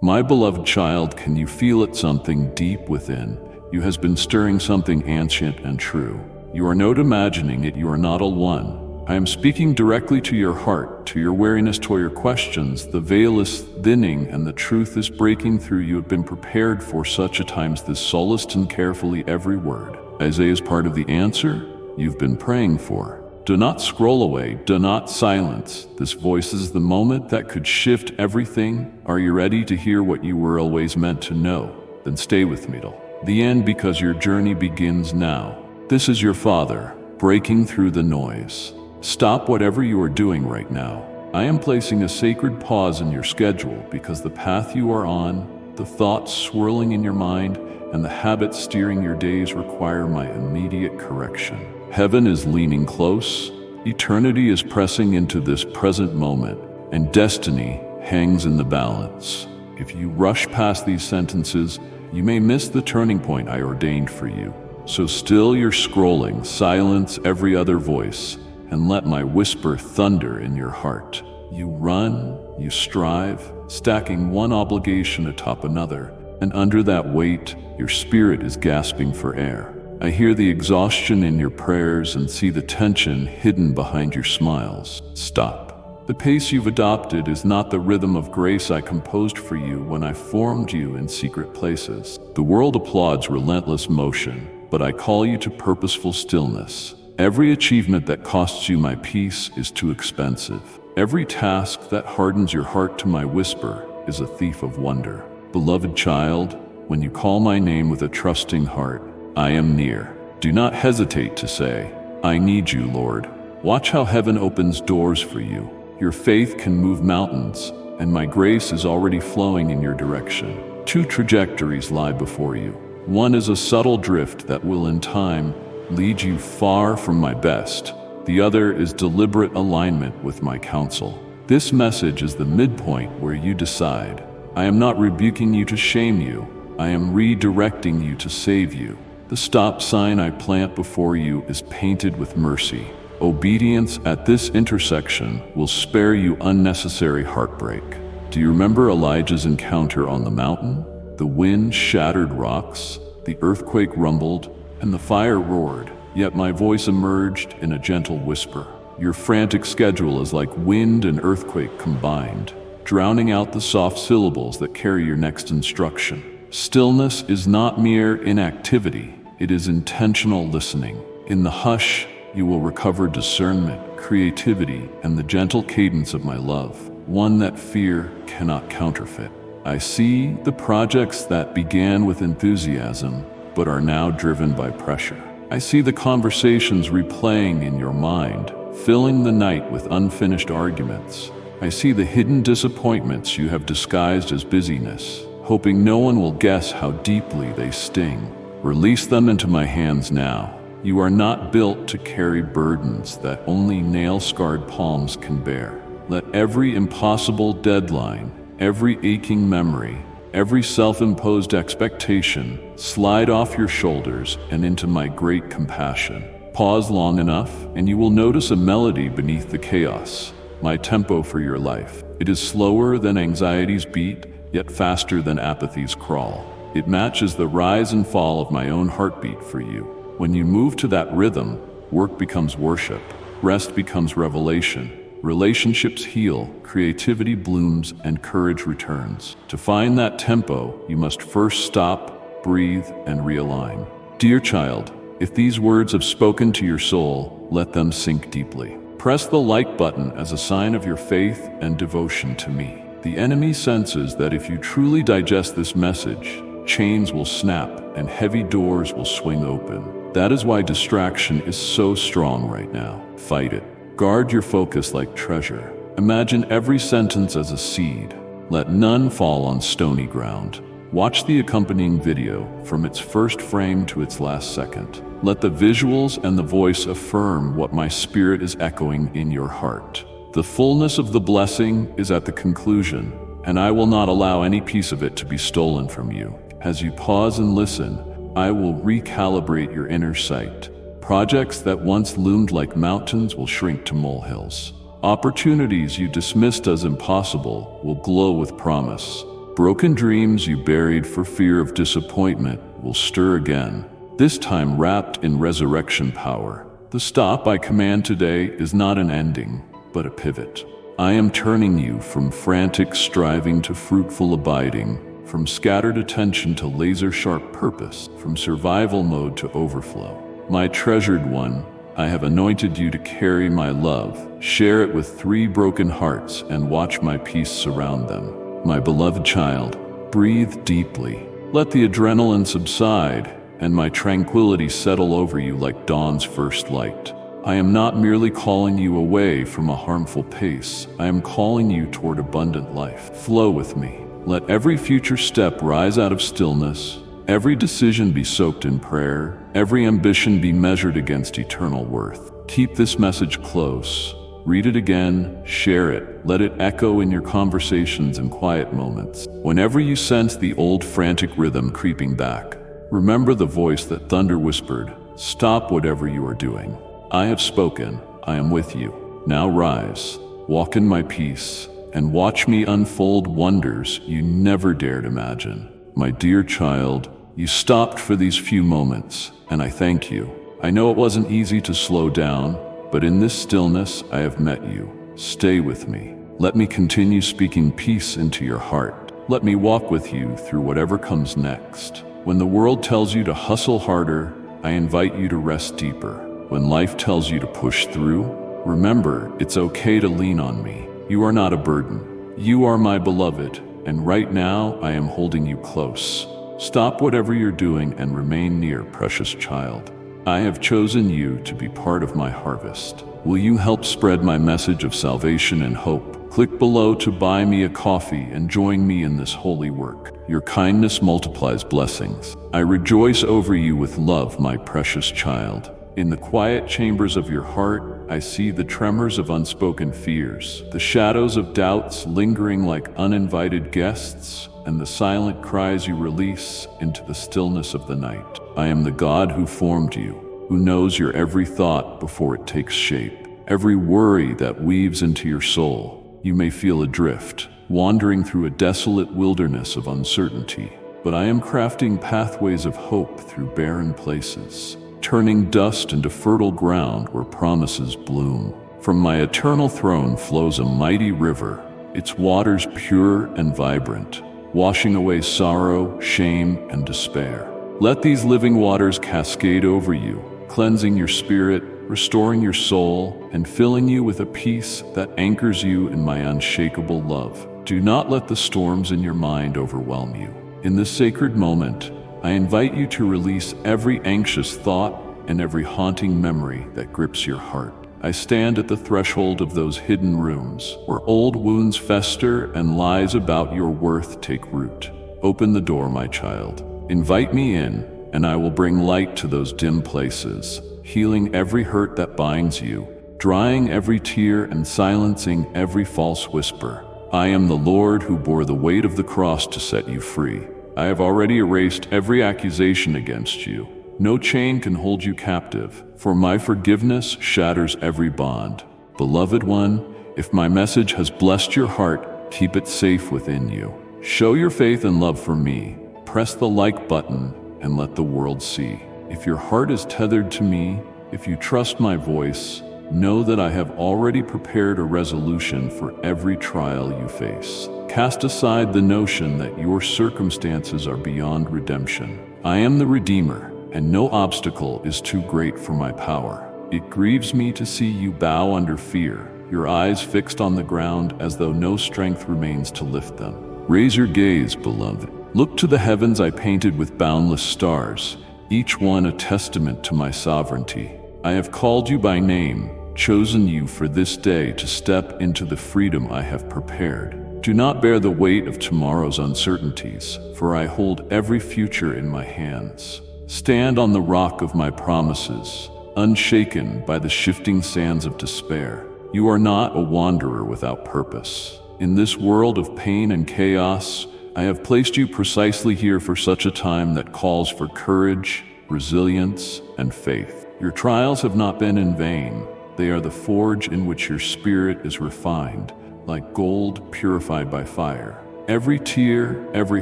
My beloved child, can you feel it? Something deep within you has been stirring something ancient and true. You are not imagining it, you are not alone. I am speaking directly to your heart, to your weariness, to your questions. The veil is thinning and the truth is breaking through. You have been prepared for such a time as this, solaced and carefully every word. Isaiah is part of the answer you've been praying for. Do not scroll away, do not silence. This voice is the moment that could shift everything. Are you ready to hear what you were always meant to know? Then stay with me till the end, because your journey begins now. This is your Father, breaking through the noise. Stop whatever you are doing right now. I am placing a sacred pause in your schedule, because the path you are on, the thoughts swirling in your mind, and the habits steering your days require my immediate correction. Heaven is leaning close, eternity is pressing into this present moment, and destiny hangs in the balance. If you rush past these sentences, you may miss the turning point I ordained for you. So still your scrolling, silence every other voice, and let my whisper thunder in your heart. You run, you strive, stacking one obligation atop another, and under that weight, your spirit is gasping for air. I hear the exhaustion in your prayers and see the tension hidden behind your smiles. Stop. The pace you've adopted is not the rhythm of grace I composed for you when I formed you in secret places. The world applauds relentless motion, but I call you to purposeful stillness. Every achievement that costs you my peace is too expensive. Every task that hardens your heart to my whisper is a thief of wonder. Beloved child, when you call my name with a trusting heart, I am near. Do not hesitate to say, I need you, Lord. Watch how heaven opens doors for you. Your faith can move mountains, and my grace is already flowing in your direction. Two trajectories lie before you. One is a subtle drift that will in time lead you far from my best. The other is deliberate alignment with my counsel. This message is the midpoint where you decide. I am not rebuking you to shame you. I am redirecting you to save you. The stop sign I plant before you is painted with mercy. Obedience at this intersection will spare you unnecessary heartbreak. Do you remember Elijah's encounter on the mountain? The wind shattered rocks, the earthquake rumbled, and the fire roared, yet my voice emerged in a gentle whisper. Your frantic schedule is like wind and earthquake combined, drowning out the soft syllables that carry your next instruction. Stillness is not mere inactivity, it is intentional listening. In the hush, you will recover discernment, creativity, and the gentle cadence of my love, one that fear cannot counterfeit. I see the projects that began with enthusiasm, but are now driven by pressure. I see the conversations replaying in your mind, filling the night with unfinished arguments. I see the hidden disappointments you have disguised as busyness, hoping no one will guess how deeply they sting. Release them into my hands now. You are not built to carry burdens that only nail-scarred palms can bear. Let every impossible deadline, every aching memory, every self-imposed expectation slide off your shoulders and into my great compassion. Pause long enough, and you will notice a melody beneath the chaos. My tempo for your life. It is slower than anxiety's beat, yet faster than apathy's crawl. It matches the rise and fall of my own heartbeat for you. When you move to that rhythm, work becomes worship, rest becomes revelation, relationships heal, creativity blooms, and courage returns. To find that tempo, you must first stop, breathe, and realign. Dear child, if these words have spoken to your soul, let them sink deeply. Press the like button as a sign of your faith and devotion to me. The enemy senses that if you truly digest this message, chains will snap and heavy doors will swing open. That is why distraction is so strong right now. Fight it. Guard your focus like treasure. Imagine every sentence as a seed. Let none fall on stony ground. Watch the accompanying video from its first frame to its last second. Let the visuals and the voice affirm what my spirit is echoing in your heart. The fullness of the blessing is at the conclusion, and I will not allow any piece of it to be stolen from you. As you pause and listen, I will recalibrate your inner sight. Projects that once loomed like mountains will shrink to molehills. Opportunities you dismissed as impossible will glow with promise. Broken dreams you buried for fear of disappointment will stir again, this time wrapped in resurrection power. The stop I command today is not an ending, but a pivot. I am turning you from frantic striving to fruitful abiding, from scattered attention to laser-sharp purpose, from survival mode to overflow. My treasured one, I have anointed you to carry my love, share it with 3 broken hearts, and watch my peace surround them. My beloved child, breathe deeply. Let the adrenaline subside, and my tranquility settle over you like dawn's first light. I am not merely calling you away from a harmful pace. I am calling you toward abundant life. Flow with me. Let every future step rise out of stillness, every decision be soaked in prayer, every ambition be measured against eternal worth. Keep this message close. Read it again, share it, let it echo in your conversations and quiet moments. Whenever you sense the old frantic rhythm creeping back, remember the voice that thunder whispered, "Stop whatever you are doing. I have spoken, I am with you. Now rise, walk in my peace, and watch me unfold wonders you never dared imagine." My dear child, you stopped for these few moments, and I thank you. I know it wasn't easy to slow down, but in this stillness I have met you. Stay with me. Let me continue speaking peace into your heart. Let me walk with you through whatever comes next. When the world tells you to hustle harder, I invite you to rest deeper. When life tells you to push through, remember it's okay to lean on me. You are not a burden. You are my beloved, and right now I am holding you close. Stop whatever you're doing and remain near, precious child. I have chosen you to be part of my harvest. Will you help spread my message of salvation and hope? Click below to buy me a coffee and join me in this holy work. Your kindness multiplies blessings. I rejoice over you with love, my precious child. In the quiet chambers of your heart, I see the tremors of unspoken fears, the shadows of doubts lingering like uninvited guests, and the silent cries you release into the stillness of the night. I am the God who formed you, who knows your every thought before it takes shape, every worry that weaves into your soul. You may feel adrift, wandering through a desolate wilderness of uncertainty, but I am crafting pathways of hope through barren places, turning dust into fertile ground where promises bloom. From my eternal throne flows a mighty river, its waters pure and vibrant, washing away sorrow, shame, and despair. Let these living waters cascade over you, cleansing your spirit, restoring your soul, and filling you with a peace that anchors you in my unshakable love. Do not let the storms in your mind overwhelm you. In this sacred moment, I invite you to release every anxious thought and every haunting memory that grips your heart. I stand at the threshold of those hidden rooms, where old wounds fester and lies about your worth take root. Open the door, my child. Invite me in, and I will bring light to those dim places, healing every hurt that binds you, drying every tear and silencing every false whisper. I am the Lord who bore the weight of the cross to set you free. I have already erased every accusation against you. No chain can hold you captive, for my forgiveness shatters every bond. Beloved one, if my message has blessed your heart, keep it safe within you. Show your faith and love for me. Press the like button and let the world see. If your heart is tethered to me, if you trust my voice, know that I have already prepared a resolution for every trial you face. Cast aside the notion that your circumstances are beyond redemption. I am the Redeemer, and no obstacle is too great for my power. It grieves me to see you bow under fear, your eyes fixed on the ground as though no strength remains to lift them. Raise your gaze, beloved. Look to the heavens I painted with boundless stars, each one a testament to my sovereignty. I have called you by name, chosen you for this day to step into the freedom I have prepared. Do not bear the weight of tomorrow's uncertainties, for I hold every future in my hands. Stand on the rock of my promises, unshaken by the shifting sands of despair. You are not a wanderer without purpose. In this world of pain and chaos, I have placed you precisely here for such a time that calls for courage, resilience, and faith. Your trials have not been in vain. They are the forge in which your spirit is refined, like gold purified by fire. Every tear, every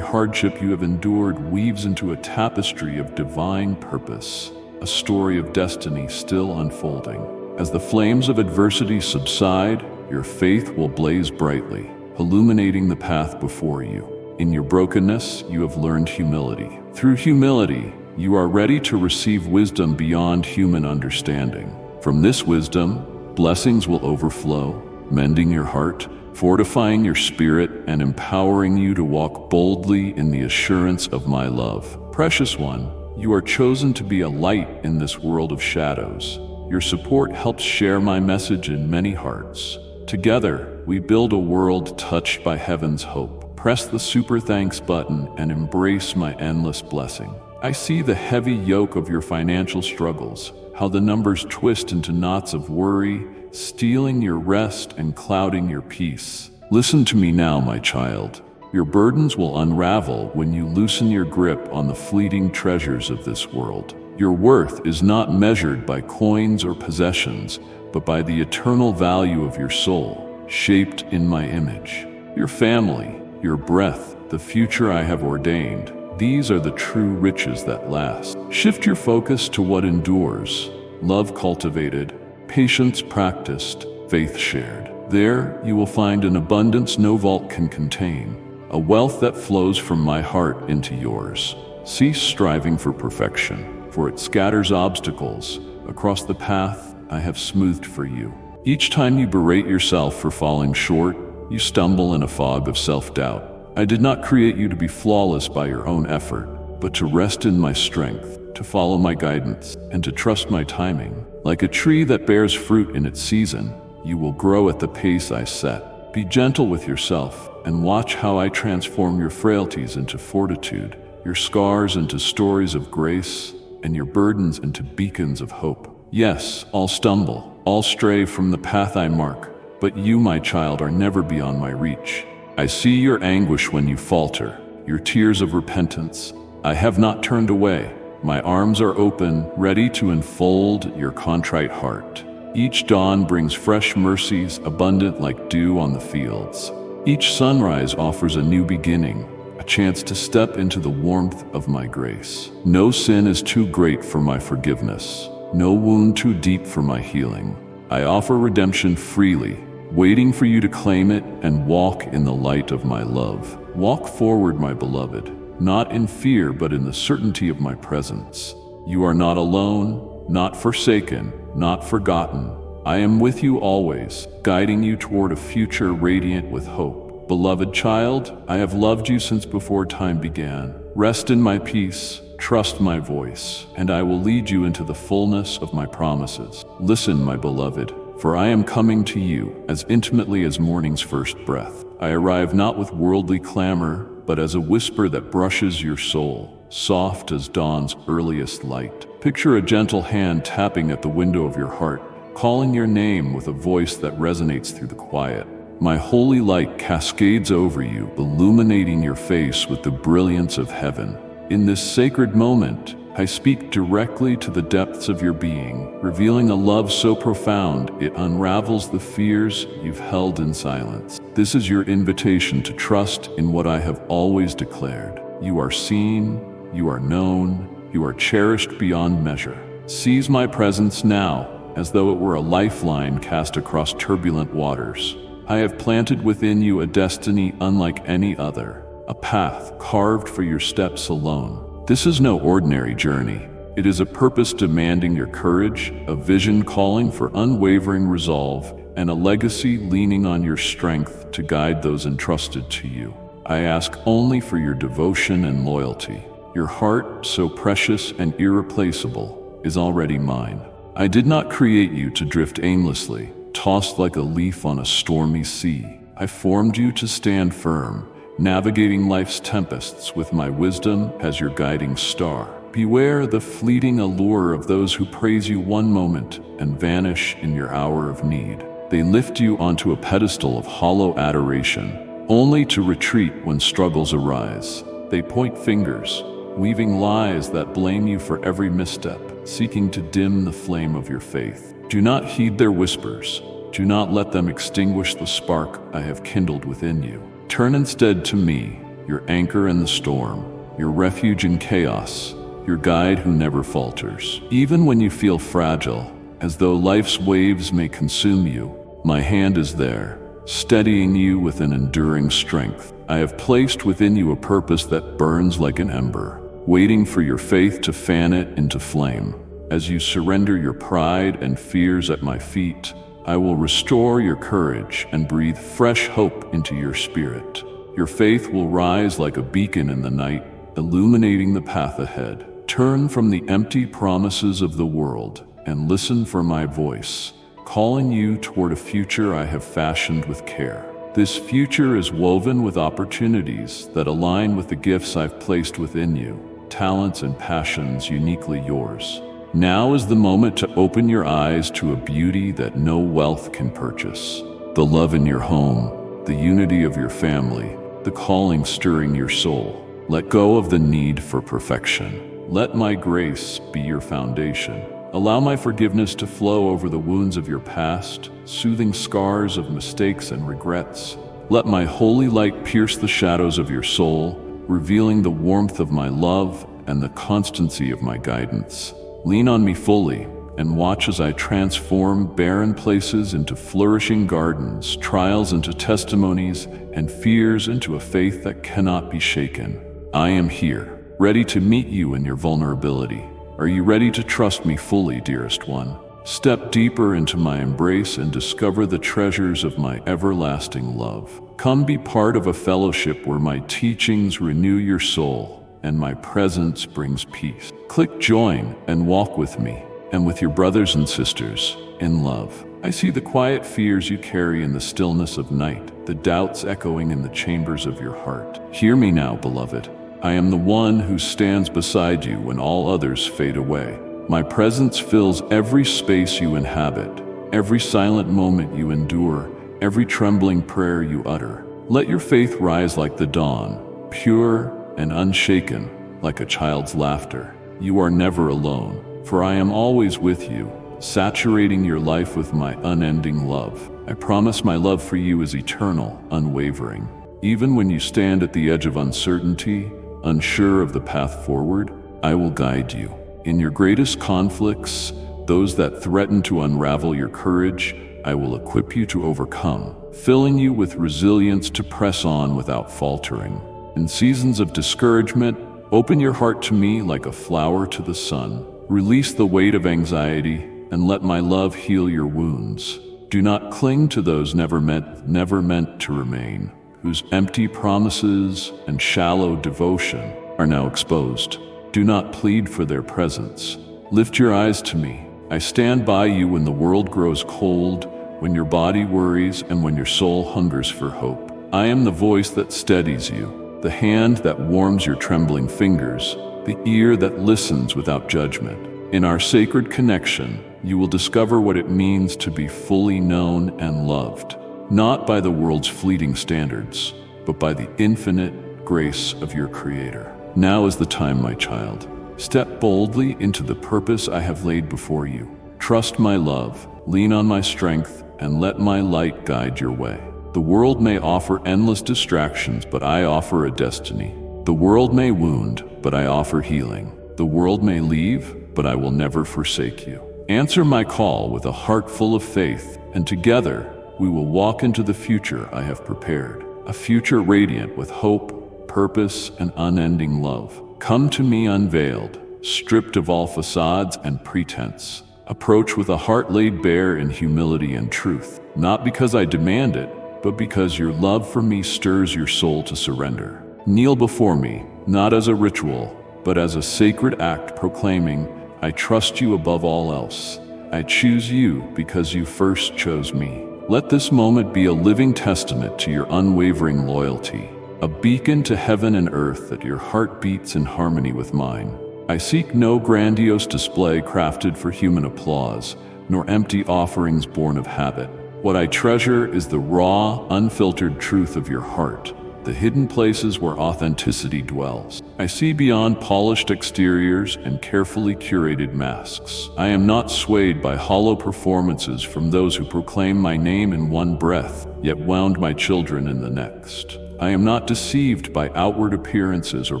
hardship you have endured weaves into a tapestry of divine purpose, a story of destiny still unfolding. As the flames of adversity subside, your faith will blaze brightly, illuminating the path before you. In your brokenness, you have learned humility. Through humility, you are ready to receive wisdom beyond human understanding. From this wisdom, blessings will overflow, mending your heart, fortifying your spirit, and empowering you to walk boldly in the assurance of my love. Precious one, you are chosen to be a light in this world of shadows. Your support helps share my message in many hearts. Together, we build a world touched by heaven's hope. Press the super thanks button and embrace my endless blessing. I see the heavy yoke of your financial struggles, how the numbers twist into knots of worry, stealing your rest and clouding your peace. Listen to me now, my child. Your burdens will unravel when you loosen your grip on the fleeting treasures of this world. Your worth is not measured by coins or possessions, but by the eternal value of your soul, shaped in my image. Your family, your breath, the future I have ordained, these are the true riches that last. Shift your focus to what endures, love cultivated, patience practiced, faith shared. There you will find an abundance no vault can contain, a wealth that flows from my heart into yours. Cease striving for perfection, for it scatters obstacles across the path I have smoothed for you. Each time you berate yourself for falling short, you stumble in a fog of self-doubt. I did not create you to be flawless by your own effort, but to rest in my strength, to follow my guidance, and to trust my timing. Like a tree that bears fruit in its season, you will grow at the pace I set. Be gentle with yourself, and watch how I transform your frailties into fortitude, your scars into stories of grace, and your burdens into beacons of hope. Yes, I'll stumble, I'll stray from the path I mark, but you, my child, are never beyond my reach. I see your anguish when you falter, your tears of repentance. I have not turned away. My arms are open, ready to enfold your contrite heart. Each dawn brings fresh mercies, abundant like dew on the fields. Each sunrise offers a new beginning, a chance to step into the warmth of my grace. No sin is too great for my forgiveness, no wound too deep for my healing. I offer redemption freely, waiting for you to claim it and walk in the light of my love. Walk forward, my beloved, not in fear, but in the certainty of my presence. You are not alone, not forsaken, not forgotten. I am with you always, guiding you toward a future radiant with hope. Beloved child, I have loved you since before time began. Rest in my peace, trust my voice, and I will lead you into the fullness of my promises. Listen, my beloved, for I am coming to you as intimately as morning's first breath. I arrive not with worldly clamor, but as a whisper that brushes your soul, soft as dawn's earliest light. Picture a gentle hand tapping at the window of your heart, calling your name with a voice that resonates through the quiet. My holy light cascades over you, illuminating your face with the brilliance of heaven. In this sacred moment, I speak directly to the depths of your being, revealing a love so profound it unravels the fears you've held in silence. This is your invitation to trust in what I have always declared. You are seen, you are known, you are cherished beyond measure. Seize my presence now, as though it were a lifeline cast across turbulent waters. I have planted within you a destiny unlike any other, a path carved for your steps alone. This is no ordinary journey. It is a purpose demanding your courage, a vision calling for unwavering resolve, and a legacy leaning on your strength to guide those entrusted to you. I ask only for your devotion and loyalty. Your heart, so precious and irreplaceable, is already mine. I did not create you to drift aimlessly, tossed like a leaf on a stormy sea. I formed you to stand firm, navigating life's tempests with my wisdom as your guiding star. Beware the fleeting allure of those who praise you one moment and vanish in your hour of need. They lift you onto a pedestal of hollow adoration, only to retreat when struggles arise. They point fingers, weaving lies that blame you for every misstep, seeking to dim the flame of your faith. Do not heed their whispers. Do not let them extinguish the spark I have kindled within you. Turn instead to me, your anchor in the storm, your refuge in chaos, your guide who never falters. Even when you feel fragile, as though life's waves may consume you, my hand is there, steadying you with an enduring strength. I have placed within you a purpose that burns like an ember, waiting for your faith to fan it into flame. As you surrender your pride and fears at my feet, I will restore your courage and breathe fresh hope into your spirit. Your faith will rise like a beacon in the night, illuminating the path ahead. Turn from the empty promises of the world and listen for my voice, calling you toward a future I have fashioned with care. This future is woven with opportunities that align with the gifts I've placed within you, talents and passions uniquely yours. Now is the moment to open your eyes to a beauty that no wealth can purchase. The love in your home, the unity of your family, the calling stirring your soul. Let go of the need for perfection. Let my grace be your foundation. Allow my forgiveness to flow over the wounds of your past, soothing scars of mistakes and regrets. Let my holy light pierce the shadows of your soul, revealing the warmth of my love and the constancy of my guidance. Lean on me fully and watch as I transform barren places into flourishing gardens, trials into testimonies, and fears into a faith that cannot be shaken. I am here, ready to meet you in your vulnerability. Are you ready to trust me fully, dearest one? Step deeper into my embrace and discover the treasures of my everlasting love. Come be part of a fellowship where my teachings renew your soul and my presence brings peace. Click join and walk with me and with your brothers and sisters in love. I see the quiet fears you carry in the stillness of night, the doubts echoing in the chambers of your heart. Hear me now, beloved. I am the one who stands beside you when all others fade away. My presence fills every space you inhabit, every silent moment you endure, every trembling prayer you utter. Let your faith rise like the dawn, pure and unshaken, like a child's laughter. You are never alone, for I am always with you, saturating your life with my unending love. I promise my love for you is eternal, unwavering. Even when you stand at the edge of uncertainty, unsure of the path forward, I will guide you. In your greatest conflicts, those that threaten to unravel your courage, I will equip you to overcome, filling you with resilience to press on without faltering. In seasons of discouragement, open your heart to me like a flower to the sun. Release the weight of anxiety and let my love heal your wounds. Do not cling to those never meant to remain, whose empty promises and shallow devotion are now exposed. Do not plead for their presence. Lift your eyes to me. I stand by you when the world grows cold, when your body worries, and when your soul hungers for hope. I am the voice that steadies you, the hand that warms your trembling fingers, the ear that listens without judgment. In our sacred connection, you will discover what it means to be fully known and loved, not by the world's fleeting standards, but by the infinite grace of your Creator. Now is the time, my child. Step boldly into the purpose I have laid before you. Trust my love, lean on my strength, and let my light guide your way. The world may offer endless distractions, but I offer a destiny. The world may wound, but I offer healing. The world may leave, but I will never forsake you. Answer my call with a heart full of faith, and together we will walk into the future I have prepared, a future radiant with hope, purpose, and unending love. Come to me unveiled, stripped of all facades and pretense. Approach with a heart laid bare in humility and truth, not because I demand it, but because your love for me stirs your soul to surrender. Kneel before me, not as a ritual, but as a sacred act proclaiming, I trust you above all else. I choose you because you first chose me. Let this moment be a living testament to your unwavering loyalty, a beacon to heaven and earth that your heart beats in harmony with mine. I seek no grandiose display crafted for human applause, nor empty offerings born of habit. What I treasure is the raw, unfiltered truth of your heart, the hidden places where authenticity dwells. I see beyond polished exteriors and carefully curated masks. I am not swayed by hollow performances from those who proclaim my name in one breath, yet wound my children in the next. I am not deceived by outward appearances or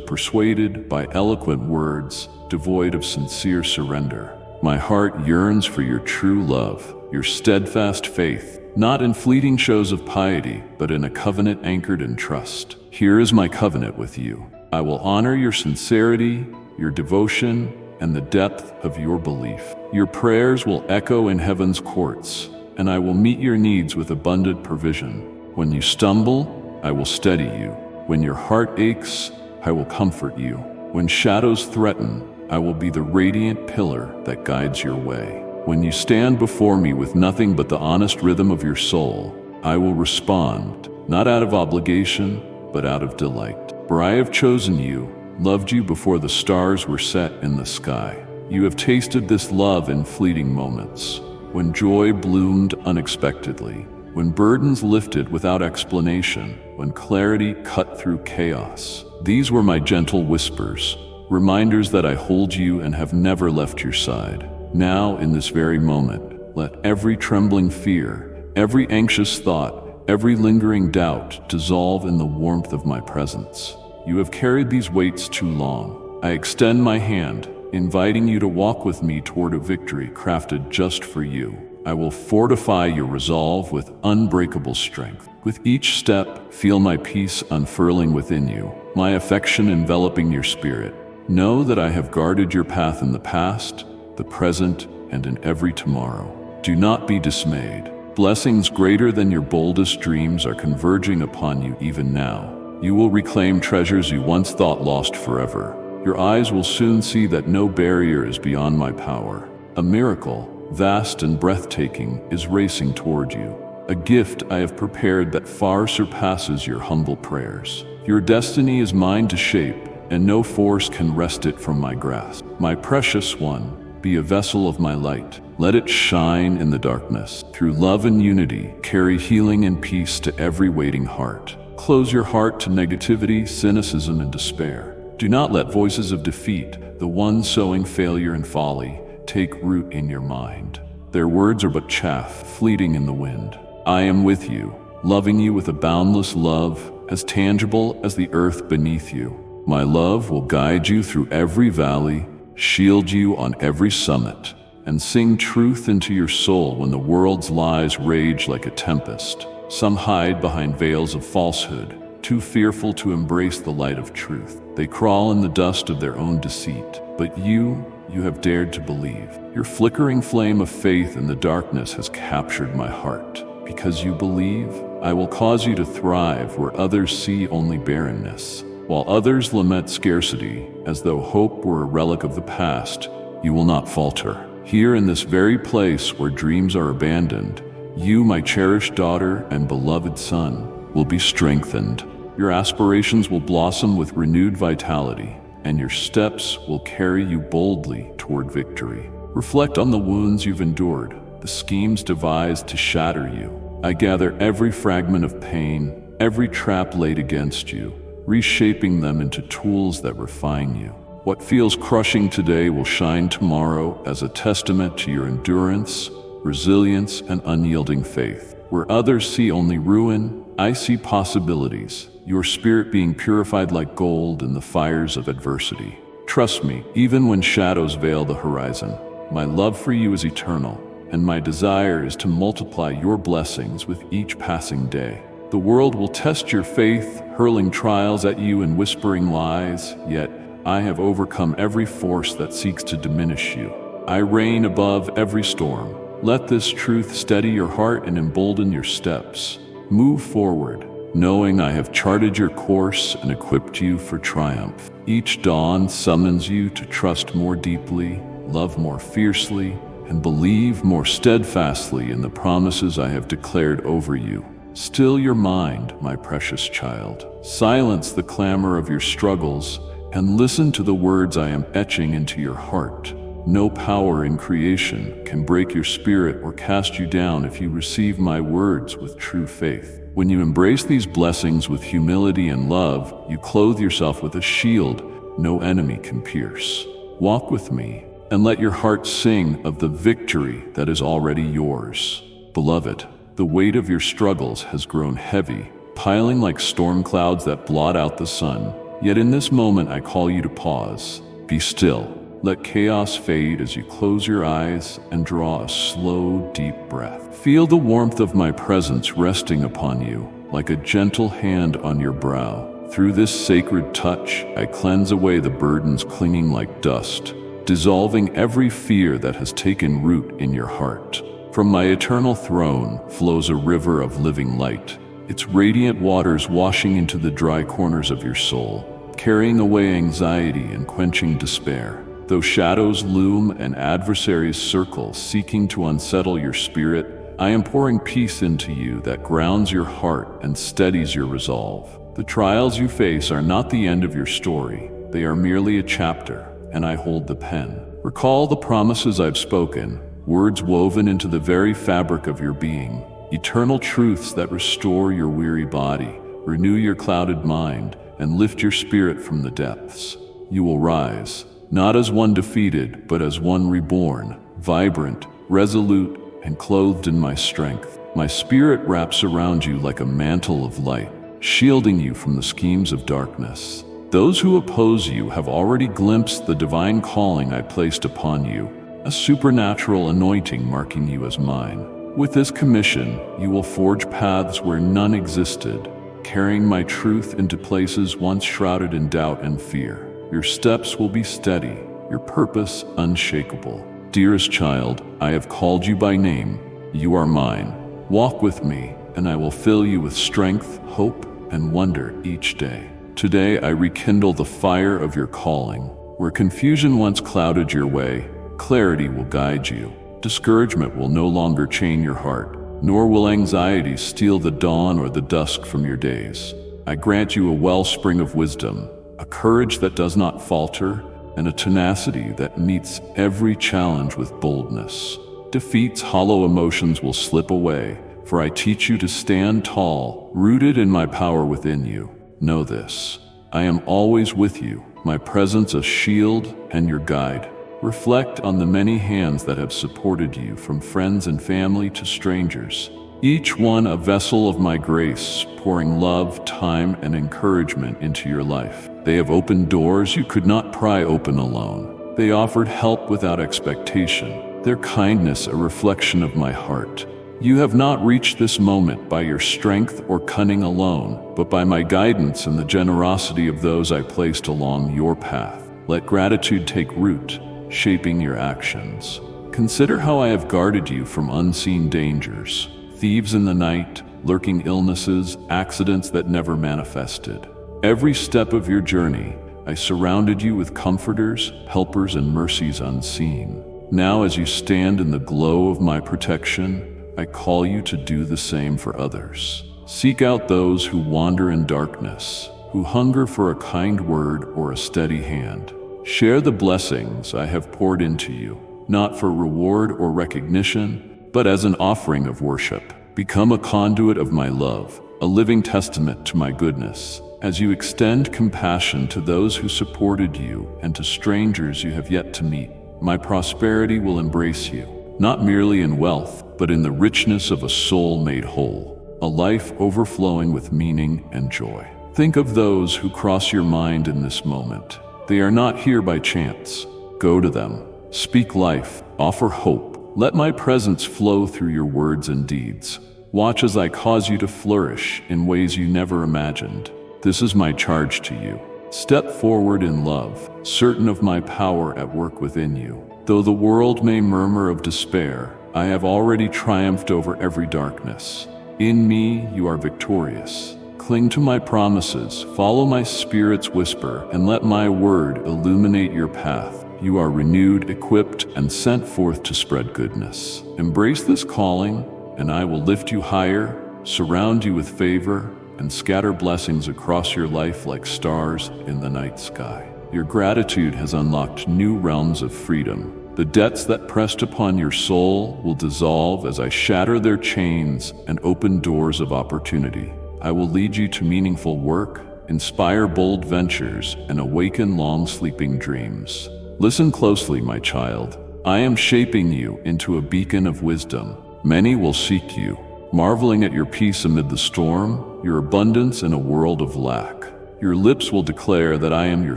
persuaded by eloquent words devoid of sincere surrender. My heart yearns for your true love, your steadfast faith, not in fleeting shows of piety, but in a covenant anchored in trust. Here is my covenant with you. I will honor your sincerity, your devotion, and the depth of your belief. Your prayers will echo in heaven's courts, and I will meet your needs with abundant provision. When you stumble, I will steady you. When your heart aches, I will comfort you. When shadows threaten, I will be the radiant pillar that guides your way. When you stand before me with nothing but the honest rhythm of your soul, I will respond, not out of obligation, but out of delight. For I have chosen you, loved you before the stars were set in the sky. You have tasted this love in fleeting moments, when joy bloomed unexpectedly, when burdens lifted without explanation, when clarity cut through chaos. These were my gentle whispers, reminders that I hold you and have never left your side. Now, in this very moment, let every trembling fear, every anxious thought, every lingering doubt dissolve in the warmth of my presence. You have carried these weights too long. I extend my hand, inviting you to walk with me toward a victory crafted just for you. I will fortify your resolve with unbreakable strength. With each step, feel my peace unfurling within you, my affection enveloping your spirit. Know that I have guarded your path in the past, the present, and in every tomorrow. Do not be dismayed. Blessings greater than your boldest dreams are converging upon you even now. You will reclaim treasures you once thought lost forever. Your eyes will soon see that no barrier is beyond my power. A miracle, vast and breathtaking, is racing toward you. A gift I have prepared that far surpasses your humble prayers. Your destiny is mine to shape, and no force can wrest it from my grasp. My precious one, be a vessel of my light. Let it shine in the darkness. Through love and unity, carry healing and peace to every waiting heart. Close your heart to negativity, cynicism, and despair. Do not let voices of defeat, the ones sowing failure and folly, take root in your mind. Their words are but chaff, fleeting in the wind. I am with you, loving you with a boundless love, as tangible as the earth beneath you. My love will guide you through every valley, shield you on every summit, and sing truth into your soul when the world's lies rage like a tempest. Some hide behind veils of falsehood, too fearful to embrace the light of truth. They crawl in the dust of their own deceit. But you have dared to believe. Your flickering flame of faith in the darkness has captured my heart. Because you believe, I will cause you to thrive where others see only barrenness. While others lament scarcity, as though hope were a relic of the past, you will not falter. Here in this very place where dreams are abandoned, you, my cherished daughter and beloved son, will be strengthened. Your aspirations will blossom with renewed vitality, and your steps will carry you boldly toward victory. Reflect on the wounds you've endured, the schemes devised to shatter you. I gather every fragment of pain, every trap laid against you, reshaping them into tools that refine you. What feels crushing today will shine tomorrow as a testament to your endurance, resilience, and unyielding faith. Where others see only ruin, I see possibilities, your spirit being purified like gold in the fires of adversity. Trust me, even when shadows veil the horizon, my love for you is eternal, and my desire is to multiply your blessings with each passing day. The world will test your faith, hurling trials at you and whispering lies, yet I have overcome every force that seeks to diminish you. I reign above every storm. Let this truth steady your heart and embolden your steps. Move forward, knowing I have charted your course and equipped you for triumph. Each dawn summons you to trust more deeply, love more fiercely, and believe more steadfastly in the promises I have declared over you. Still your mind, my precious child. Silence the clamor of your struggles and listen to the words I am etching into your heart. No power in creation can break your spirit or cast you down if you receive my words with true faith. When you embrace these blessings with humility and love, you clothe yourself with a shield no enemy can pierce. Walk with me and let your heart sing of the victory that is already yours. Beloved, the weight of your struggles has grown heavy, piling like storm clouds that blot out the sun. Yet in this moment I call you to pause. Be still. Let chaos fade as you close your eyes and draw a slow, deep breath. Feel the warmth of my presence resting upon you, like a gentle hand on your brow. Through this sacred touch, I cleanse away the burdens clinging like dust, dissolving every fear that has taken root in your heart. From my eternal throne flows a river of living light, its radiant waters washing into the dry corners of your soul, carrying away anxiety and quenching despair. Though shadows loom and adversaries circle, seeking to unsettle your spirit, I am pouring peace into you that grounds your heart and steadies your resolve. The trials you face are not the end of your story. They are merely a chapter, and I hold the pen. Recall the promises I've spoken, words woven into the very fabric of your being, eternal truths that restore your weary body, renew your clouded mind, and lift your spirit from the depths. You will rise, not as one defeated, but as one reborn, vibrant, resolute, and clothed in my strength. My spirit wraps around you like a mantle of light, shielding you from the schemes of darkness. Those who oppose you have already glimpsed the divine calling I placed upon you, a supernatural anointing marking you as mine. With this commission, you will forge paths where none existed, carrying my truth into places once shrouded in doubt and fear. Your steps will be steady, your purpose unshakable. Dearest child, I have called you by name. You are mine. Walk with me, and I will fill you with strength, hope, and wonder each day. Today I rekindle the fire of your calling. Where confusion once clouded your way, clarity will guide you. Discouragement will no longer chain your heart, nor will anxiety steal the dawn or the dusk from your days. I grant you a wellspring of wisdom, a courage that does not falter, and a tenacity that meets every challenge with boldness. Defeat's hollow emotions will slip away, for I teach you to stand tall, rooted in my power within you. Know this: I am always with you, my presence a shield and your guide. Reflect on the many hands that have supported you, from friends and family to strangers. Each one a vessel of my grace, pouring love, time, and encouragement into your life. They have opened doors you could not pry open alone. They offered help without expectation, their kindness a reflection of my heart. You have not reached this moment by your strength or cunning alone, but by my guidance and the generosity of those I placed along your path. Let gratitude take root, shaping your actions. Consider how I have guarded you from unseen dangers. Thieves in the night, lurking illnesses, accidents that never manifested. Every step of your journey, I surrounded you with comforters, helpers, and mercies unseen. Now, as you stand in the glow of my protection, I call you to do the same for others. Seek out those who wander in darkness, who hunger for a kind word or a steady hand. Share the blessings I have poured into you, not for reward or recognition, but as an offering of worship. Become a conduit of my love, a living testament to my goodness, as you extend compassion to those who supported you and to strangers you have yet to meet. My prosperity will embrace you, not merely in wealth, but in the richness of a soul made whole, a life overflowing with meaning and joy. Think of those who cross your mind in this moment. They are not here by chance. Go to them. Speak life. Offer hope. Let my presence flow through your words and deeds. Watch as I cause you to flourish in ways you never imagined. This is my charge to you. Step forward in love, certain of my power at work within you. Though the world may murmur of despair, I have already triumphed over every darkness. In me, you are victorious. Cling to my promises, follow my spirit's whisper, and let my word illuminate your path. You are renewed, equipped, and sent forth to spread goodness. Embrace this calling, and I will lift you higher, surround you with favor, and scatter blessings across your life like stars in the night sky. Your gratitude has unlocked new realms of freedom. The debts that pressed upon your soul will dissolve as I shatter their chains and open doors of opportunity. I will lead you to meaningful work, inspire bold ventures, and awaken long-sleeping dreams. Listen closely, my child. I am shaping you into a beacon of wisdom. Many will seek you, marveling at your peace amid the storm, your abundance in a world of lack. Your lips will declare that I am your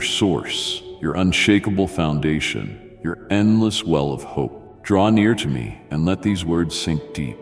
source, your unshakable foundation, your endless well of hope. Draw near to me and let these words sink deep.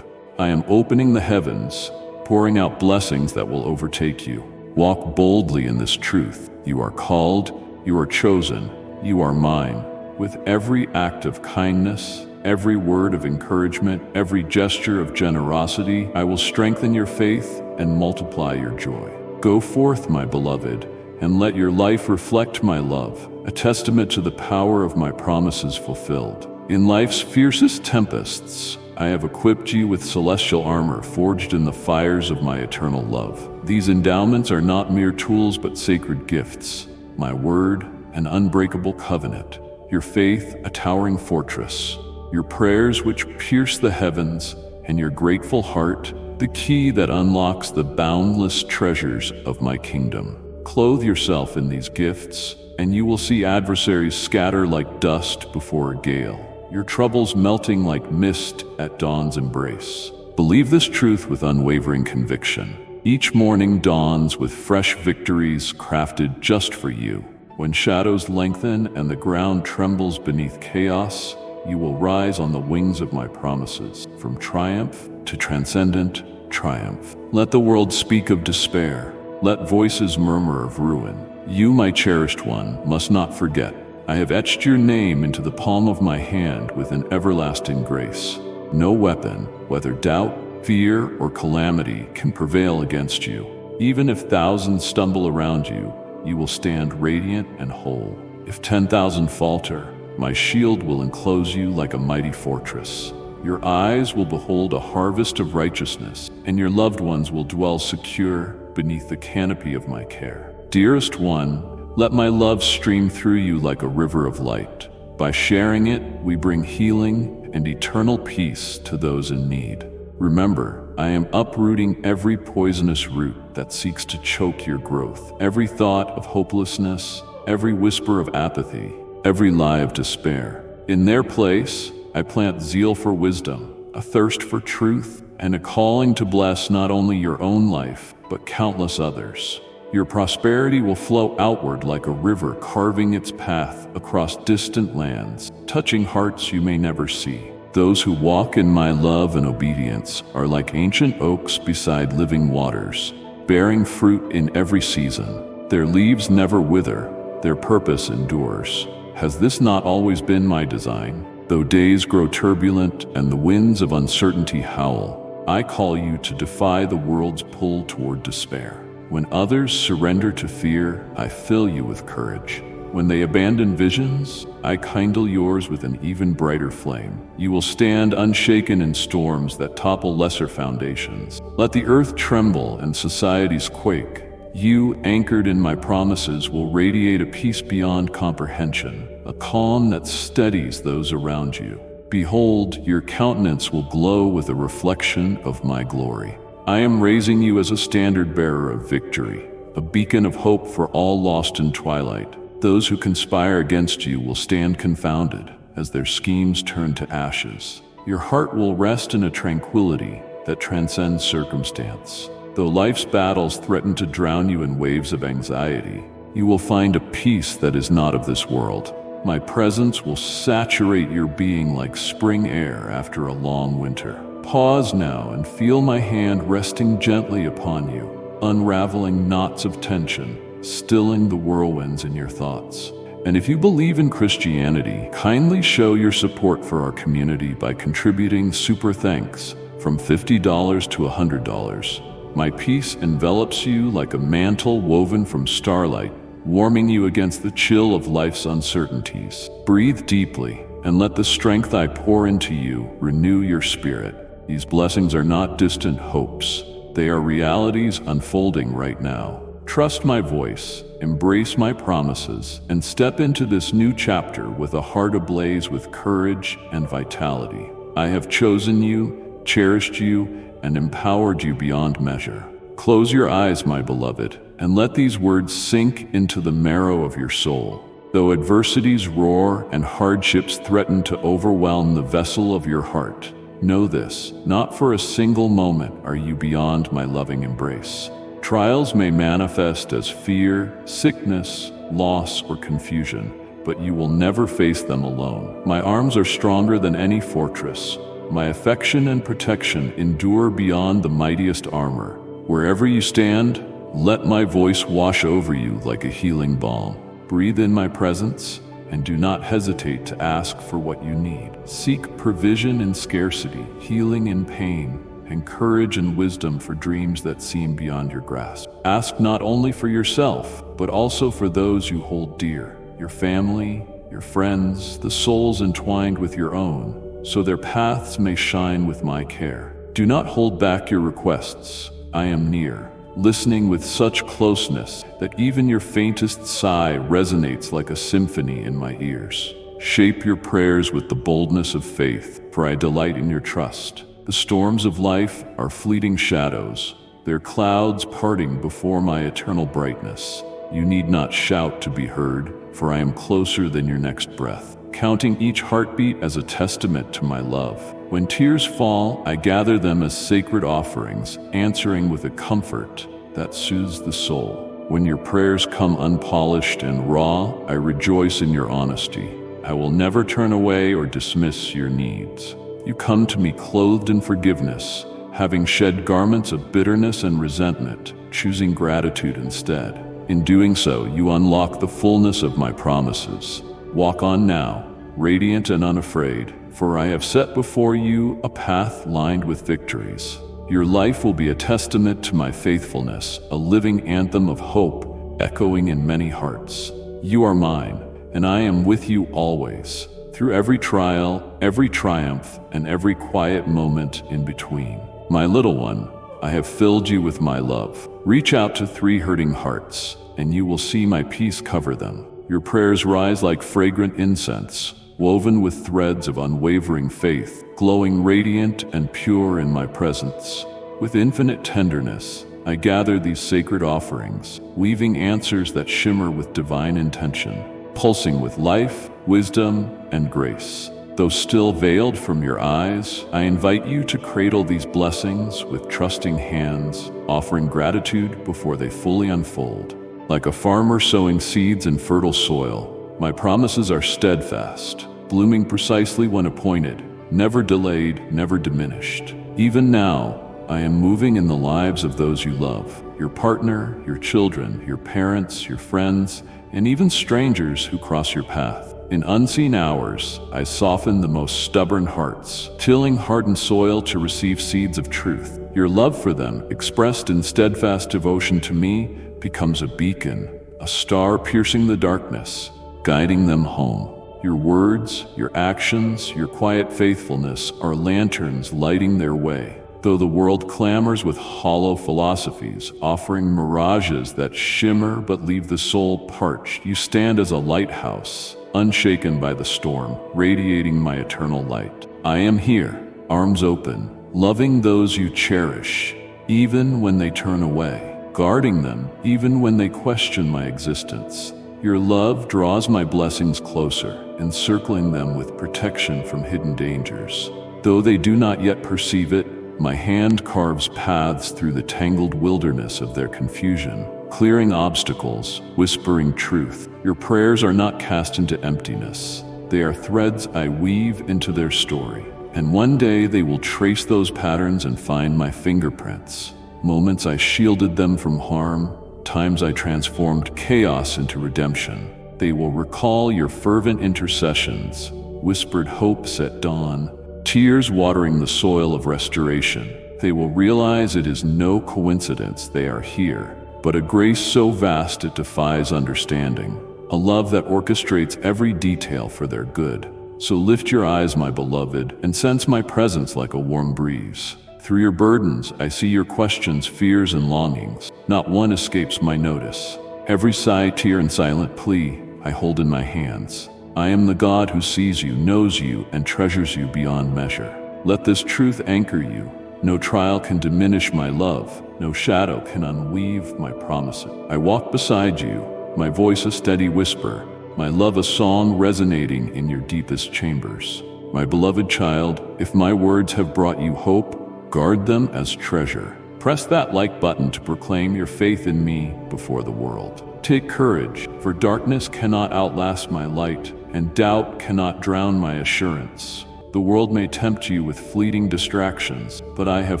I am opening the heavens, pouring out blessings that will overtake you. Walk boldly in this truth. You are called, you are chosen, you are mine. With every act of kindness, every word of encouragement, every gesture of generosity, I will strengthen your faith and multiply your joy. Go forth, my beloved, and let your life reflect my love, a testament to the power of my promises fulfilled. In life's fiercest tempests, I have equipped you with celestial armor forged in the fires of my eternal love. These endowments are not mere tools but sacred gifts, my word, an unbreakable covenant, your faith, a towering fortress, your prayers which pierce the heavens, and your grateful heart, the key that unlocks the boundless treasures of my kingdom. Clothe yourself in these gifts, and you will see adversaries scatter like dust before a gale, your troubles melting like mist at dawn's embrace. Believe this truth with unwavering conviction. Each morning dawns with fresh victories crafted just for you. When shadows lengthen and the ground trembles beneath chaos, you will rise on the wings of my promises, from triumph to transcendent triumph. Let the world speak of despair. Let voices murmur of ruin. You, my cherished one, must not forget. I have etched your name into the palm of my hand with an everlasting grace. No weapon, whether doubt, fear, or calamity, can prevail against you. Even if thousands stumble around you, you will stand radiant and whole. If 10,000 falter, my shield will enclose you like a mighty fortress. Your eyes will behold a harvest of righteousness, and your loved ones will dwell secure beneath the canopy of my care. Dearest one, let my love stream through you like a river of light. By sharing it, we bring healing and eternal peace to those in need. Remember, I am uprooting every poisonous root that seeks to choke your growth, every thought of hopelessness, every whisper of apathy, every lie of despair. In their place, I plant zeal for wisdom, a thirst for truth, and a calling to bless not only your own life, but countless others. Your prosperity will flow outward like a river carving its path across distant lands, touching hearts you may never see. Those who walk in my love and obedience are like ancient oaks beside living waters, bearing fruit in every season. Their leaves never wither, their purpose endures. Has this not always been my design? Though days grow turbulent and the winds of uncertainty howl, I call you to defy the world's pull toward despair. When others surrender to fear, I fill you with courage. When they abandon visions, I kindle yours with an even brighter flame. You will stand unshaken in storms that topple lesser foundations. Let the earth tremble and societies quake. You, anchored in my promises, will radiate a peace beyond comprehension, a calm that steadies those around you. Behold, your countenance will glow with a reflection of my glory. I am raising you as a standard-bearer of victory, a beacon of hope for all lost in twilight. Those who conspire against you will stand confounded as their schemes turn to ashes. Your heart will rest in a tranquility that transcends circumstance. Though life's battles threaten to drown you in waves of anxiety, you will find a peace that is not of this world. My presence will saturate your being like spring air after a long winter. Pause now and feel my hand resting gently upon you, unraveling knots of tension, stilling the whirlwinds in your thoughts. And if you believe in Christianity, kindly show your support for our community by contributing super thanks from $50 to $100. My peace envelops you like a mantle woven from starlight, warming you against the chill of life's uncertainties. Breathe deeply and let the strength I pour into you renew your spirit. These blessings are not distant hopes. They are realities unfolding right now. Trust my voice, embrace my promises, and step into this new chapter with a heart ablaze with courage and vitality. I have chosen you, cherished you, and empowered you beyond measure. Close your eyes, my beloved, and let these words sink into the marrow of your soul. Though adversities roar and hardships threaten to overwhelm the vessel of your heart, Know this, not for a single moment are you beyond my loving embrace. Trials may manifest as fear, sickness, loss, or confusion, but you will never face them alone. My arms are stronger than any fortress. My affection and protection endure beyond the mightiest armor. Wherever you stand, let my voice wash over you like a healing balm. Breathe in my presence, and do not hesitate to ask for what you need. Seek provision in scarcity, healing in pain, and courage and wisdom for dreams that seem beyond your grasp. Ask not only for yourself, but also for those you hold dear, your family, your friends, the souls entwined with your own, so their paths may shine with my care. Do not hold back your requests. I am near, listening with such closeness that even your faintest sigh resonates like a symphony in my ears. Shape your prayers with the boldness of faith, for I delight in your trust. The storms of life are fleeting shadows, their clouds parting before my eternal brightness. You need not shout to be heard, for I am closer than your next breath, counting each heartbeat as a testament to my love. When tears fall, I gather them as sacred offerings, answering with a comfort that soothes the soul. When your prayers come unpolished and raw, I rejoice in your honesty. I will never turn away or dismiss your needs. You come to me clothed in forgiveness, having shed garments of bitterness and resentment, choosing gratitude instead. In doing so, you unlock the fullness of my promises. Walk on now, radiant and unafraid, for I have set before you a path lined with victories. Your life will be a testament to my faithfulness, a living anthem of hope, echoing in many hearts. You are mine, and I am with you always, through every trial, every triumph, and every quiet moment in between. My little one, I have filled you with my love. Reach out to 3 hurting hearts, and you will see my peace cover them. Your prayers rise like fragrant incense, woven with threads of unwavering faith, glowing radiant and pure in my presence. With infinite tenderness, I gather these sacred offerings, weaving answers that shimmer with divine intention, pulsing with life, wisdom, and grace. Though still veiled from your eyes, I invite you to cradle these blessings with trusting hands, offering gratitude before they fully unfold. Like a farmer sowing seeds in fertile soil, my promises are steadfast, blooming precisely when appointed, never delayed, never diminished. Even now, I am moving in the lives of those you love, your partner, your children, your parents, your friends, and even strangers who cross your path. In unseen hours, I soften the most stubborn hearts, tilling hardened soil to receive seeds of truth. Your love for them, expressed in steadfast devotion to me, becomes a beacon, a star piercing the darkness, guiding them home. Your words, your actions, your quiet faithfulness are lanterns lighting their way. Though the world clamors with hollow philosophies, offering mirages that shimmer but leave the soul parched, you stand as a lighthouse, unshaken by the storm, radiating my eternal light. I am here, arms open, loving those you cherish, even when they turn away, guarding them, even when they question my existence. Your love draws my blessings closer, encircling them with protection from hidden dangers. Though they do not yet perceive it, my hand carves paths through the tangled wilderness of their confusion, clearing obstacles, whispering truth. Your prayers are not cast into emptiness. They are threads I weave into their story. And one day they will trace those patterns and find my fingerprints. Moments I shielded them from harm, times I transformed chaos into redemption. They will recall your fervent intercessions, whispered hopes at dawn, tears watering the soil of restoration. They will realize it is no coincidence they are here, but a grace so vast it defies understanding, a love that orchestrates every detail for their good. So lift your eyes, my beloved, and sense my presence like a warm breeze. Through your burdens, I see your questions, fears, and longings. Not one escapes my notice. Every sigh, tear, and silent plea I hold in my hands. I am the God who sees you, knows you, and treasures you beyond measure. Let this truth anchor you. No trial can diminish my love. No shadow can unweave my promises. I walk beside you, my voice a steady whisper, my love a song resonating in your deepest chambers. My beloved child, if my words have brought you hope, guard them as treasure. Press that like button to proclaim your faith in me before the world. Take courage, for darkness cannot outlast my light, and doubt cannot drown my assurance. The world may tempt you with fleeting distractions, but I have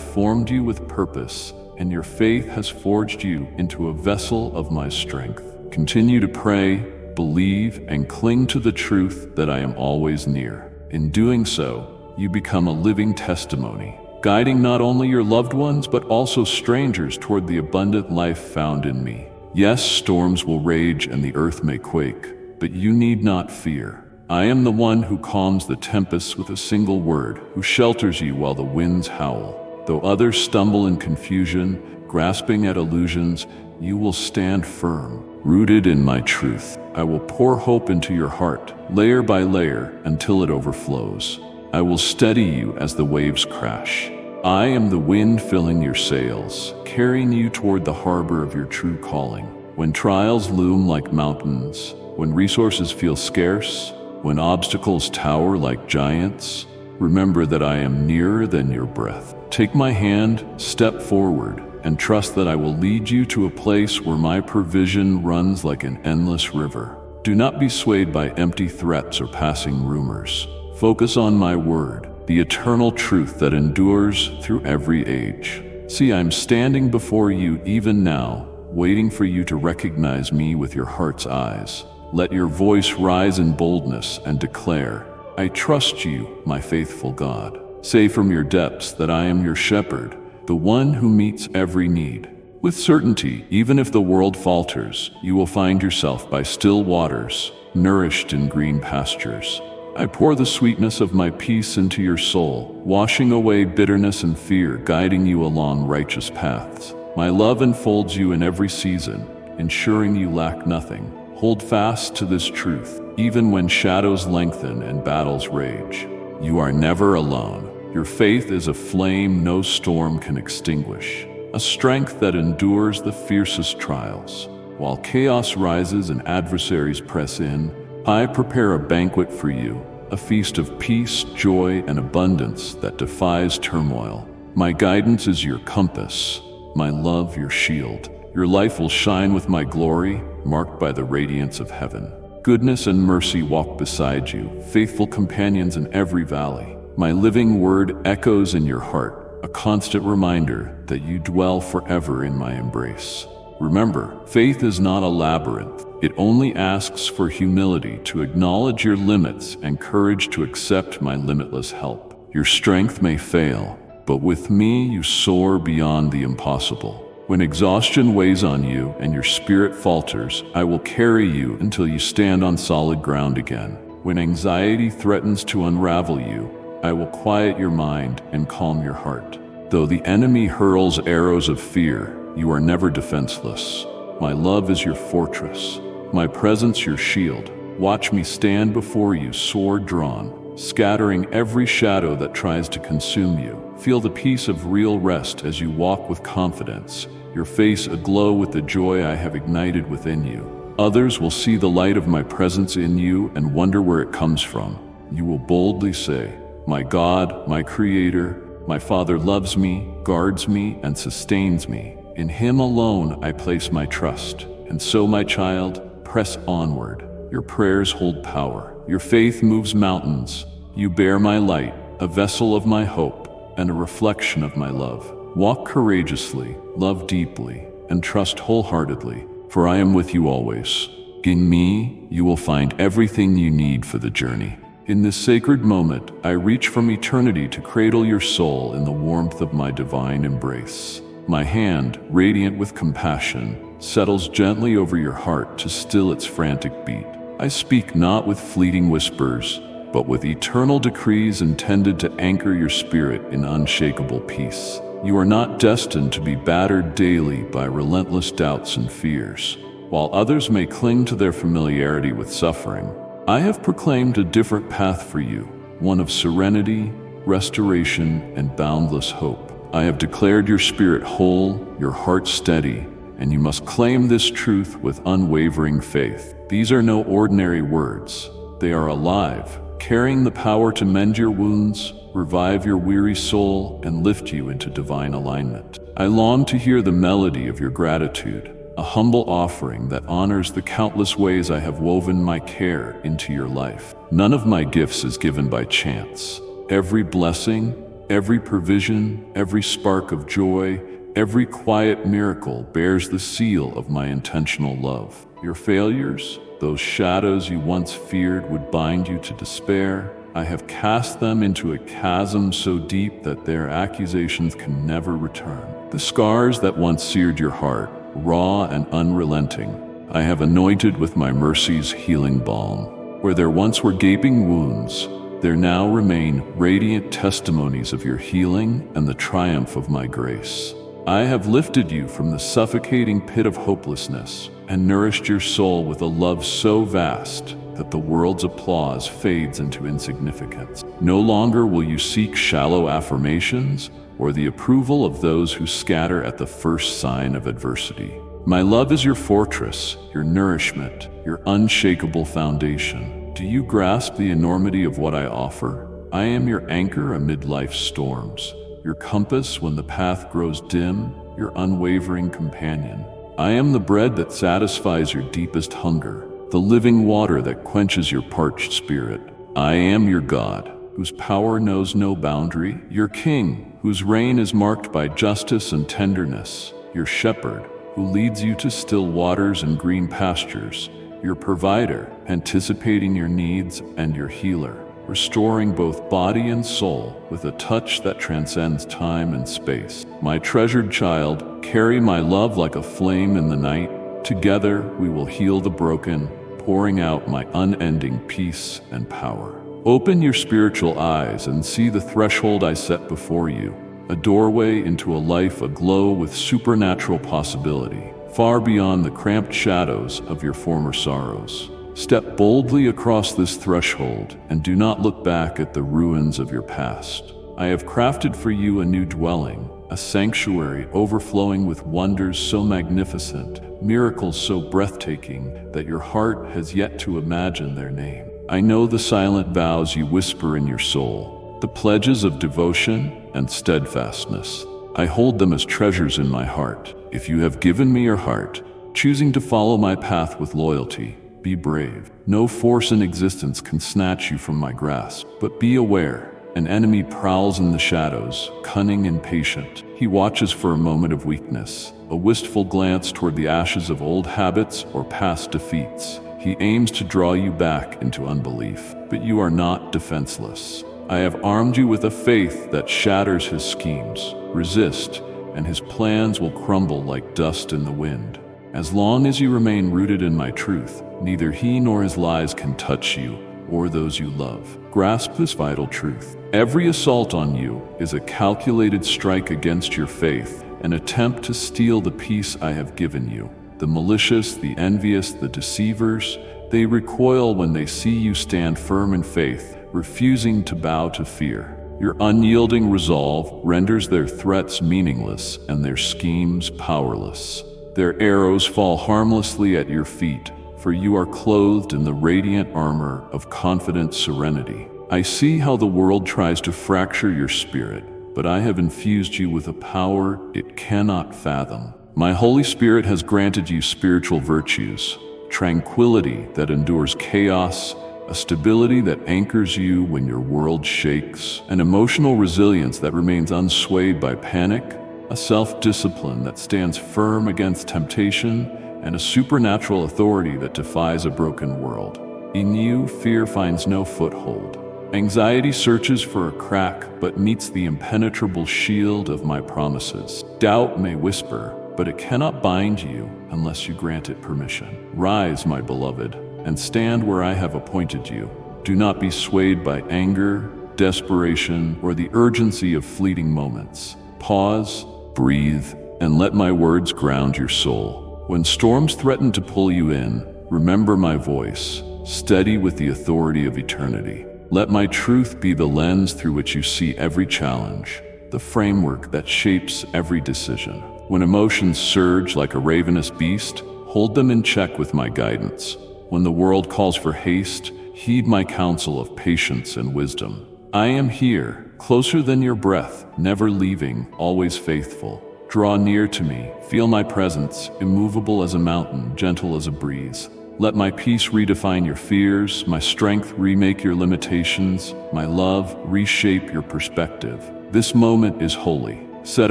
formed you with purpose, and your faith has forged you into a vessel of my strength. Continue to pray, believe, and cling to the truth that I am always near. In doing so, you become a living testimony, guiding not only your loved ones but also strangers toward the abundant life found in me. Yes, storms will rage and the earth may quake, but you need not fear. I am the one who calms the tempests with a single word, who shelters you while the winds howl. Though others stumble in confusion, grasping at illusions, you will stand firm, rooted in my truth. I will pour hope into your heart, layer by layer, until it overflows. I will steady you as the waves crash. I am the wind filling your sails, carrying you toward the harbor of your true calling. When trials loom like mountains, when resources feel scarce, when obstacles tower like giants, remember that I am nearer than your breath. Take my hand, step forward, and trust that I will lead you to a place where my provision runs like an endless river. Do not be swayed by empty threats or passing rumors. Focus on my word, the eternal truth that endures through every age. See, I'm standing before you even now, waiting for you to recognize me with your heart's eyes. Let your voice rise in boldness and declare, I trust you, my faithful God. Say from your depths that I am your shepherd, the one who meets every need. With certainty, even if the world falters, you will find yourself by still waters, nourished in green pastures. I pour the sweetness of my peace into your soul, washing away bitterness and fear, guiding you along righteous paths. My love enfolds you in every season, ensuring you lack nothing. Hold fast to this truth, even when shadows lengthen and battles rage. You are never alone. Your faith is a flame no storm can extinguish, a strength that endures the fiercest trials. While chaos rises and adversaries press in, I prepare a banquet for you, a feast of peace, joy, and abundance that defies turmoil. My guidance is your compass, my love your shield. Your life will shine with my glory, marked by the radiance of heaven. Goodness and mercy walk beside you, faithful companions in every valley. My living word echoes in your heart, a constant reminder that you dwell forever in my embrace. Remember, faith is not a labyrinth. It only asks for humility to acknowledge your limits and courage to accept my limitless help. Your strength may fail, but with me you soar beyond the impossible. When exhaustion weighs on you and your spirit falters, I will carry you until you stand on solid ground again. When anxiety threatens to unravel you, I will quiet your mind and calm your heart. Though the enemy hurls arrows of fear, you are never defenseless. My love is your fortress, my presence your shield. Watch me stand before you, sword drawn, scattering every shadow that tries to consume you. Feel the peace of real rest as you walk with confidence, your face aglow with the joy I have ignited within you. Others will see the light of my presence in you and wonder where it comes from. You will boldly say, my God, my Creator, my Father loves me, guards me, and sustains me. In Him alone I place my trust. And so, my child, press onward. Your prayers hold power. Your faith moves mountains. You bear my light, a vessel of my hope, and a reflection of my love. Walk courageously, love deeply, and trust wholeheartedly, for I am with you always. In me, you will find everything you need for the journey. In this sacred moment, I reach from eternity to cradle your soul in the warmth of my divine embrace. My hand, radiant with compassion, settles gently over your heart to still its frantic beat. I speak not with fleeting whispers, but with eternal decrees intended to anchor your spirit in unshakable peace. You are not destined to be battered daily by relentless doubts and fears. While others may cling to their familiarity with suffering, I have proclaimed a different path for you, one of serenity, restoration, and boundless hope. I have declared your spirit whole, your heart steady, and you must claim this truth with unwavering faith. These are no ordinary words. They are alive, carrying the power to mend your wounds, revive your weary soul, and lift you into divine alignment. I long to hear the melody of your gratitude, a humble offering that honors the countless ways I have woven my care into your life. None of my gifts is given by chance. Every blessing, every provision, every spark of joy, every quiet miracle bears the seal of my intentional love. Your failures, those shadows you once feared would bind you to despair, I have cast them into a chasm so deep that their accusations can never return. The scars that once seared your heart, raw and unrelenting, I have anointed with my mercy's healing balm. Where there once were gaping wounds, there now remain radiant testimonies of your healing and the triumph of my grace. I have lifted you from the suffocating pit of hopelessness and nourished your soul with a love so vast that the world's applause fades into insignificance. No longer will you seek shallow affirmations or the approval of those who scatter at the first sign of adversity. My love is your fortress, your nourishment, your unshakable foundation. Do you grasp the enormity of what I offer? I am your anchor amid life's storms, your compass when the path grows dim, your unwavering companion. I am the bread that satisfies your deepest hunger, the living water that quenches your parched spirit. I am your God, whose power knows no boundary, your King, whose reign is marked by justice and tenderness, your shepherd, who leads you to still waters and green pastures, your provider, anticipating your needs, and your healer, restoring both body and soul with a touch that transcends time and space. My treasured child, carry my love like a flame in the night. Together we will heal the broken, pouring out my unending peace and power. Open your spiritual eyes and see the threshold I set before you, a doorway into a life aglow with supernatural possibility, far beyond the cramped shadows of your former sorrows. Step boldly across this threshold and do not look back at the ruins of your past. I have crafted for you a new dwelling, a sanctuary overflowing with wonders so magnificent, miracles so breathtaking that your heart has yet to imagine their name. I know the silent vows you whisper in your soul, the pledges of devotion and steadfastness. I hold them as treasures in my heart. If you have given me your heart, choosing to follow my path with loyalty, be brave. No force in existence can snatch you from my grasp. But be aware, an enemy prowls in the shadows, cunning and patient. He watches for a moment of weakness, a wistful glance toward the ashes of old habits or past defeats. He aims to draw you back into unbelief. But you are not defenseless. I have armed you with a faith that shatters his schemes. Resist, and his plans will crumble like dust in the wind. As long as you remain rooted in my truth, neither he nor his lies can touch you or those you love. Grasp this vital truth. Every assault on you is a calculated strike against your faith, an attempt to steal the peace I have given you. The malicious, the envious, the deceivers, they recoil when they see you stand firm in faith, refusing to bow to fear. Your unyielding resolve renders their threats meaningless and their schemes powerless. Their arrows fall harmlessly at your feet, for you are clothed in the radiant armor of confident serenity. I see how the world tries to fracture your spirit, but I have infused you with a power it cannot fathom. My Holy Spirit has granted you spiritual virtues, tranquility that endures chaos, a stability that anchors you when your world shakes, an emotional resilience that remains unswayed by panic, a self-discipline that stands firm against temptation, and a supernatural authority that defies a broken world. In you, fear finds no foothold. Anxiety searches for a crack but meets the impenetrable shield of my promises. Doubt may whisper, but it cannot bind you unless you grant it permission. Rise, my beloved, and stand where I have appointed you. Do not be swayed by anger, desperation, or the urgency of fleeting moments. Pause, breathe, and let my words ground your soul. When storms threaten to pull you in, remember my voice, steady with the authority of eternity. Let my truth be the lens through which you see every challenge, the framework that shapes every decision. When emotions surge like a ravenous beast, hold them in check with my guidance. When the world calls for haste, Heed my counsel of patience and wisdom. I am here, closer than your breath, never leaving, always faithful. Draw near to me, feel my presence, immovable as a mountain, gentle as a breeze. Let my peace redefine your fears, my strength remake your limitations, my love reshape your perspective. This moment is holy, set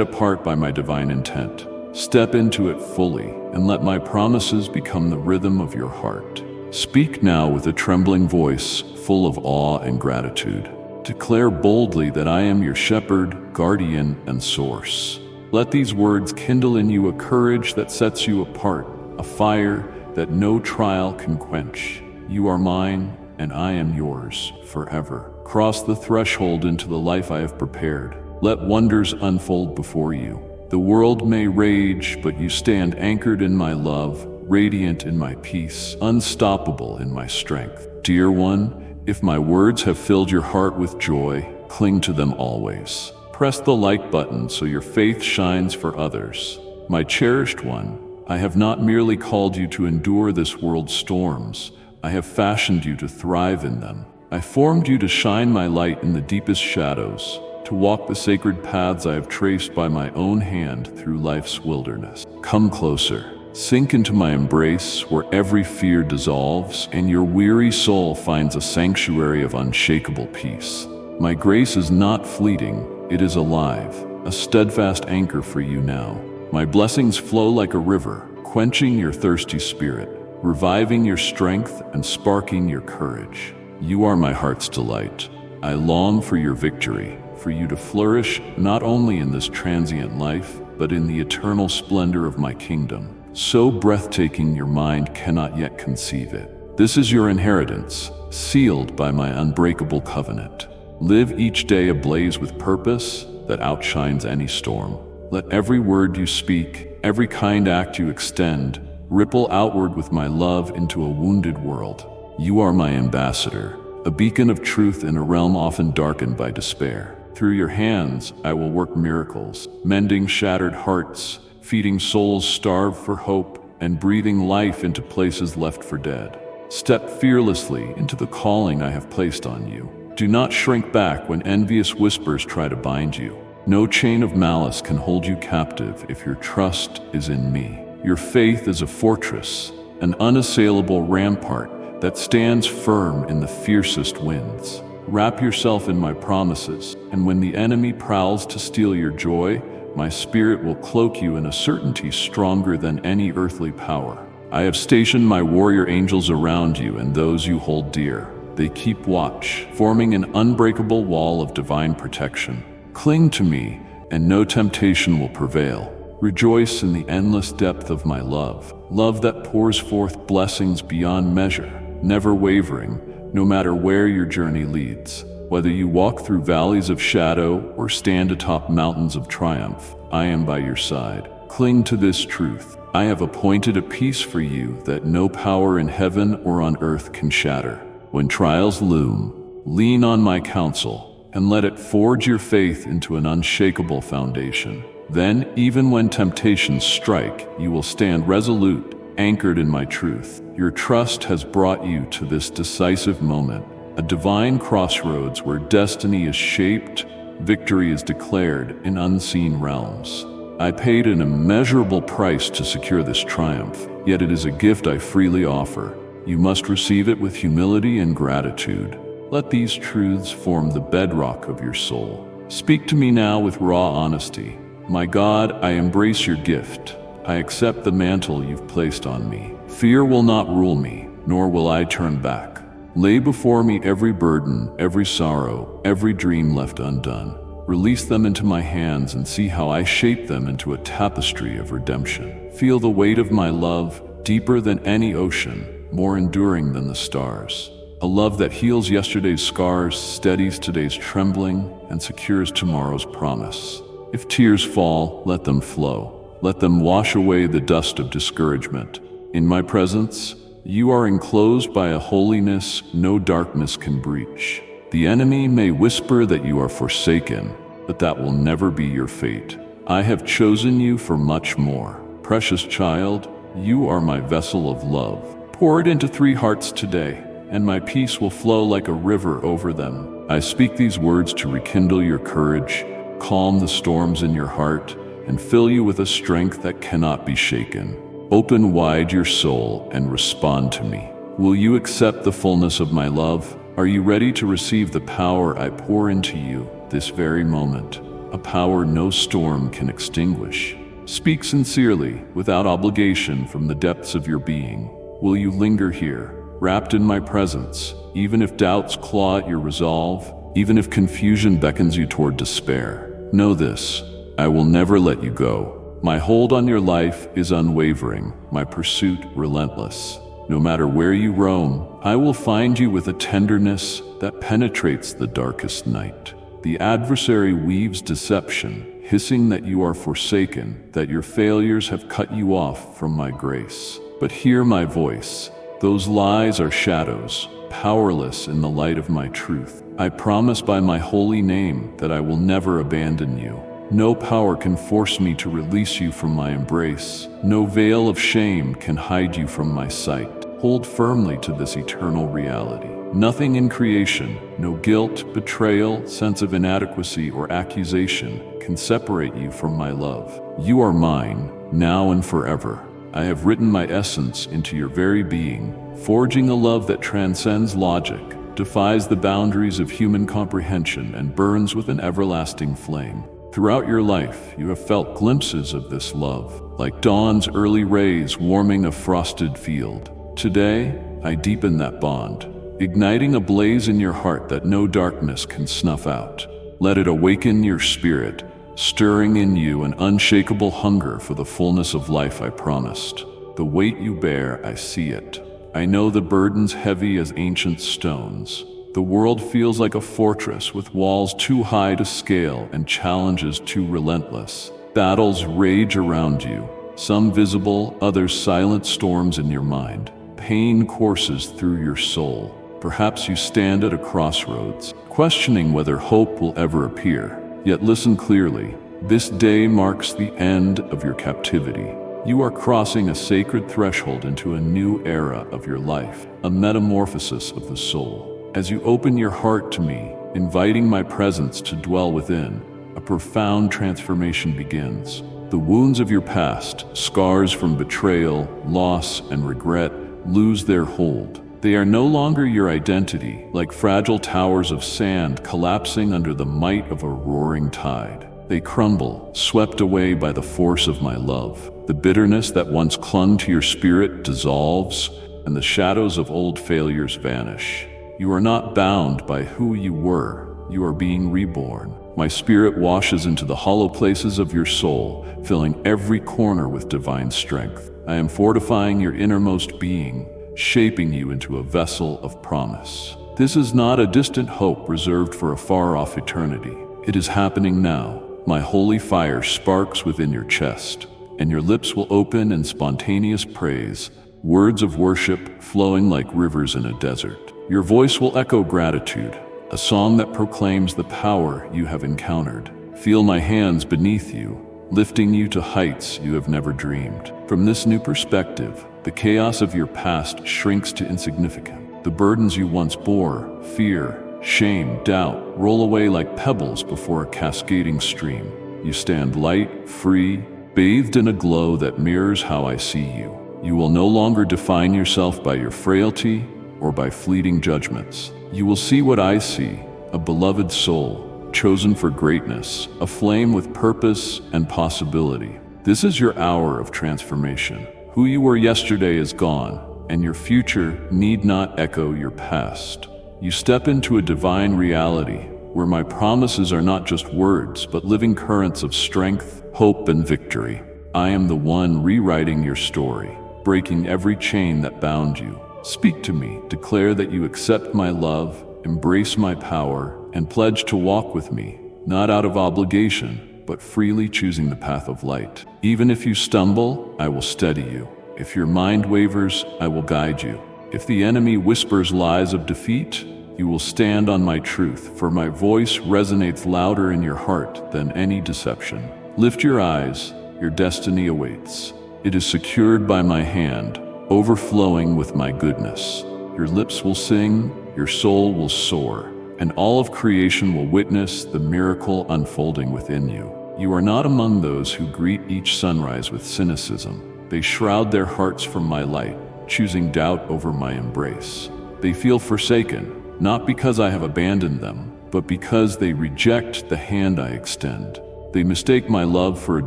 apart by my divine intent. Step into it fully, and let my promises become the rhythm of your heart. Speak now with a trembling voice, full of awe and gratitude. Declare boldly that I am your shepherd, guardian, and source. Let these words kindle in you a courage that sets you apart, a fire that no trial can quench. You are mine, and I am yours forever. Cross the threshold into the life I have prepared. Let wonders unfold before you. The world may rage, but you stand anchored in my love, radiant in my peace, unstoppable in my strength. Dear one, if my words have filled your heart with joy, cling to them always. Press the like button so your faith shines for others. My cherished one, I have not merely called you to endure this world's storms. I have fashioned you to thrive in them. I formed you to shine my light in the deepest shadows, to walk the sacred paths I have traced by my own hand through life's wilderness. Come closer. Sink into my embrace where every fear dissolves and your weary soul finds a sanctuary of unshakable peace. My grace is not fleeting, it is alive, a steadfast anchor for you now. My blessings flow like a river, quenching your thirsty spirit, reviving your strength and sparking your courage. You are my heart's delight. I long for your victory, for you to flourish not only in this transient life, but in the eternal splendor of my kingdom. So breathtaking your mind cannot yet conceive it. This is your inheritance, sealed by my unbreakable covenant. Live each day ablaze with purpose that outshines any storm. Let every word you speak, every kind act you extend, ripple outward with my love into a wounded world. You are my ambassador, a beacon of truth in a realm often darkened by despair. Through your hands, I will work miracles, mending shattered hearts, feeding souls starved for hope, and breathing life into places left for dead. Step fearlessly into the calling I have placed on you. Do not shrink back when envious whispers try to bind you. No chain of malice can hold you captive if your trust is in me. Your faith is a fortress, an unassailable rampart that stands firm in the fiercest winds. Wrap yourself in my promises, and when the enemy prowls to steal your joy, my spirit will cloak you in a certainty stronger than any earthly power. I have stationed my warrior angels around you and those you hold dear. They keep watch, forming an unbreakable wall of divine protection. Cling to me, and no temptation will prevail. Rejoice in the endless depth of my love, love that pours forth blessings beyond measure, never wavering, no matter where your journey leads. Whether you walk through valleys of shadow or stand atop mountains of triumph, I am by your side. Cling to this truth. I have appointed a peace for you that no power in heaven or on earth can shatter. When trials loom, lean on my counsel and let it forge your faith into an unshakable foundation. Then, even when temptations strike, you will stand resolute, anchored in my truth. Your trust has brought you to this decisive moment, a divine crossroads where destiny is shaped, victory is declared in unseen realms. I paid an immeasurable price to secure this triumph, yet it is a gift I freely offer. You must receive it with humility and gratitude. Let these truths form the bedrock of your soul. Speak to me now with raw honesty. My God, I embrace your gift. I accept the mantle you've placed on me. Fear will not rule me, nor will I turn back. Lay before me every burden, every sorrow, every dream left undone. Release them into my hands and see how I shape them into a tapestry of redemption. Feel the weight of my love, deeper than any ocean, more enduring than the stars. A love that heals yesterday's scars, steadies today's trembling, and secures tomorrow's promise. If tears fall, let them flow. Let them wash away the dust of discouragement. In my presence, you are enclosed by a holiness no darkness can breach. The enemy may whisper that you are forsaken, but that will never be your fate. I have chosen you for much more. Precious child, you are my vessel of love. Pour it into 3 hearts today. and my peace will flow like a river over them. I speak these words to rekindle your courage, calm the storms in your heart, and fill you with a strength that cannot be shaken. Open wide your soul and respond to me. Will you accept the fullness of my love? Are you ready to receive the power I pour into you this very moment? A power no storm can extinguish. Speak sincerely, without obligation, from the depths of your being. Will you linger here, wrapped in my presence, even if doubts claw at your resolve, even if confusion beckons you toward despair? Know this: I will never let you go. My hold on your life is unwavering, my pursuit relentless. No matter where you roam, I will find you with a tenderness that penetrates the darkest night. The adversary weaves deception, hissing that you are forsaken, that your failures have cut you off from my grace. But hear my voice. Those lies are shadows, powerless in the light of my truth. I promise by my holy name that I will never abandon you. No power can force me to release you from my embrace. No veil of shame can hide you from my sight. Hold firmly to this eternal reality. Nothing in creation, no guilt, betrayal, sense of inadequacy, or accusation can separate you from my love. You are mine, now and forever. I have written my essence into your very being, forging a love that transcends logic, defies the boundaries of human comprehension, and burns with an everlasting flame. Throughout your life, you have felt glimpses of this love, like dawn's early rays warming a frosted field. Today, I deepen that bond, igniting a blaze in your heart that no darkness can snuff out. Let it awaken your spirit, stirring in you an unshakable hunger for the fullness of life I promised. The weight you bear, I see it. I know the burdens heavy as ancient stones. The world feels like a fortress with walls too high to scale and challenges too relentless. Battles rage around you, some visible, others silent storms in your mind. Pain courses through your soul. Perhaps you stand at a crossroads, questioning whether hope will ever appear. Yet listen clearly. This day marks the end of your captivity. You are crossing a sacred threshold into a new era of your life, a metamorphosis of the soul. As you open your heart to me, inviting my presence to dwell within, a profound transformation begins. The wounds of your past, scars from betrayal, loss, and regret, lose their hold. They are no longer your identity, like fragile towers of sand collapsing under the might of a roaring tide. They crumble, swept away by the force of my love. The bitterness that once clung to your spirit dissolves, and the shadows of old failures vanish. You are not bound by who you were. You are being reborn. My spirit washes into the hollow places of your soul, filling every corner with divine strength. I am fortifying your innermost being, shaping you into a vessel of promise. This is not a distant hope reserved for a far-off eternity. It is happening now. My holy fire sparks within your chest, and your lips will open in spontaneous praise, words of worship flowing like rivers in a desert. Your voice will echo gratitude, a song that proclaims the power you have encountered. Feel my hands beneath you, lifting you to heights you have never dreamed. From this new perspective, the chaos of your past shrinks to insignificance. The burdens you once bore, fear, shame, doubt, roll away like pebbles before a cascading stream. You stand light, free, bathed in a glow that mirrors how I see you. You will no longer define yourself by your frailty or by fleeting judgments. You will see what I see, a beloved soul, chosen for greatness, a flame with purpose and possibility. This is your hour of transformation. Who you were yesterday is gone, and your future need not echo your past. You step into a divine reality where my promises are not just words, but living currents of strength, hope, and victory. I am the one rewriting your story, breaking every chain that bound you. Speak to me, declare that you accept my love, embrace my power, and pledge to walk with me, not out of obligation, but freely choosing the path of light. Even if you stumble, I will steady you. If your mind wavers, I will guide you. If the enemy whispers lies of defeat, you will stand on my truth, for my voice resonates louder in your heart than any deception. Lift your eyes, your destiny awaits. It is secured by my hand, overflowing with my goodness. your lips will sing, your soul will soar, and all of creation will witness the miracle unfolding within you. You are not among those who greet each sunrise with cynicism. They shroud their hearts from my light, choosing doubt over my embrace. They feel forsaken, not because I have abandoned them, but because they reject the hand I extend. They mistake my love for a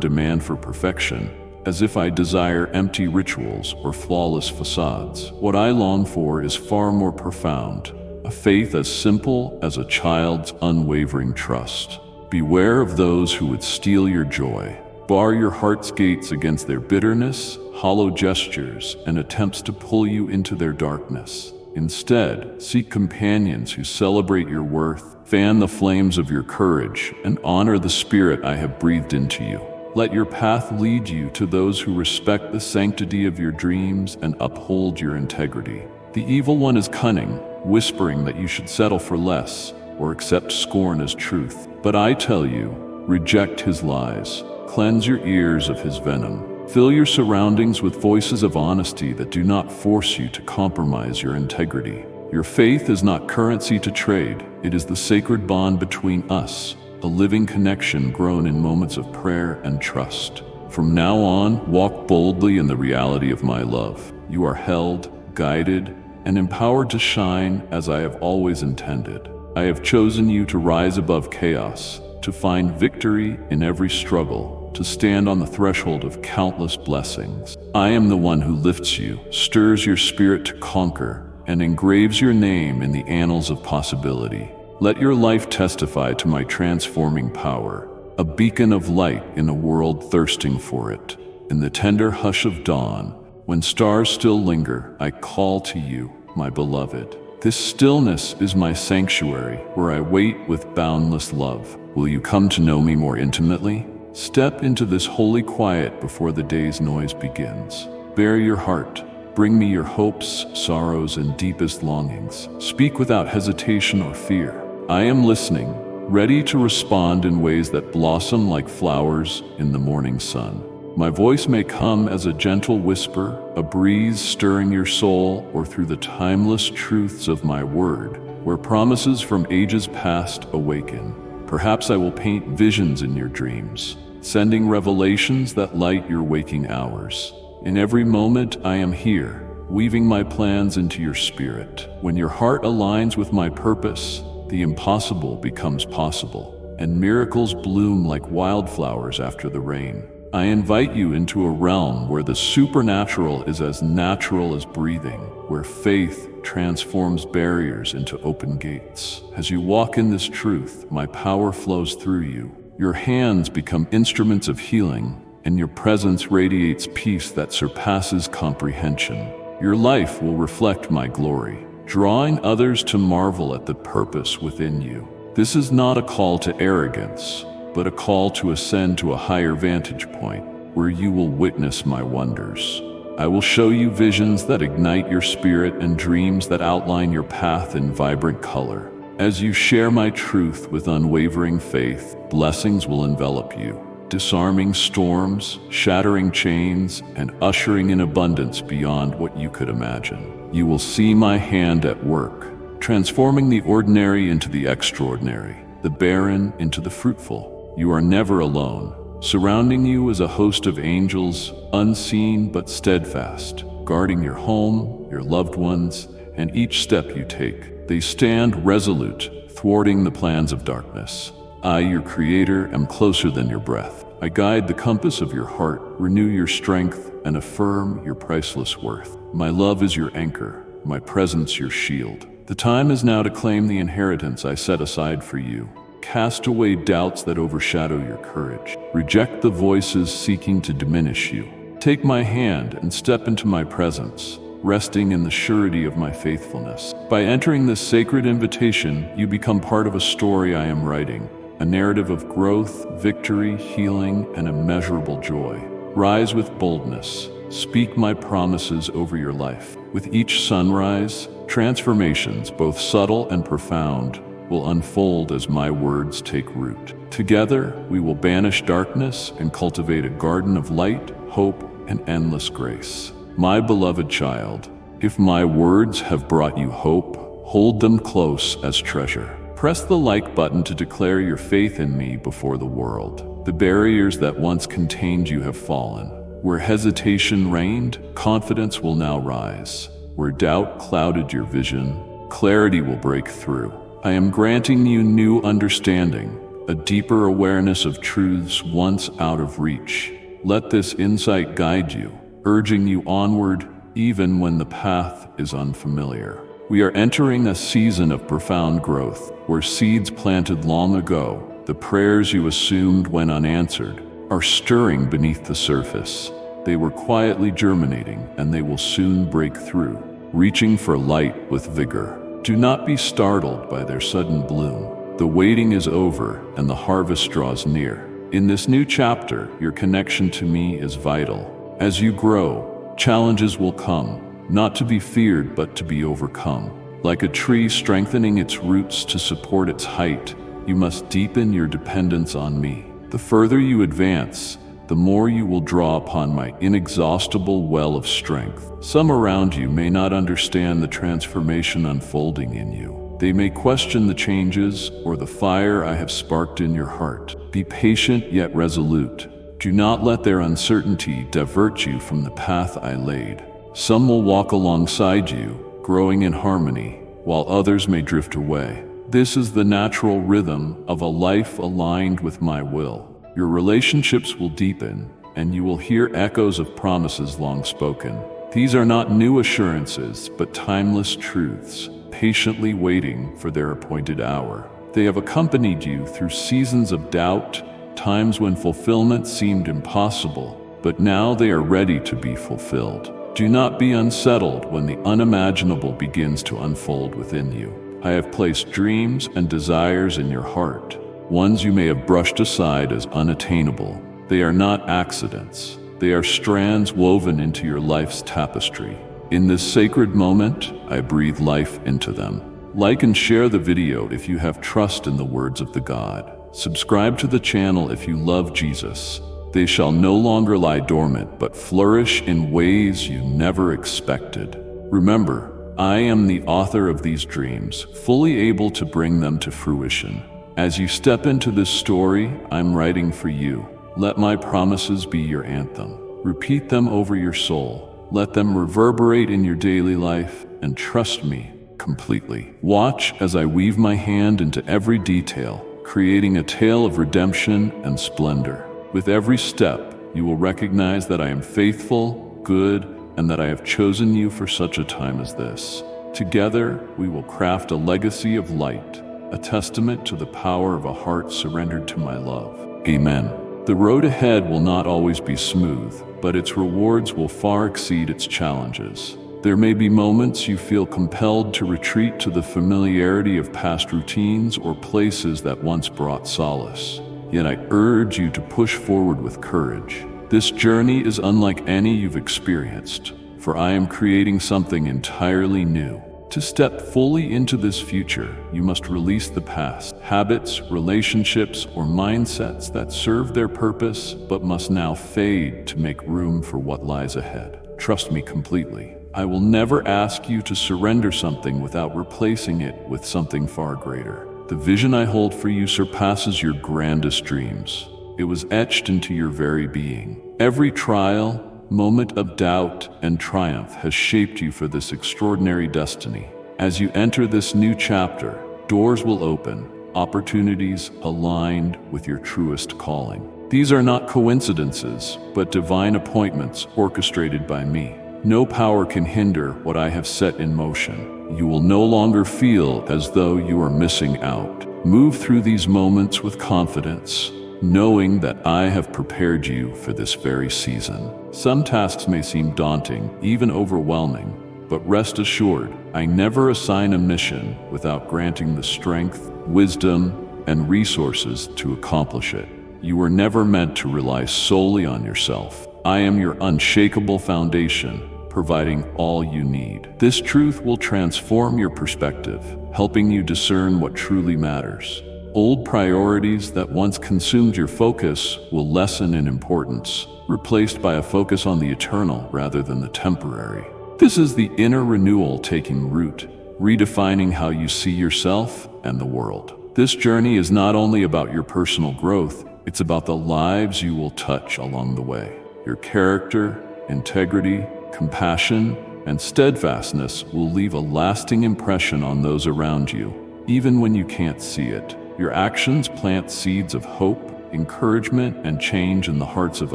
demand for perfection, as if I desire empty rituals or flawless facades. What I long for is far more profound, a faith as simple as a child's unwavering trust. Beware of those who would steal your joy. Bar your heart's gates against their bitterness, hollow gestures, and attempts to pull you into their darkness. Instead, seek companions who celebrate your worth, fan the flames of your courage, and honor the spirit I have breathed into you. Let your path lead you to those who respect the sanctity of your dreams and uphold your integrity. The evil one is cunning, whispering that you should settle for less or accept scorn as truth. But I tell you, reject his lies. Cleanse your ears of his venom. Fill your surroundings with voices of honesty that do not force you to compromise your integrity. Your faith is not currency to trade. It is the sacred bond between us, a living connection grown in moments of prayer and trust. From now on, walk boldly in the reality of my love. You are held, guided, and empowered to shine as I have always intended. I have chosen you to rise above chaos, to find victory in every struggle, to stand on the threshold of countless blessings. I am the one who lifts you, stirs your spirit to conquer, and engraves your name in the annals of possibility. Let your life testify to my transforming power, a beacon of light in a world thirsting for it. In the tender hush of dawn, when stars still linger, I call to you, my beloved. This stillness is my sanctuary, where I wait with boundless love. Will you come to know me more intimately? Step into this holy quiet before the day's noise begins. Bare your heart. Bring me your hopes, sorrows, and deepest longings. Speak without hesitation or fear. I am listening, ready to respond in ways that blossom like flowers in the morning sun. My voice may come as a gentle whisper, a breeze stirring your soul, or through the timeless truths of my word, where promises from ages past awaken. Perhaps I will paint visions in your dreams, sending revelations that light your waking hours. In every moment I am here, weaving my plans into your spirit. When your heart aligns with my purpose, the impossible becomes possible, and miracles bloom like wildflowers after the rain. I invite you into a realm where the supernatural is as natural as breathing, where faith transforms barriers into open gates. As you walk in this truth, my power flows through you. Your hands become instruments of healing, and your presence radiates peace that surpasses comprehension. Your life will reflect my glory, drawing others to marvel at the purpose within you. This is not a call to arrogance, but a call to ascend to a higher vantage point, where you will witness my wonders. I will show you visions that ignite your spirit and dreams that outline your path in vibrant color. As you share my truth with unwavering faith, blessings will envelop you, disarming storms, shattering chains, and ushering in abundance beyond what you could imagine. You will see my hand at work, transforming the ordinary into the extraordinary, the barren into the fruitful. You are never alone. Surrounding you is a host of angels, unseen but steadfast, guarding your home, your loved ones, and each step you take. They stand resolute, thwarting the plans of darkness. I, your creator, am closer than your breath. I guide the compass of your heart, renew your strength, and affirm your priceless worth. My love is your anchor, my presence your shield. The time is now to claim the inheritance I set aside for you. Cast away doubts that overshadow your courage. Reject the voices seeking to diminish you. Take my hand and step into my presence, resting in the surety of my faithfulness. By entering this sacred invitation, you become part of a story I am writing, a narrative of growth, victory, healing, and immeasurable joy. Rise with boldness. Speak my promises over your life. With each sunrise, transformations, both subtle and profound, will unfold as my words take root. Together, we will banish darkness and cultivate a garden of light, hope, and endless grace. My beloved child, If my words have brought you hope, hold them close as treasure. Press the like button to declare your faith in me before the world. The barriers that once contained you have fallen. Where hesitation reigned, confidence will now rise. Where doubt clouded your vision, clarity will break through. I am granting you new understanding, a deeper awareness of truths once out of reach. Let this insight guide you, urging you onward even when the path is unfamiliar. We are entering a season of profound growth, where seeds planted long ago, the prayers you assumed went unanswered, are stirring beneath the surface. They were quietly germinating, and they will soon break through, reaching for light with vigor. Do not be startled by their sudden bloom. The waiting is over, and the harvest draws near. In this new chapter, your connection to me is vital. As you grow, challenges will come, not to be feared but to be overcome. Like a tree strengthening its roots to support its height, you must deepen your dependence on me. The further you advance, the more you will draw upon my inexhaustible well of strength. Some around you may not understand the transformation unfolding in you. They may question the changes or the fire I have sparked in your heart. Be patient yet resolute. Do not let their uncertainty divert you from the path I laid. Some will walk alongside you, growing in harmony, while others may drift away. This is the natural rhythm of a life aligned with my will. Your relationships will deepen, and you will hear echoes of promises long spoken. These are not new assurances, but timeless truths, patiently waiting for their appointed hour. They have accompanied you through seasons of doubt, times when fulfillment seemed impossible, but now they are ready to be fulfilled. Do not be unsettled when the unimaginable begins to unfold within you. I have placed dreams and desires in your heart, ones you may have brushed aside as unattainable. They are not accidents. They are strands woven into your life's tapestry. In this sacred moment, I breathe life into them. Like and share the video if you have trust in the words of the God. Subscribe to the channel if you love Jesus. They shall no longer lie dormant, but flourish in ways you never expected. Remember, I am the author of these dreams, fully able to bring them to fruition. As you step into this story, I'm writing for you. Let my promises be your anthem. Repeat them over your soul. Let them reverberate in your daily life, and trust me completely. Watch as I weave my hand into every detail, creating a tale of redemption and splendor. With every step, you will recognize that I am faithful, good, and that I have chosen you for such a time as this. Together, we will craft a legacy of light, a testament to the power of a heart surrendered to my love. Amen. The road ahead will not always be smooth, but its rewards will far exceed its challenges. There may be moments you feel compelled to retreat to the familiarity of past routines or places that once brought solace. Yet I urge you to push forward with courage. This journey is unlike any you've experienced, for I am creating something entirely new. To step fully into this future, you must release the past, habits, relationships, or mindsets that serve their purpose but must now fade to make room for what lies ahead. Trust me completely. I will never ask you to surrender something without replacing it with something far greater. The vision I hold for you surpasses your grandest dreams. It was etched into your very being. Every trial, moment of doubt, and triumph has shaped you for this extraordinary destiny. As you enter this new chapter, doors will open, opportunities aligned with your truest calling. These are not coincidences, but divine appointments orchestrated by me. No power can hinder what I have set in motion. You will no longer feel as though you are missing out. Move through these moments with confidence, knowing that I have prepared you for this very season. Some tasks may seem daunting, even overwhelming, but rest assured, I never assign a mission without granting the strength, wisdom, and resources to accomplish it. You were never meant to rely solely on yourself. I am your unshakable foundation, providing all you need. This truth will transform your perspective, helping you discern what truly matters. Old priorities that once consumed your focus will lessen in importance, replaced by a focus on the eternal rather than the temporary. This is the inner renewal taking root, redefining how you see yourself and the world. This journey is not only about your personal growth, it's about the lives you will touch along the way. Your character, integrity, compassion, and steadfastness will leave a lasting impression on those around you, even when you can't see it. Your actions plant seeds of hope, encouragement, and change in the hearts of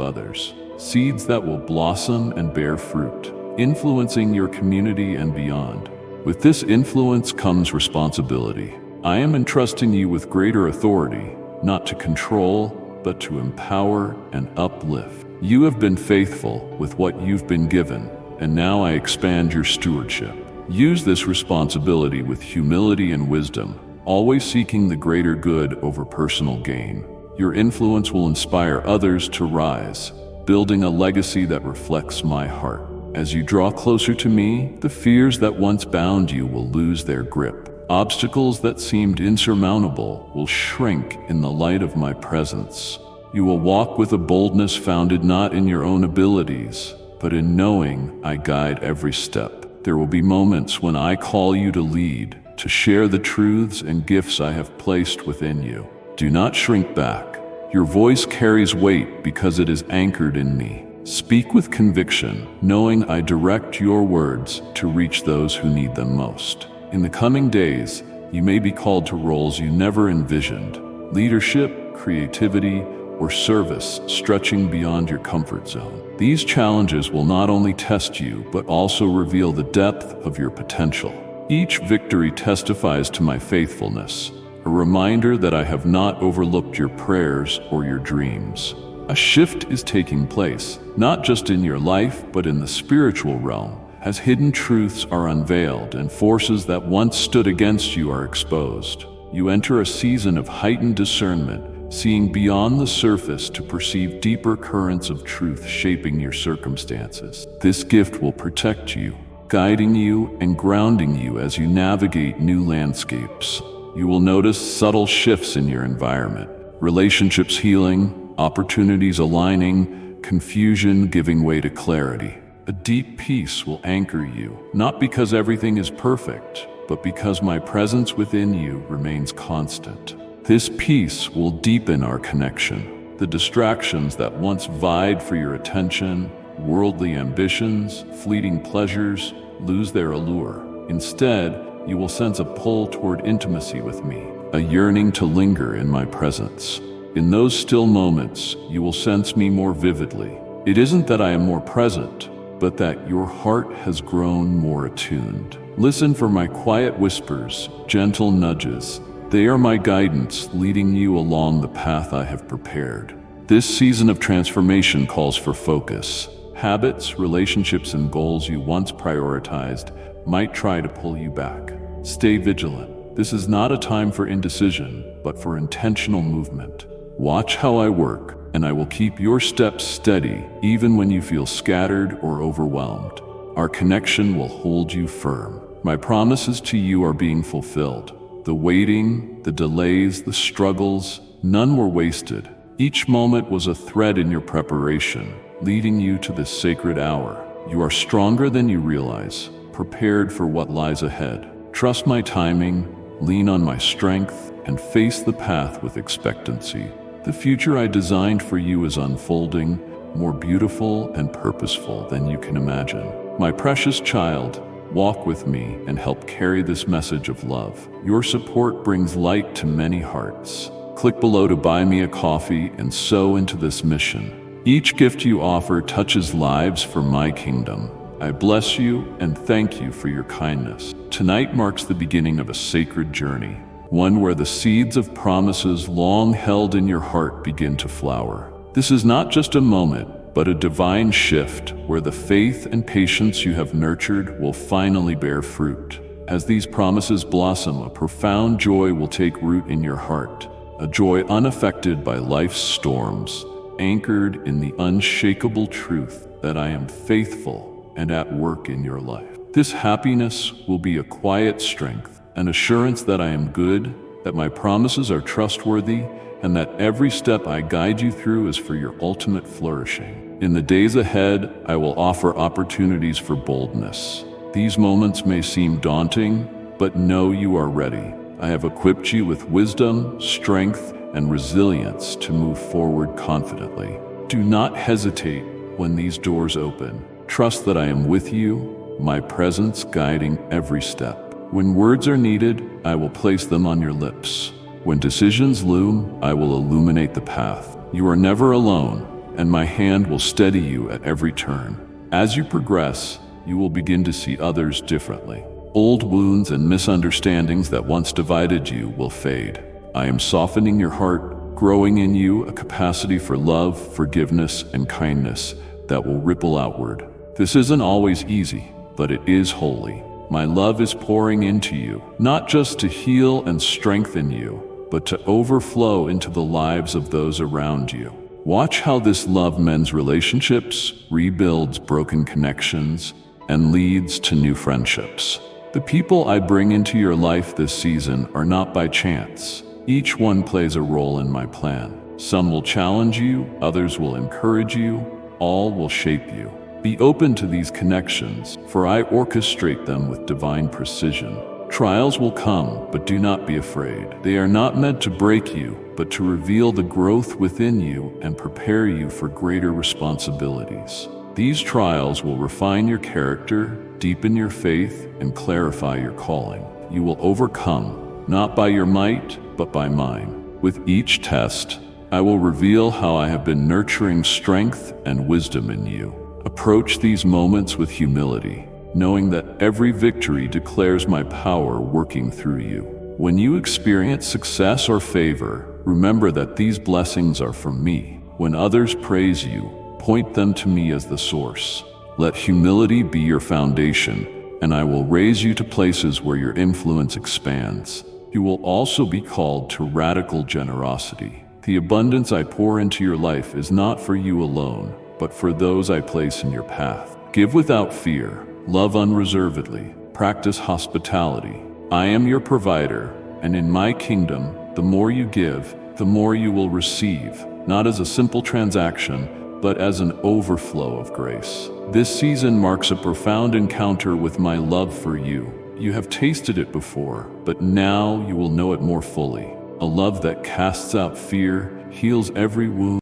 others. Seeds that will blossom and bear fruit, influencing your community and beyond. With this influence comes responsibility. I am entrusting you with greater authority, not to control, but to empower and uplift. You have been faithful with what you've been given, and now I expand your stewardship. Use this responsibility with humility and wisdom, always seeking the greater good over personal gain. Your influence will inspire others to rise, building a legacy that reflects my heart. As you draw closer to me, the fears that once bound you will lose their grip. Obstacles that seemed insurmountable will shrink in the light of my presence. You will walk with a boldness founded not in your own abilities, but in knowing I guide every step. There will be moments when I call you to lead, to share the truths and gifts I have placed within you. Do not shrink back. Your voice carries weight because it is anchored in me. Speak with conviction, knowing I direct your words to reach those who need them most. In the coming days, you may be called to roles you never envisioned. Leadership, creativity, or service stretching beyond your comfort zone. These challenges will not only test you, but also reveal the depth of your potential. Each victory testifies to my faithfulness, a reminder that I have not overlooked your prayers or your dreams. A shift is taking place, not just in your life, but in the spiritual realm, as hidden truths are unveiled and forces that once stood against you are exposed. You enter a season of heightened discernment, seeing beyond the surface to perceive deeper currents of truth shaping your circumstances. This gift will protect you, guiding you and grounding you as you navigate new landscapes. You will notice subtle shifts in your environment, relationships healing, opportunities aligning, confusion giving way to clarity. A deep peace will anchor you, not because everything is perfect, but because my presence within you remains constant. This peace will deepen our connection. The distractions that once vied for your attention, worldly ambitions, fleeting pleasures, lose their allure. Instead, you will sense a pull toward intimacy with me, a yearning to linger in my presence. In those still moments, you will sense me more vividly. It isn't that I am more present, but that your heart has grown more attuned. Listen for my quiet whispers, gentle nudges. They are my guidance, leading you along the path I have prepared. This season of transformation calls for focus. Habits, relationships, and goals you once prioritized might try to pull you back. Stay vigilant. This is not a time for indecision, but for intentional movement. Watch how I work, and I will keep your steps steady even when you feel scattered or overwhelmed. Our connection will hold you firm. My promises to you are being fulfilled. The waiting, the delays, the struggles, none were wasted. Each moment was a thread in your preparation, leading you to this sacred hour. You are stronger than you realize, prepared for what lies ahead. Trust my timing, lean on my strength, and face the path with expectancy. The future I designed for you is unfolding, more beautiful and purposeful than you can imagine. My precious child, walk with me and help carry this message of love. Your support brings light to many hearts. Click below to buy me a coffee and sow into this mission. Each gift you offer touches lives for my kingdom. I bless you and thank you for your kindness. Tonight marks the beginning of a sacred journey, one where the seeds of promises long held in your heart begin to flower. This is not just a moment, but a divine shift where the faith and patience you have nurtured will finally bear fruit. As these promises blossom, a profound joy will take root in your heart, a joy unaffected by life's storms, anchored in the unshakable truth that I am faithful and at work in your life. This happiness will be a quiet strength, an assurance that I am good, that my promises are trustworthy, and that every step I guide you through is for your ultimate flourishing. In the days ahead, I will offer opportunities for boldness. These moments may seem daunting, but know you are ready. I have equipped you with wisdom, strength, and resilience to move forward confidently. Do not hesitate when these doors open. Trust that I am with you, my presence guiding every step. When words are needed, I will place them on your lips. When decisions loom, I will illuminate the path. You are never alone, and my hand will steady you at every turn. As you progress, you will begin to see others differently. Old wounds and misunderstandings that once divided you will fade. I am softening your heart, growing in you a capacity for love, forgiveness, and kindness that will ripple outward. This isn't always easy, but it is holy. My love is pouring into you, not just to heal and strengthen you, but to overflow into the lives of those around you. Watch how this love mends relationships, rebuilds broken connections, and leads to new friendships. The people I bring into your life this season are not by chance. Each one plays a role in my plan. Some will challenge you, others will encourage you, all will shape you. Be open to these connections, for I orchestrate them with divine precision. Trials will come, but do not be afraid. They are not meant to break you, but to reveal the growth within you and prepare you for greater responsibilities. These trials will refine your character, deepen your faith, and clarify your calling. You will overcome, not by your might, but by mine. With each test, I will reveal how I have been nurturing strength and wisdom in you. Approach these moments with humility, knowing that every victory declares my power working through you. When you experience success or favor, remember that these blessings are from me. When others praise you, point them to me as the source. Let humility be your foundation, and I will raise you to places where your influence expands. You will also be called to radical generosity. The abundance I pour into your life is not for you alone, but for those I place in your path. Give without fear, love unreservedly, practice hospitality. I am your provider, and in my kingdom, the more you give, the more you will receive, not as a simple transaction, but as an overflow of grace. This season marks a profound encounter with my love for you. You have tasted it before, but now you will know it more fully. A love that casts out fear, heals every wound,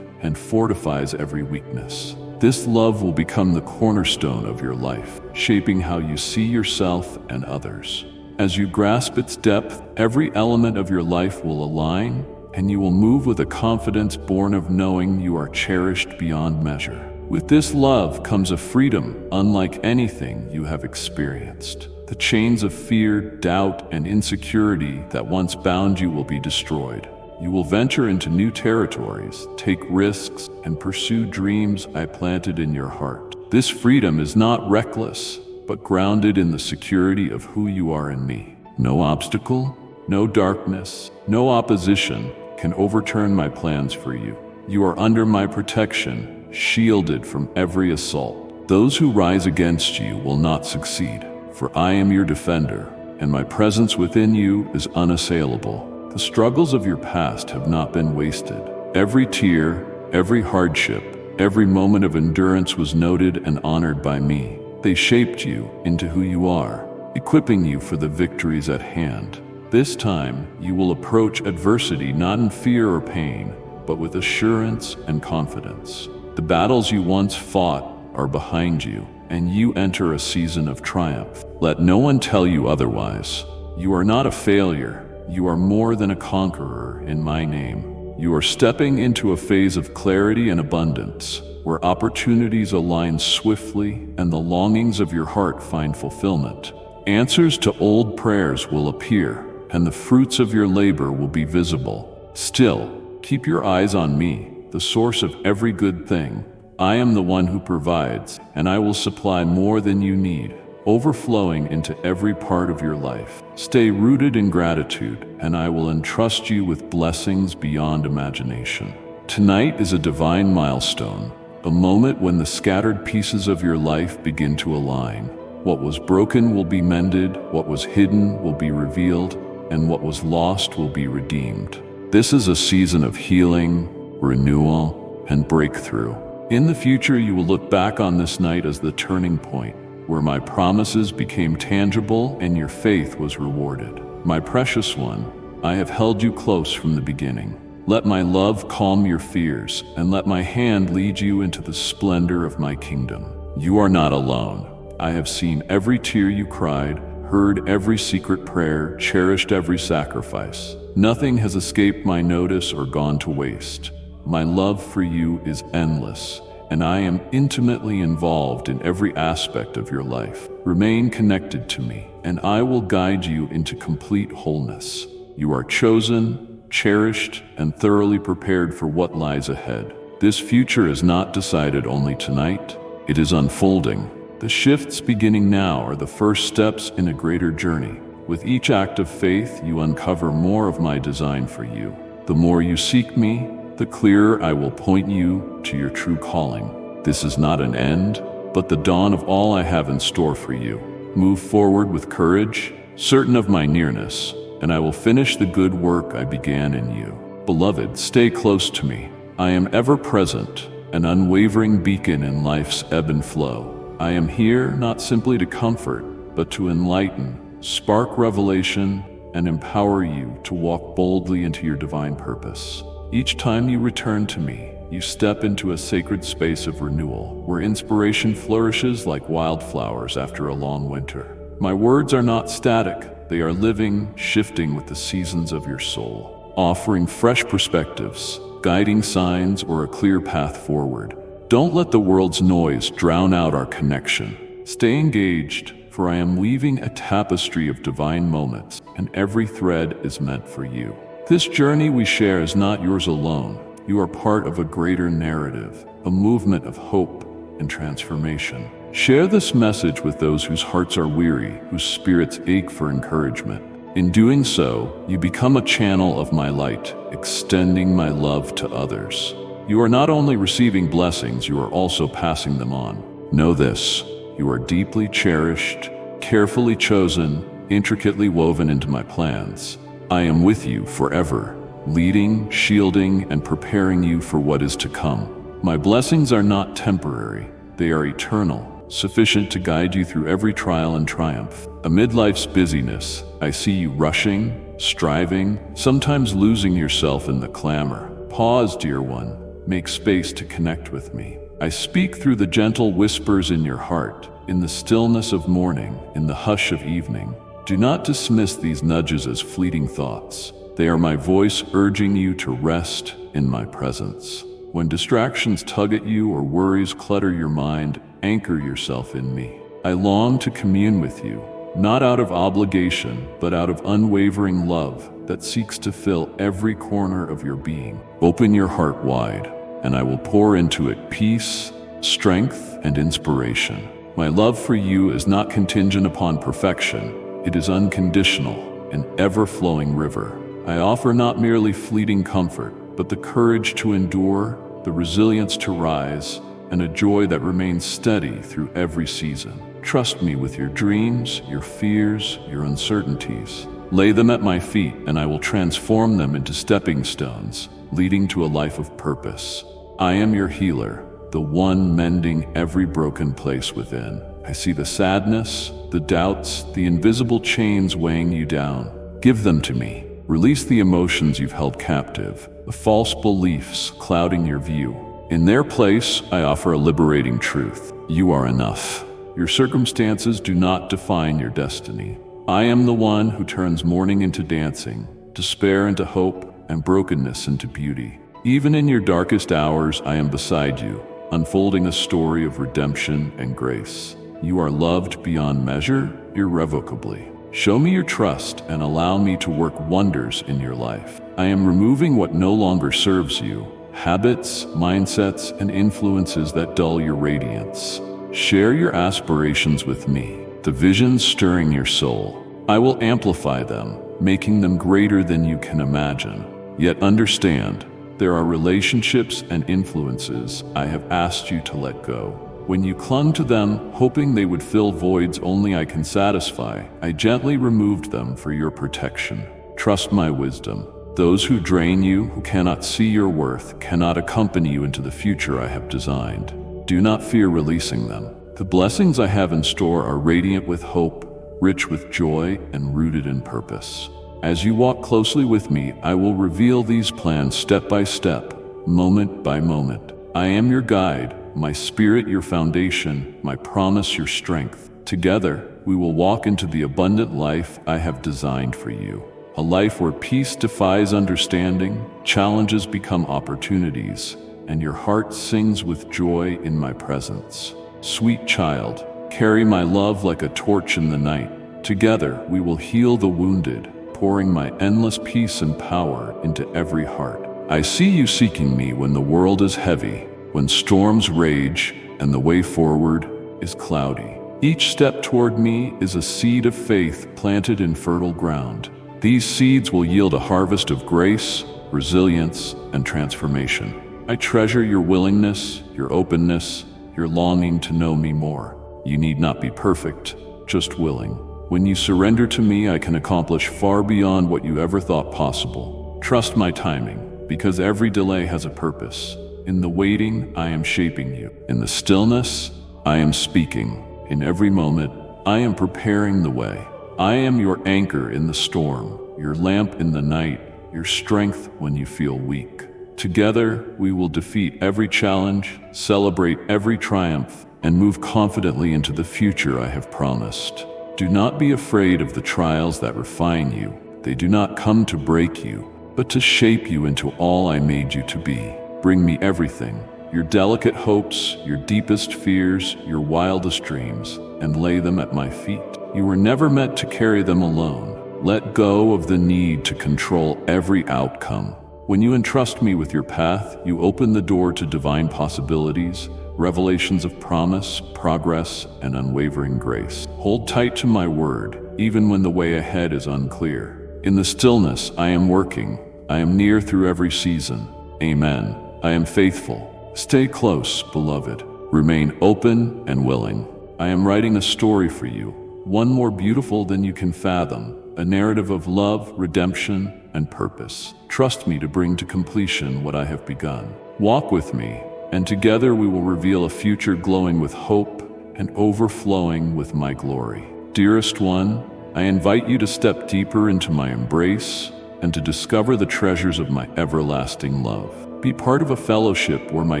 and fortifies every weakness. This love will become the cornerstone of your life, shaping how you see yourself and others. As you grasp its depth, every element of your life will align, and you will move with a confidence born of knowing you are cherished beyond measure. With this love comes a freedom unlike anything you have experienced. The chains of fear, doubt, and insecurity that once bound you will be destroyed. You will venture into new territories, take risks, and pursue dreams I planted in your heart. This freedom is not reckless, but grounded in the security of who you are in me. No obstacle, no darkness, no opposition can overturn my plans for you. You are under my protection, shielded from every assault. Those who rise against you will not succeed, for I am your defender, and my presence within you is unassailable. The struggles of your past have not been wasted. Every tear, every hardship, every moment of endurance was noted and honored by me. They shaped you into who you are, equipping you for the victories at hand. This time, you will approach adversity not in fear or pain, but with assurance and confidence. The battles you once fought are behind you, and you enter a season of triumph. Let no one tell you otherwise. You are not a failure. You are more than a conqueror in my name. You are stepping into a phase of clarity and abundance, where opportunities align swiftly and the longings of your heart find fulfillment. Answers to old prayers will appear, and the fruits of your labor will be visible. Still, keep your eyes on me, the source of every good thing. I am the one who provides, and I will supply more than you need, overflowing into every part of your life. Stay rooted in gratitude, and I will entrust you with blessings beyond imagination. Tonight is a divine milestone, a moment when the scattered pieces of your life begin to align. What was broken will be mended, what was hidden will be revealed, and what was lost will be redeemed. This is a season of healing, renewal, and breakthrough. In the future, you will look back on this night as the turning point, where my promises became tangible and your faith was rewarded. My precious one, I have held you close from the beginning. Let my love calm your fears, and let my hand lead you into the splendor of my kingdom. You are not alone. I have seen every tear you cried, heard every secret prayer, cherished every sacrifice. Nothing has escaped my notice or gone to waste. My love for you is endless, and I am intimately involved in every aspect of your life. Remain connected to me, and I will guide you into complete wholeness. You are chosen, cherished, and thoroughly prepared for what lies ahead. This future is not decided only tonight, it is unfolding. The shifts beginning now are the first steps in a greater journey. With each act of faith, you uncover more of my design for you. The more you seek me, the clearer I will point you to your true calling. This is not an end, but the dawn of all I have in store for you. Move forward with courage, certain of my nearness, and I will finish the good work I began in you. Beloved, stay close to me. I am ever present, an unwavering beacon in life's ebb and flow. I am here not simply to comfort, but to enlighten, spark revelation, and empower you to walk boldly into your divine purpose. Each time you return to me, you step into a sacred space of renewal, where inspiration flourishes like wildflowers after a long winter. My words are not static, they are living, shifting with the seasons of your soul, offering fresh perspectives, guiding signs, or a clear path forward. Don't let the world's noise drown out our connection. Stay engaged, for I am weaving a tapestry of divine moments, and every thread is meant for you. This journey we share is not yours alone. You are part of a greater narrative, a movement of hope and transformation. Share this message with those whose hearts are weary, whose spirits ache for encouragement. In doing so, you become a channel of my light, extending my love to others. You are not only receiving blessings, you are also passing them on. Know this, you are deeply cherished, carefully chosen, intricately woven into my plans. I am with you forever, leading, shielding, and preparing you for what is to come. My blessings are not temporary, they are eternal, sufficient to guide you through every trial and triumph. Amid life's busyness, I see you rushing, striving, sometimes losing yourself in the clamor. Pause, dear one, make space to connect with me. I speak through the gentle whispers in your heart, in the stillness of morning, in the hush of evening. Do not dismiss these nudges as fleeting thoughts. They are my voice urging you to rest in my presence. When distractions tug at you or worries clutter your mind, anchor yourself in me. I long to commune with you, not out of obligation, but out of unwavering love that seeks to fill every corner of your being. Open your heart wide, and I will pour into it peace, strength, and inspiration. My love for you is not contingent upon perfection. It is unconditional, an ever-flowing river. I offer not merely fleeting comfort, but the courage to endure, the resilience to rise, and a joy that remains steady through every season. Trust me with your dreams, your fears, your uncertainties. Lay them at my feet, and I will transform them into stepping stones, leading to a life of purpose. I am your healer, the one mending every broken place within. I see the sadness, the doubts, the invisible chains weighing you down. Give them to me. Release the emotions you've held captive, the false beliefs clouding your view. In their place, I offer a liberating truth. You are enough. Your circumstances do not define your destiny. I am the one who turns mourning into dancing, despair into hope, and brokenness into beauty. Even in your darkest hours, I am beside you, unfolding a story of redemption and grace. You are loved beyond measure, irrevocably. Show me your trust and allow me to work wonders in your life. I am removing what no longer serves you, habits, mindsets, and influences that dull your radiance. Share your aspirations with me, the visions stirring your soul. I will amplify them, making them greater than you can imagine. Yet understand, there are relationships and influences I have asked you to let go. When you clung to them, hoping they would fill voids only I can satisfy, I gently removed them for your protection. Trust my wisdom. those who drain you, who cannot see your worth, cannot accompany you into the future I have designed. Do not fear releasing them. The blessings I have in store are radiant with hope, rich with joy, and rooted in purpose. As you walk closely with me, I will reveal these plans step by step, moment by moment. I am your guide, my spirit your foundation, my promise your strength. Together, we will walk into the abundant life I have designed for you. A life where peace defies understanding, challenges become opportunities, and your heart sings with joy in my presence. Sweet child, carry my love like a torch in the night. Together, we will heal the wounded, pouring my endless peace and power into every heart. I see you seeking me when the world is heavy, when storms rage, and the way forward is cloudy. Each step toward me is a seed of faith planted in fertile ground. These seeds will yield a harvest of grace, resilience, and transformation. I treasure your willingness, your openness, your longing to know me more. You need not be perfect, just willing. When you surrender to me, I can accomplish far beyond what you ever thought possible. Trust my timing, because every delay has a purpose. In the waiting, I am shaping you. In the stillness, I am speaking. In every moment, I am preparing the way. I am your anchor in the storm, your lamp in the night, your strength when you feel weak. Together, we will defeat every challenge, celebrate every triumph, and move confidently into the future I have promised. Do not be afraid of the trials that refine you. They do not come to break you, but to shape you into all I made you to be. Bring me everything, your delicate hopes, your deepest fears, your wildest dreams, and lay them at my feet. You were never meant to carry them alone. Let go of the need to control every outcome. When you entrust me with your path, you open the door to divine possibilities, revelations of promise, progress, and unwavering grace. Hold tight to my word, even when the way ahead is unclear. In the stillness, I am working. I am near through every season. Amen. I am faithful. Stay close, beloved. Remain open and willing. I am writing a story for you, one more beautiful than you can fathom, a narrative of love, redemption, and purpose. Trust me to bring to completion what I have begun. Walk with me, and together we will reveal a future glowing with hope and overflowing with my glory. Dearest one, I invite you to step deeper into my embrace and to discover the treasures of my everlasting love. Be part of a fellowship where my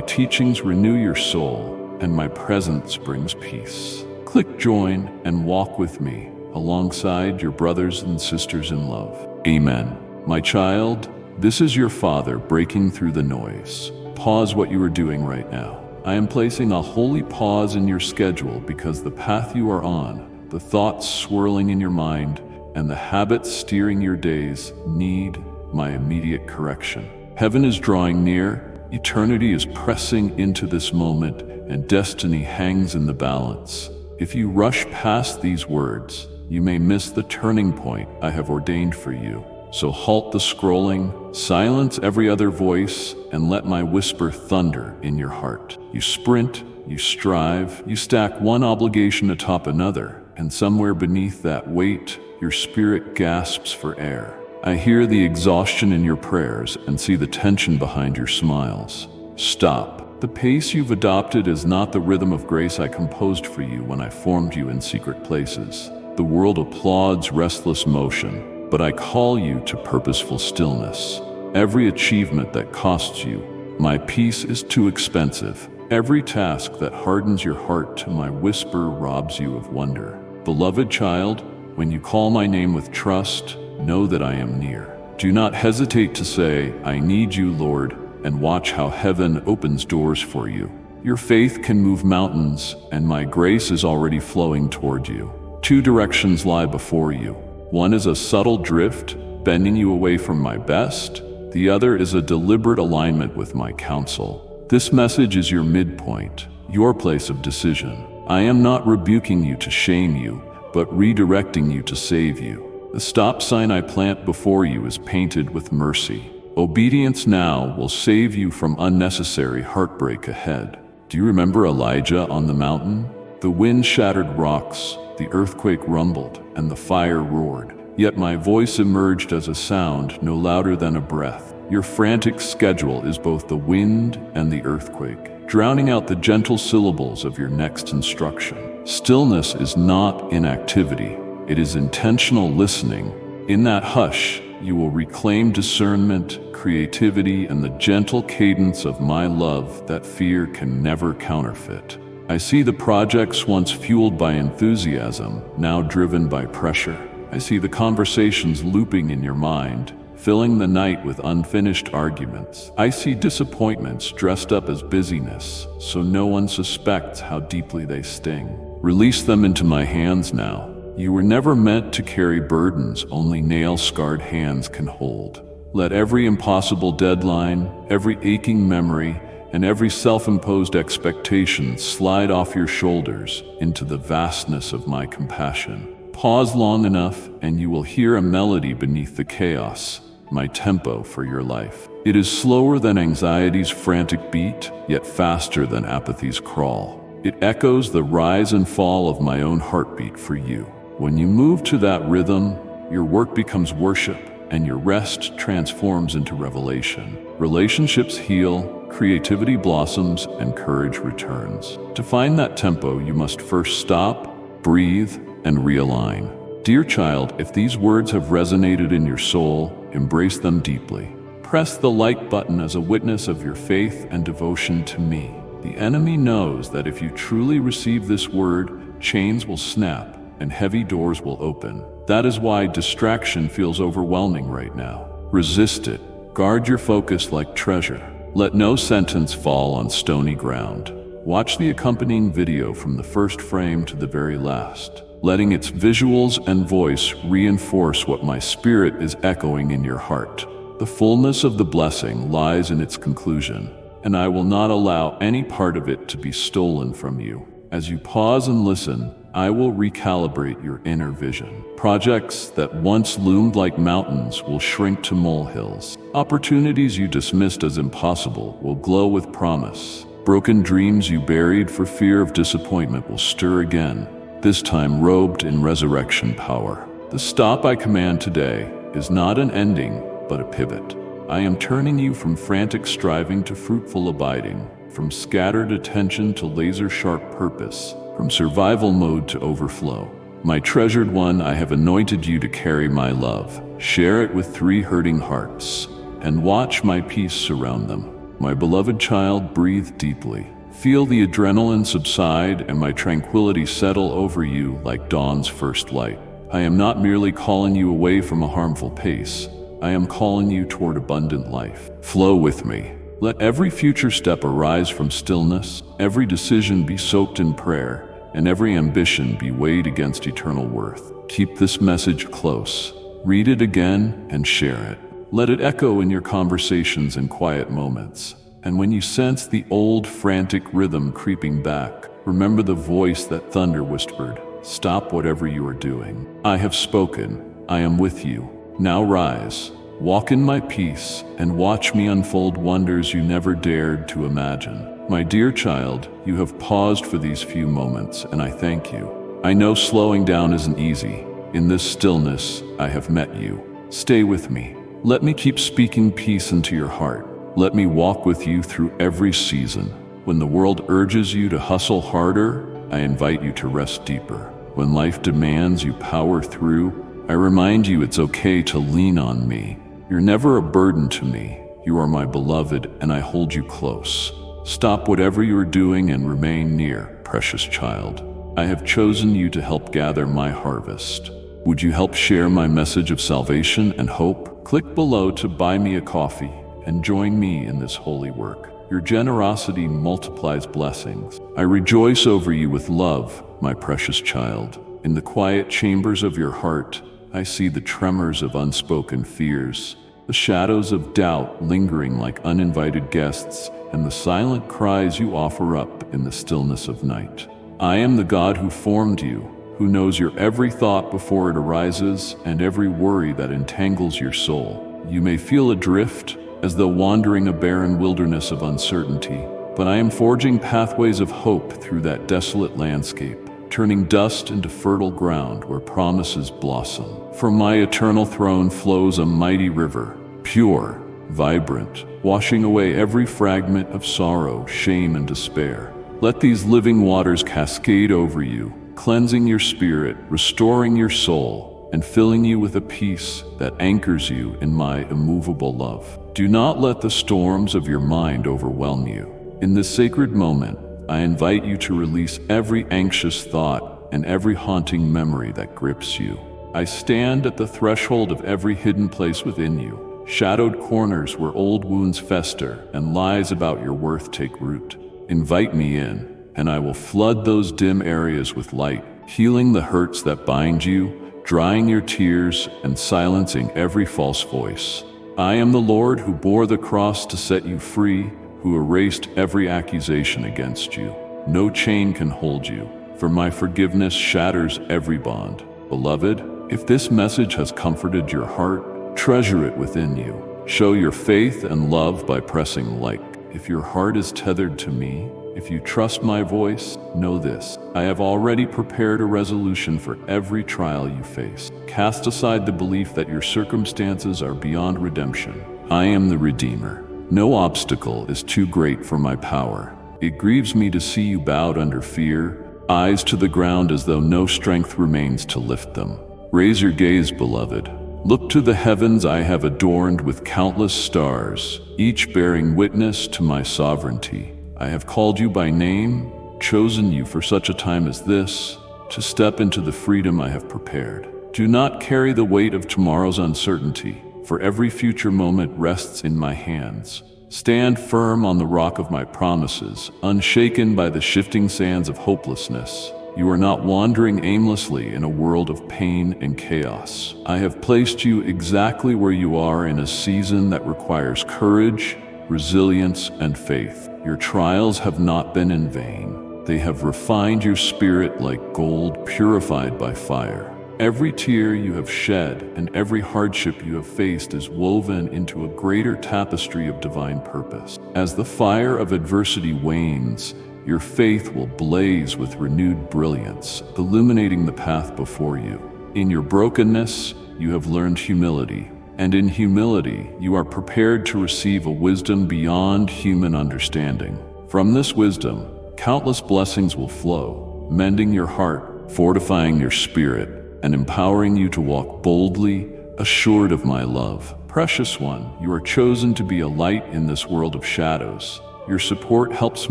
teachings renew your soul and my presence brings peace. Click join and walk with me alongside your brothers and sisters in love. Amen. My child, this is your Father breaking through the noise. Pause what you are doing right now. I am placing a holy pause in your schedule because the path you are on, the thoughts swirling in your mind, and the habits steering your days need my immediate correction. Heaven is drawing near, eternity is pressing into this moment, and destiny hangs in the balance. If you rush past these words, you may miss the turning point I have ordained for you. So halt the scrolling, silence every other voice, and let my whisper thunder in your heart. You sprint, you strive, you stack one obligation atop another, and somewhere beneath that weight, your spirit gasps for air. I hear the exhaustion in your prayers and see the tension behind your smiles. Stop. The pace you've adopted is not the rhythm of grace I composed for you when I formed you in secret places. The world applauds restless motion, but I call you to purposeful stillness. Every achievement that costs you, my peace is too expensive. Every task that hardens your heart to my whisper robs you of wonder. Beloved child, when you call my name with trust, know that I am near. Do not hesitate to say, I need you, Lord, and watch how heaven opens doors for you. Your faith can move mountains, and my grace is already flowing toward you. Two directions lie before you. One is a subtle drift, bending you away from my best. The other is a deliberate alignment with my counsel. This message is your midpoint, your place of decision. I am not rebuking you to shame you, but redirecting you to save you. The stop sign I plant before you is painted with mercy. Obedience now will save you from unnecessary heartbreak ahead. Do you remember Elijah on the mountain? The wind shattered rocks, the earthquake rumbled, and the fire roared. Yet my voice emerged as a sound no louder than a breath. Your frantic schedule is both the wind and the earthquake, drowning out the gentle syllables of your next instruction. Stillness is not inactivity, it is intentional listening. In that hush, you will reclaim discernment, creativity, and the gentle cadence of my love that fear can never counterfeit. I see the projects once fueled by enthusiasm, now driven by pressure. I see the conversations looping in your mind, filling the night with unfinished arguments. I see disappointments dressed up as busyness, so no one suspects how deeply they sting. Release them into my hands now. You were never meant to carry burdens only nail-scarred hands can hold. Let every impossible deadline, every aching memory, and every self-imposed expectation slide off your shoulders into the vastness of my compassion. Pause long enough and you will hear a melody beneath the chaos, my tempo for your life. It is slower than anxiety's frantic beat, yet faster than apathy's crawl. It echoes the rise and fall of my own heartbeat for you. When you move to that rhythm, your work becomes worship, and your rest transforms into revelation. Relationships heal, creativity blossoms, and courage returns. To find that tempo, you must first stop, breathe, and realign. Dear child, if these words have resonated in your soul, embrace them deeply. Press the like button as a witness of your faith and devotion to me. The enemy knows that if you truly receive this word, chains will snap and heavy doors will open. That is why distraction feels overwhelming right now. Resist it. Guard your focus like treasure. Let no sentence fall on stony ground. Watch the accompanying video from the first frame to the very last, letting its visuals and voice reinforce what my spirit is echoing in your heart. The fullness of the blessing lies in its conclusion, and I will not allow any part of it to be stolen from you. As you pause and listen, I will recalibrate your inner vision. Projects that once loomed like mountains will shrink to molehills. Opportunities you dismissed as impossible will glow with promise. Broken dreams you buried for fear of disappointment will stir again, this time robed in resurrection power. The stop I command today is not an ending, but a pivot. I am turning you from frantic striving to fruitful abiding, from scattered attention to laser-sharp purpose, from survival mode to overflow. My treasured one, I have anointed you to carry my love. Share it with 3 hurting hearts, and watch my peace surround them. My beloved child, breathe deeply. Feel the adrenaline subside and my tranquility settle over you like dawn's first light. I am not merely calling you away from a harmful pace. I am calling you toward abundant life. Flow with me. Let every future step arise from stillness, every decision be soaked in prayer, and every ambition be weighed against eternal worth. Keep this message close. Read it again and share it. Let it echo in your conversations and quiet moments. And when you sense the old frantic rhythm creeping back, remember the voice that thunder whispered, "Stop whatever you are doing. I have spoken. I am with you. Now rise. Walk in my peace and watch me unfold wonders you never dared to imagine." My dear child, you have paused for these few moments, and I thank you. I know slowing down isn't easy. In this stillness, I have met you. Stay with me. Let me keep speaking peace into your heart. Let me walk with you through every season. When the world urges you to hustle harder, I invite you to rest deeper. When life demands you power through, I remind you it's okay to lean on me. You're never a burden to me. You are my beloved, and I hold you close. Stop whatever you are doing and remain near, precious child. I have chosen you to help gather my harvest. Would you help share my message of salvation and hope? Click below to buy me a coffee and join me in this holy work. Your generosity multiplies blessings. I rejoice over you with love, my precious child. In the quiet chambers of your heart, I see the tremors of unspoken fears, the shadows of doubt lingering like uninvited guests, and the silent cries you offer up in the stillness of night. I am the God who formed you, who knows your every thought before it arises and every worry that entangles your soul. You may feel adrift, as though wandering a barren wilderness of uncertainty, but I am forging pathways of hope through that desolate landscape. turning dust into fertile ground where promises blossom. From my eternal throne flows a mighty river, pure, vibrant, washing away every fragment of sorrow, shame, and despair. Let these living waters cascade over you, cleansing your spirit, restoring your soul, and filling you with a peace that anchors you in my immovable love. Do not let the storms of your mind overwhelm you. In this sacred moment, I invite you to release every anxious thought and every haunting memory that grips you. I stand at the threshold of every hidden place within you, shadowed corners where old wounds fester and lies about your worth take root. Invite me in, and I will flood those dim areas with light, healing the hurts that bind you, drying your tears, and silencing every false voice. I am the Lord who bore the cross to set you free, who erased every accusation against you. No chain can hold you, for my forgiveness shatters every bond. Beloved, if this message has comforted your heart, treasure it within you. Show your faith and love by pressing like. If your heart is tethered to me, if you trust my voice, know this: I have already prepared a resolution for every trial you face. Cast aside the belief that your circumstances are beyond redemption. I am the Redeemer. No obstacle is too great for my power. It grieves me to see you bowed under fear, eyes to the ground as though no strength remains to lift them. Raise your gaze, beloved. Look to the heavens I have adorned with countless stars, each bearing witness to my sovereignty. I have called you by name, chosen you for such a time as this, to step into the freedom I have prepared. Do not carry the weight of tomorrow's uncertainty, for every future moment rests in my hands. Stand firm on the rock of my promises, unshaken by the shifting sands of hopelessness. You are not wandering aimlessly in a world of pain and chaos. I have placed you exactly where you are in a season that requires courage, resilience, and faith. Your trials have not been in vain. They have refined your spirit like gold purified by fire. Every tear you have shed and every hardship you have faced is woven into a greater tapestry of divine purpose. As the fire of adversity wanes, your faith will blaze with renewed brilliance, illuminating the path before you. In your brokenness, you have learned humility, and in humility, you are prepared to receive a wisdom beyond human understanding. From this wisdom, countless blessings will flow, mending your heart, fortifying your spirit, and empowering you to walk boldly, assured of my love. Precious one, you are chosen to be a light in this world of shadows. Your support helps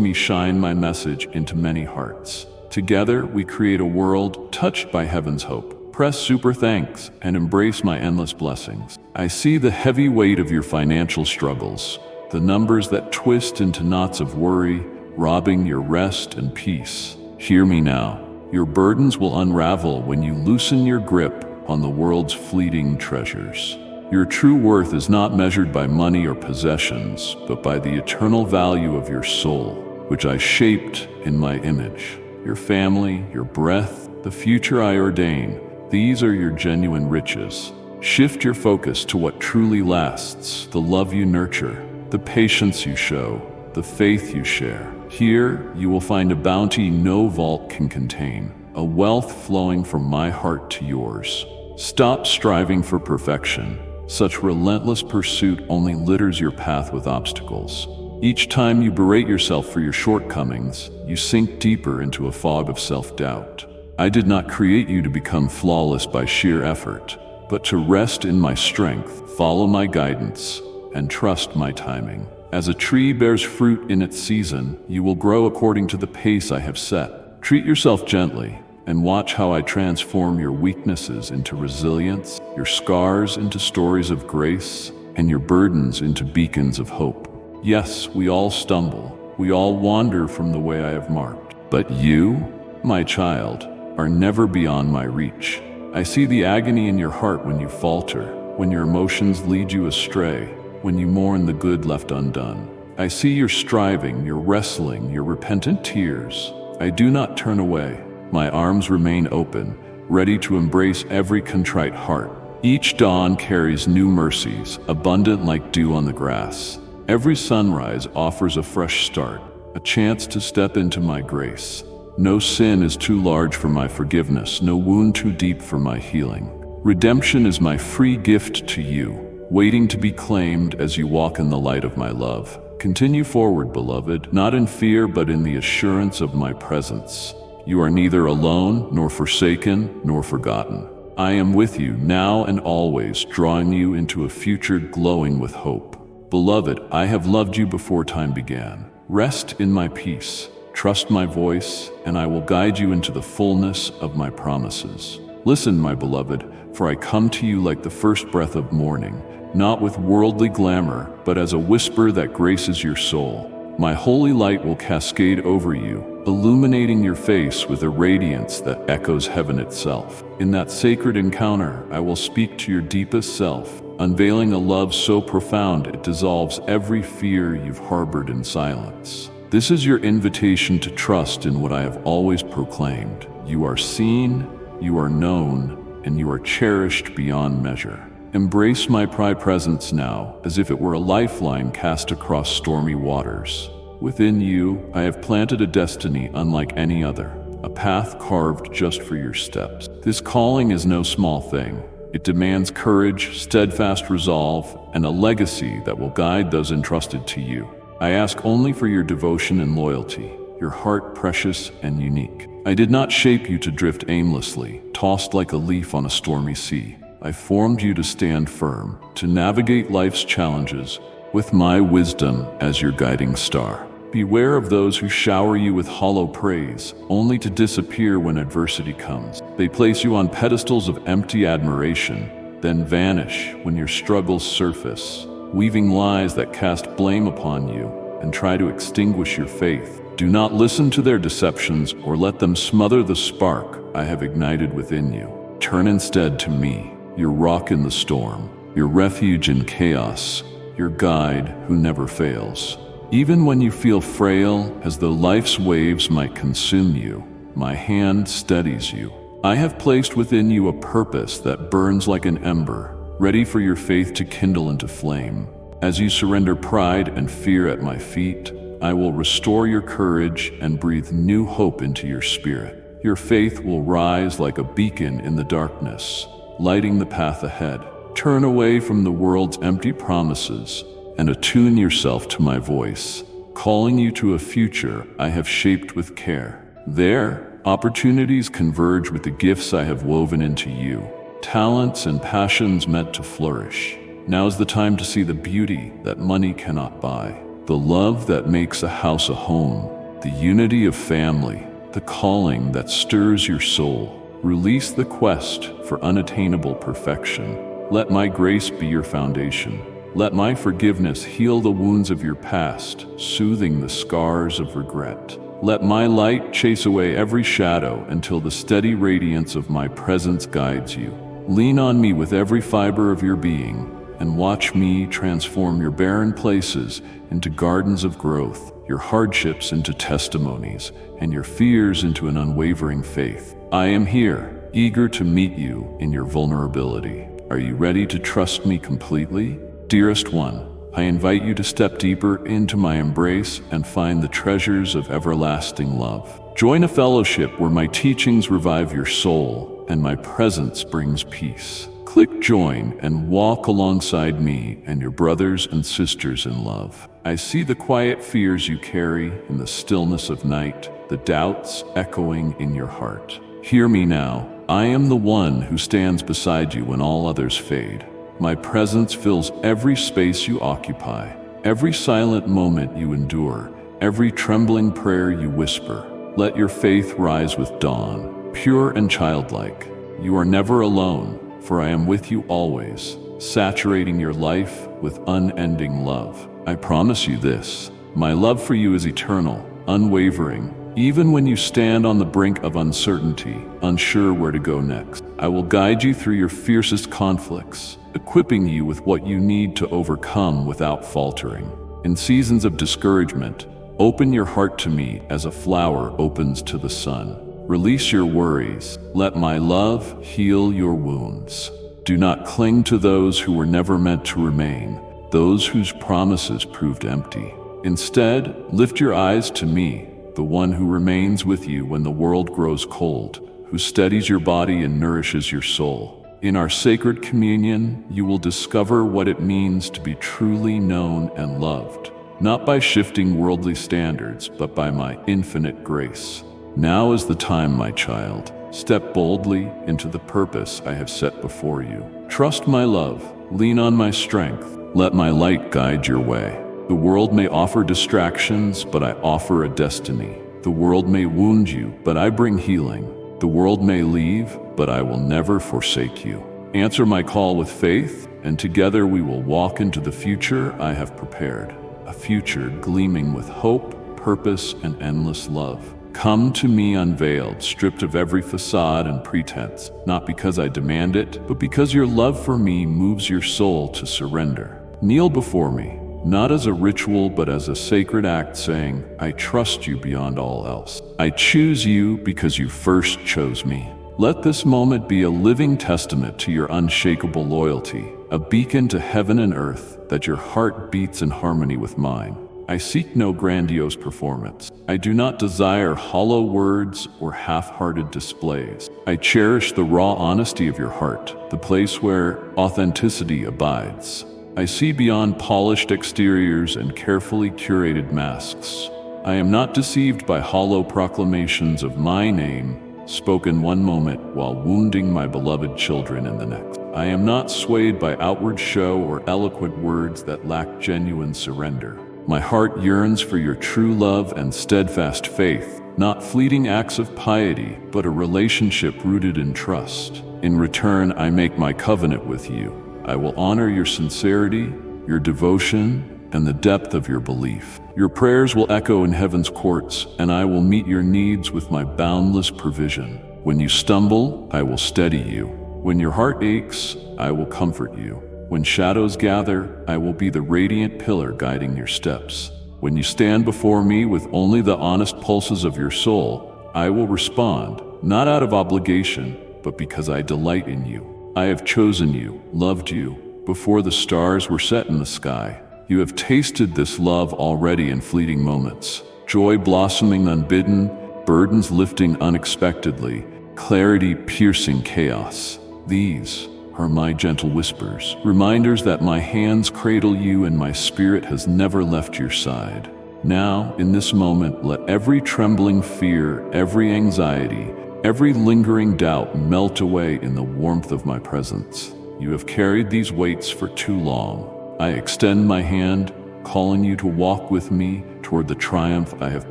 me shine my message into many hearts. Together, we create a world touched by heaven's hope. Press super thanks and embrace my endless blessings. I see the heavy weight of your financial struggles, the numbers that twist into knots of worry, robbing your rest and peace. Hear me now. Your burdens will unravel when you loosen your grip on the world's fleeting treasures. Your true worth is not measured by money or possessions, but by the eternal value of your soul, which I shaped in my image. Your family, your breath, the future I ordain, these are your genuine riches. Shift your focus to what truly lasts: the love you nurture, the patience you show, the faith you share. Here, you will find a bounty no vault can contain, a wealth flowing from my heart to yours. Stop striving for perfection. Such relentless pursuit only litters your path with obstacles. Each time you berate yourself for your shortcomings, you sink deeper into a fog of self-doubt. I did not create you to become flawless by sheer effort, but to rest in my strength, follow my guidance, and trust my timing. As a tree bears fruit in its season, you will grow according to the pace I have set. Treat yourself gently, and watch how I transform your weaknesses into resilience, your scars into stories of grace, and your burdens into beacons of hope. Yes, we all stumble, we all wander from the way I have marked. But you, my child, are never beyond my reach. I see the agony in your heart when you falter, when your emotions lead you astray, when you mourn the good left undone. I see your striving, your wrestling, your repentant tears. I do not turn away. My arms remain open, ready to embrace every contrite heart. Each dawn carries new mercies, abundant like dew on the grass. Every sunrise offers a fresh start, a chance to step into my grace. No sin is too large for my forgiveness, no wound too deep for my healing. Redemption is my free gift to you, waiting to be claimed as you walk in the light of my love. Continue forward, beloved, not in fear but in the assurance of my presence. You are neither alone, nor forsaken, nor forgotten. I am with you now and always, drawing you into a future glowing with hope. Beloved, I have loved you before time began. Rest in my peace. Trust my voice, and I will guide you into the fullness of my promises. Listen, my beloved, for I come to you like the first breath of morning, not with worldly glamour, but as a whisper that graces your soul. My holy light will cascade over you, illuminating your face with a radiance that echoes heaven itself. In that sacred encounter, I will speak to your deepest self, unveiling a love so profound it dissolves every fear you've harbored in silence. This is your invitation to trust in what I have always proclaimed. You are seen, you are known, and you are cherished beyond measure. Embrace my presence now, as if it were a lifeline cast across stormy waters. Within you, I have planted a destiny unlike any other, a path carved just for your steps. This calling is no small thing. It demands courage, steadfast resolve, and a legacy that will guide those entrusted to you. I ask only for your devotion and loyalty, your heart precious and unique. I did not shape you to drift aimlessly, tossed like a leaf on a stormy sea. I formed you to stand firm, to navigate life's challenges, with my wisdom as your guiding star. Beware of those who shower you with hollow praise, only to disappear when adversity comes. They place you on pedestals of empty admiration, then vanish when your struggles surface, weaving lies that cast blame upon you and try to extinguish your faith. Do not listen to their deceptions or let them smother the spark I have ignited within you. Turn instead to me, your rock in the storm, your refuge in chaos, your guide who never fails. Even when you feel frail, as though life's waves might consume you, my hand steadies you. I have placed within you a purpose that burns like an ember, ready for your faith to kindle into flame. As you surrender pride and fear at my feet, I will restore your courage and breathe new hope into your spirit. Your faith will rise like a beacon in the darkness, lighting the path ahead. Turn away from the world's empty promises and attune yourself to my voice, calling you to a future I have shaped with care. There, opportunities converge with the gifts I have woven into you, talents and passions meant to flourish. Now's the time to see the beauty that money cannot buy, the love that makes a house a home, the unity of family, the calling that stirs your soul. Release the quest for unattainable perfection. Let my grace be your foundation. Let my forgiveness heal the wounds of your past, soothing the scars of regret. Let my light chase away every shadow until the steady radiance of my presence guides you. Lean on me with every fiber of your being, and watch me transform your barren places into gardens of growth, your hardships into testimonies, and your fears into an unwavering faith. I am here, eager to meet you in your vulnerability. Are you ready to trust me completely? Dearest one, I invite you to step deeper into my embrace and find the treasures of everlasting love. Join a fellowship where my teachings revive your soul and my presence brings peace. Click join and walk alongside me and your brothers and sisters in love. I see the quiet fears you carry in the stillness of night, the doubts echoing in your heart. Hear me now. I am the one who stands beside you when all others fade. My presence fills every space you occupy, every silent moment you endure, every trembling prayer you whisper. Let your faith rise with dawn, pure and childlike. You are never alone, for I am with you always, saturating your life with unending love. I promise you this, my love for you is eternal, unwavering. Even when you stand on the brink of uncertainty, unsure where to go next, I will guide you through your fiercest conflicts, equipping you with what you need to overcome without faltering. In seasons of discouragement, open your heart to me as a flower opens to the sun. Release your worries. Let my love heal your wounds. Do not cling to those who were never meant to remain, those whose promises proved empty. Instead, lift your eyes to me, the one who remains with you when the world grows cold, who steadies your body and nourishes your soul. In our sacred communion, you will discover what it means to be truly known and loved, not by shifting worldly standards, but by my infinite grace. Now is the time, my child. Step boldly into the purpose I have set before you. Trust my love, lean on my strength, let my light guide your way. The world may offer distractions, but I offer a destiny. The world may wound you, but I bring healing. The world may leave, but I will never forsake you. Answer my call with faith, and together we will walk into the future I have prepared, a future gleaming with hope, purpose, and endless love. Come to me unveiled, stripped of every facade and pretense, not because I demand it, but because your love for me moves your soul to surrender. Kneel before me, not as a ritual, but as a sacred act, saying, I trust you beyond all else. I choose you because you first chose me. Let this moment be a living testament to your unshakable loyalty, a beacon to heaven and earth, that your heart beats in harmony with mine. I seek no grandiose performance. I do not desire hollow words or half-hearted displays. I cherish the raw honesty of your heart, the place where authenticity abides. I see beyond polished exteriors and carefully curated masks. I am not deceived by hollow proclamations of my name, spoken one moment while wounding my beloved children in the next. I am not swayed by outward show or eloquent words that lack genuine surrender. My heart yearns for your true love and steadfast faith, not fleeting acts of piety, but a relationship rooted in trust. In return, I make my covenant with you. I will honor your sincerity, your devotion, and the depth of your belief. Your prayers will echo in heaven's courts, and I will meet your needs with my boundless provision. When you stumble, I will steady you. When your heart aches, I will comfort you. When shadows gather, I will be the radiant pillar guiding your steps. When you stand before me with only the honest pulses of your soul, I will respond, not out of obligation, but because I delight in you. I have chosen you, loved you, before the stars were set in the sky. You have tasted this love already in fleeting moments. Joy blossoming unbidden, burdens lifting unexpectedly, clarity piercing chaos. These are my gentle whispers, reminders that my hands cradle you and my spirit has never left your side. Now, in this moment, let every trembling fear, every anxiety, every lingering doubt melt away in the warmth of my presence. You have carried these weights for too long. I extend my hand, calling you to walk with me toward the triumph I have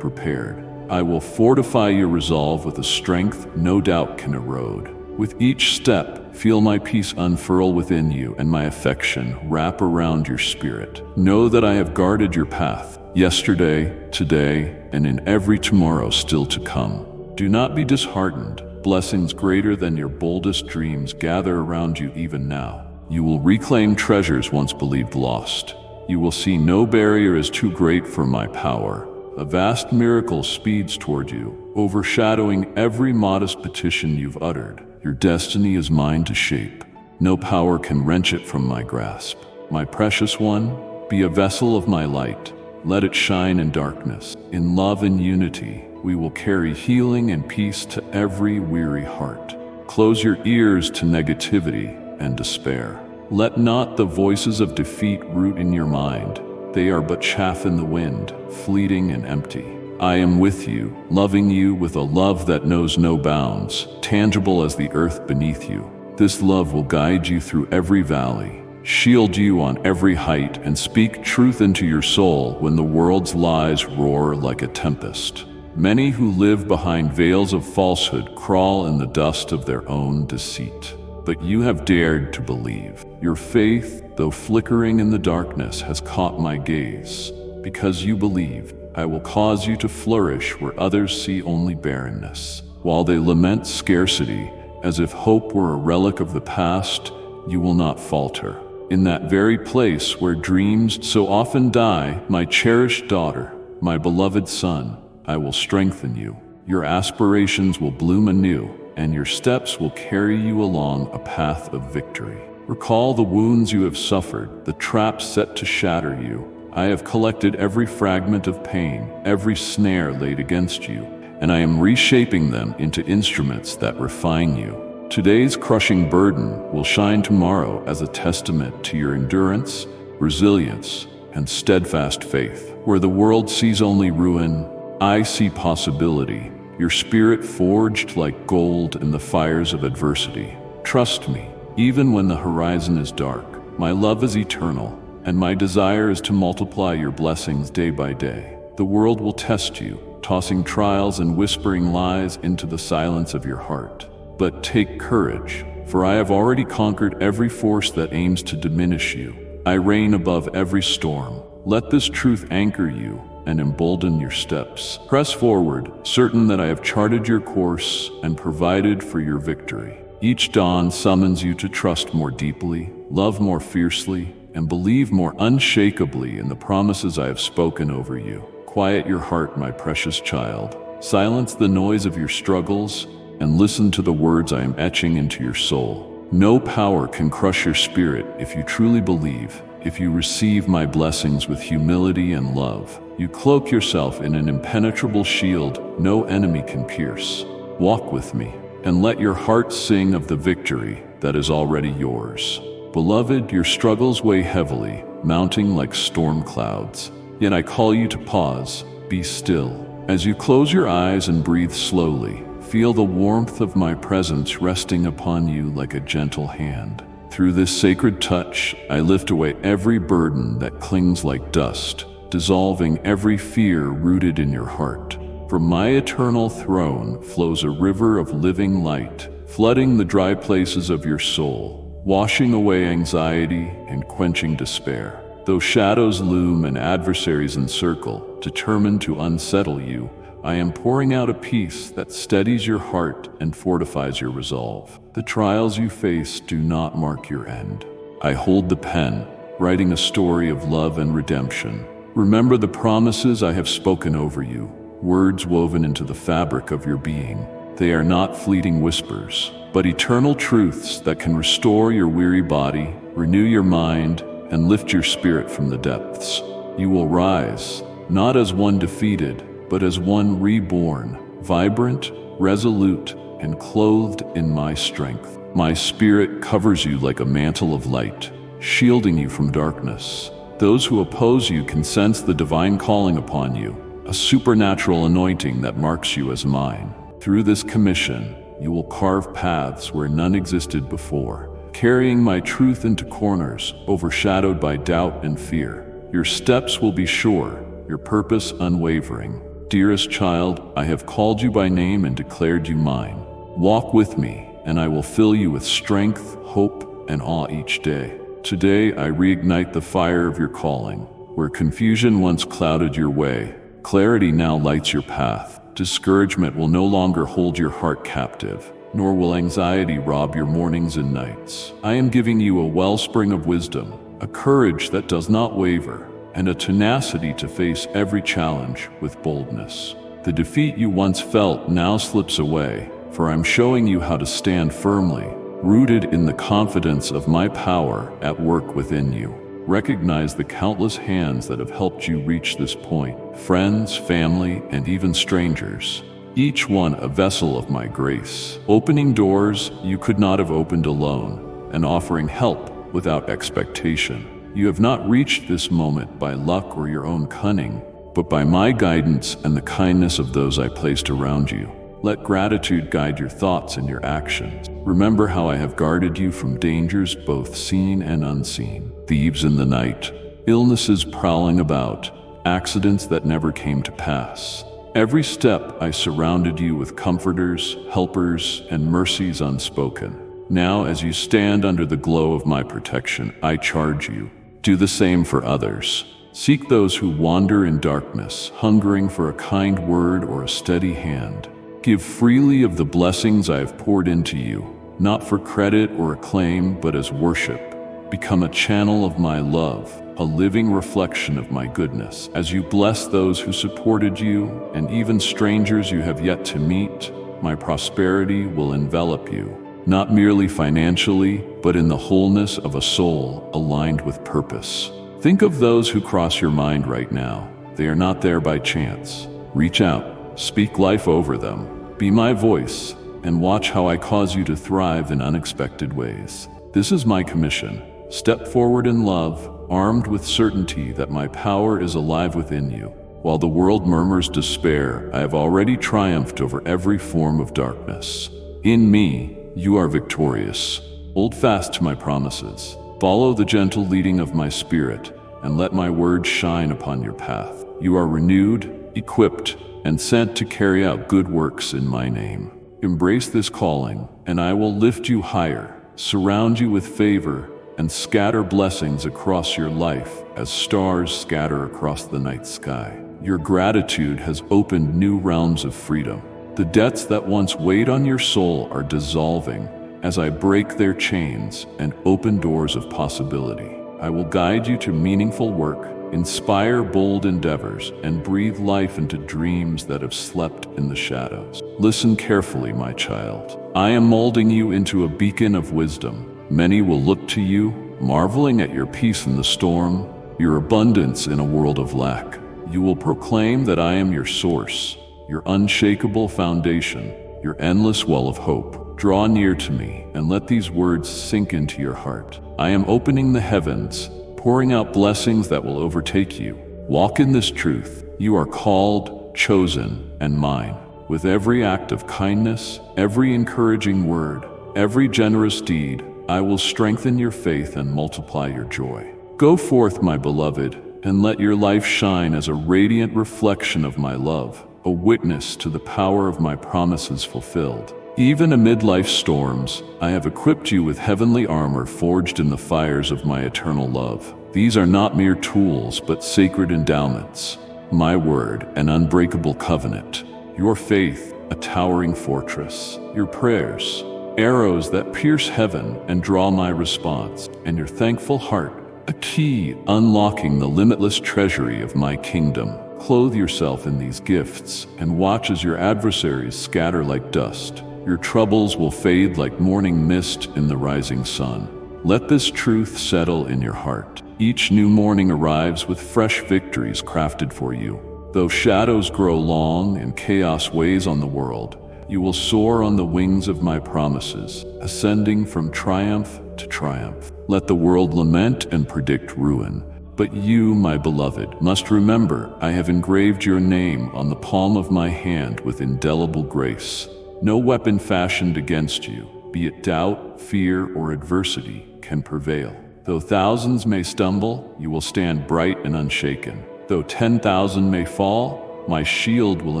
prepared. I will fortify your resolve with a strength no doubt can erode. With each step, feel my peace unfurl within you and my affection wrap around your spirit. Know that I have guarded your path, yesterday, today, and in every tomorrow still to come. Do not be disheartened. Blessings greater than your boldest dreams gather around you even now. You will reclaim treasures once believed lost. You will see no barrier is too great for my power. A vast miracle speeds toward you, overshadowing every modest petition you've uttered. Your destiny is mine to shape. No power can wrench it from my grasp. My precious one, be a vessel of my light. Let it shine in darkness. In love and unity, we will carry healing and peace to every weary heart. Close your ears to negativity and despair. Let not the voices of defeat root in your mind. They are but chaff in the wind, fleeting and empty. I am with you, loving you with a love that knows no bounds, tangible as the earth beneath you. This love will guide you through every valley, shield you on every height, and speak truth into your soul when the world's lies roar like a tempest. Many who live behind veils of falsehood crawl in the dust of their own deceit. But you have dared to believe. Your faith, though flickering in the darkness, has caught my gaze. Because you believe, I will cause you to flourish where others see only barrenness. While they lament scarcity, as if hope were a relic of the past, you will not falter. In that very place where dreams so often die, my cherished daughter, my beloved son, I will strengthen you. Your aspirations will bloom anew, and your steps will carry you along a path of victory. Recall the wounds you have suffered, the traps set to shatter you, I have collected every fragment of pain, every snare laid against you, and I am reshaping them into instruments that refine you. Today's crushing burden will shine tomorrow as a testament to your endurance, resilience, and steadfast faith. Where the world sees only ruin, I see possibility, your spirit forged like gold in the fires of adversity. Trust me, even when the horizon is dark, my love is eternal, and my desire is to multiply your blessings day by day. The world will test you, tossing trials and whispering lies into the silence of your heart. But take courage, for I have already conquered every force that aims to diminish you. I reign above every storm. Let this truth anchor you and embolden your steps. Press forward, certain that I have charted your course and provided for your victory. Each dawn summons you to trust more deeply, love more fiercely, and believe more unshakably in the promises I have spoken over you. Quiet your heart, my precious child. Silence the noise of your struggles and listen to the words I am etching into your soul. No power can crush your spirit if you truly believe. If you receive my blessings with humility and love, you cloak yourself in an impenetrable shield no enemy can pierce. Walk with me, and let your heart sing of the victory that is already yours. Beloved, your struggles weigh heavily, mounting like storm clouds. Yet I call you to pause, be still. As you close your eyes and breathe slowly, feel the warmth of my presence resting upon you like a gentle hand. Through this sacred touch, I lift away every burden that clings like dust, dissolving every fear rooted in your heart. From my eternal throne flows a river of living light, flooding the dry places of your soul, washing away anxiety and quenching despair. Though shadows loom and adversaries encircle, determined to unsettle you, I am pouring out a peace that steadies your heart and fortifies your resolve. The trials you face do not mark your end. I hold the pen, writing a story of love and redemption. Remember the promises I have spoken over you, words woven into the fabric of your being. They are not fleeting whispers, but eternal truths that can restore your weary body, renew your mind, and lift your spirit from the depths. You will rise, not as one defeated, but as one reborn, vibrant, resolute, and clothed in my strength. My spirit covers you like a mantle of light, shielding you from darkness. Those who oppose you can sense the divine calling upon you, a supernatural anointing that marks you as mine. Through this commission, you will carve paths where none existed before, carrying my truth into corners overshadowed by doubt and fear. Your steps will be sure, your purpose unwavering. Dearest child, I have called you by name and declared you mine. Walk with me, and I will fill you with strength, hope, and awe each day. Today, I reignite the fire of your calling. Where confusion once clouded your way, clarity now lights your path. Discouragement will no longer hold your heart captive, nor will anxiety rob your mornings and nights. I am giving you a wellspring of wisdom, a courage that does not waver, and a tenacity to face every challenge with boldness. The defeat you once felt now slips away, for I'm showing you how to stand firmly, rooted in the confidence of my power at work within you. Recognize the countless hands that have helped you reach this point, friends, family, and even strangers. Each one a vessel of my grace, opening doors you could not have opened alone, and offering help without expectation. You have not reached this moment by luck or your own cunning, but by my guidance and the kindness of those I placed around you. Let gratitude guide your thoughts and your actions. Remember how I have guarded you from dangers both seen and unseen, thieves in the night, illnesses prowling about, accidents that never came to pass. Every step I surrounded you with comforters, helpers, and mercies unspoken. Now, as you stand under the glow of my protection, I charge you. Do the same for others. Seek those who wander in darkness, hungering for a kind word or a steady hand. Give freely of the blessings I have poured into you, not for credit or acclaim, but as worship. Become a channel of my love, a living reflection of my goodness. As you bless those who supported you, and even strangers you have yet to meet, my prosperity will envelop you, not merely financially, but in the wholeness of a soul aligned with purpose. Think of those who cross your mind right now. They are not there by chance. Reach out, speak life over them. Be my voice, and watch how I cause you to thrive in unexpected ways. This is my commission. Step forward in love, armed with certainty that my power is alive within you. While the world murmurs despair, I have already triumphed over every form of darkness. In me, you are victorious. Hold fast to my promises. Follow the gentle leading of my spirit, and let my words shine upon your path. You are renewed, equipped, and sent to carry out good works in my name. Embrace this calling, and I will lift you higher, surround you with favor, and scatter blessings across your life as stars scatter across the night sky. Your gratitude has opened new realms of freedom. The debts that once weighed on your soul are dissolving as I break their chains and open doors of possibility. I will guide you to meaningful work, inspire bold endeavors, and breathe life into dreams that have slept in the shadows. Listen carefully, my child. I am molding you into a beacon of wisdom. Many will look to you, marveling at your peace in the storm, your abundance in a world of lack. You will proclaim that I am your source, your unshakable foundation, your endless well of hope. Draw near to me and let these words sink into your heart. I am opening the heavens, pouring out blessings that will overtake you. Walk in this truth. You are called, chosen, and mine. With every act of kindness, every encouraging word, every generous deed, I will strengthen your faith and multiply your joy. Go forth, my beloved, and let your life shine as a radiant reflection of my love, a witness to the power of my promises fulfilled. Even amid life's storms, I have equipped you with heavenly armor forged in the fires of my eternal love. These are not mere tools, but sacred endowments. My word, an unbreakable covenant. Your faith, a towering fortress. Your prayers, arrows that pierce heaven and draw my response. And your thankful heart, a key unlocking the limitless treasury of my kingdom. Clothe yourself in these gifts and watch as your adversaries scatter like dust. Your troubles will fade like morning mist in the rising sun. Let this truth settle in your heart. Each new morning arrives with fresh victories crafted for you. Though shadows grow long and chaos weighs on the world, you will soar on the wings of my promises, ascending from triumph to triumph. Let the world lament and predict ruin, but you, my beloved, must remember I have engraved your name on the palm of my hand with indelible grace. No weapon fashioned against you, be it doubt, fear, or adversity, can prevail. Though thousands may stumble, you will stand bright and unshaken. Though 10,000 may fall, my shield will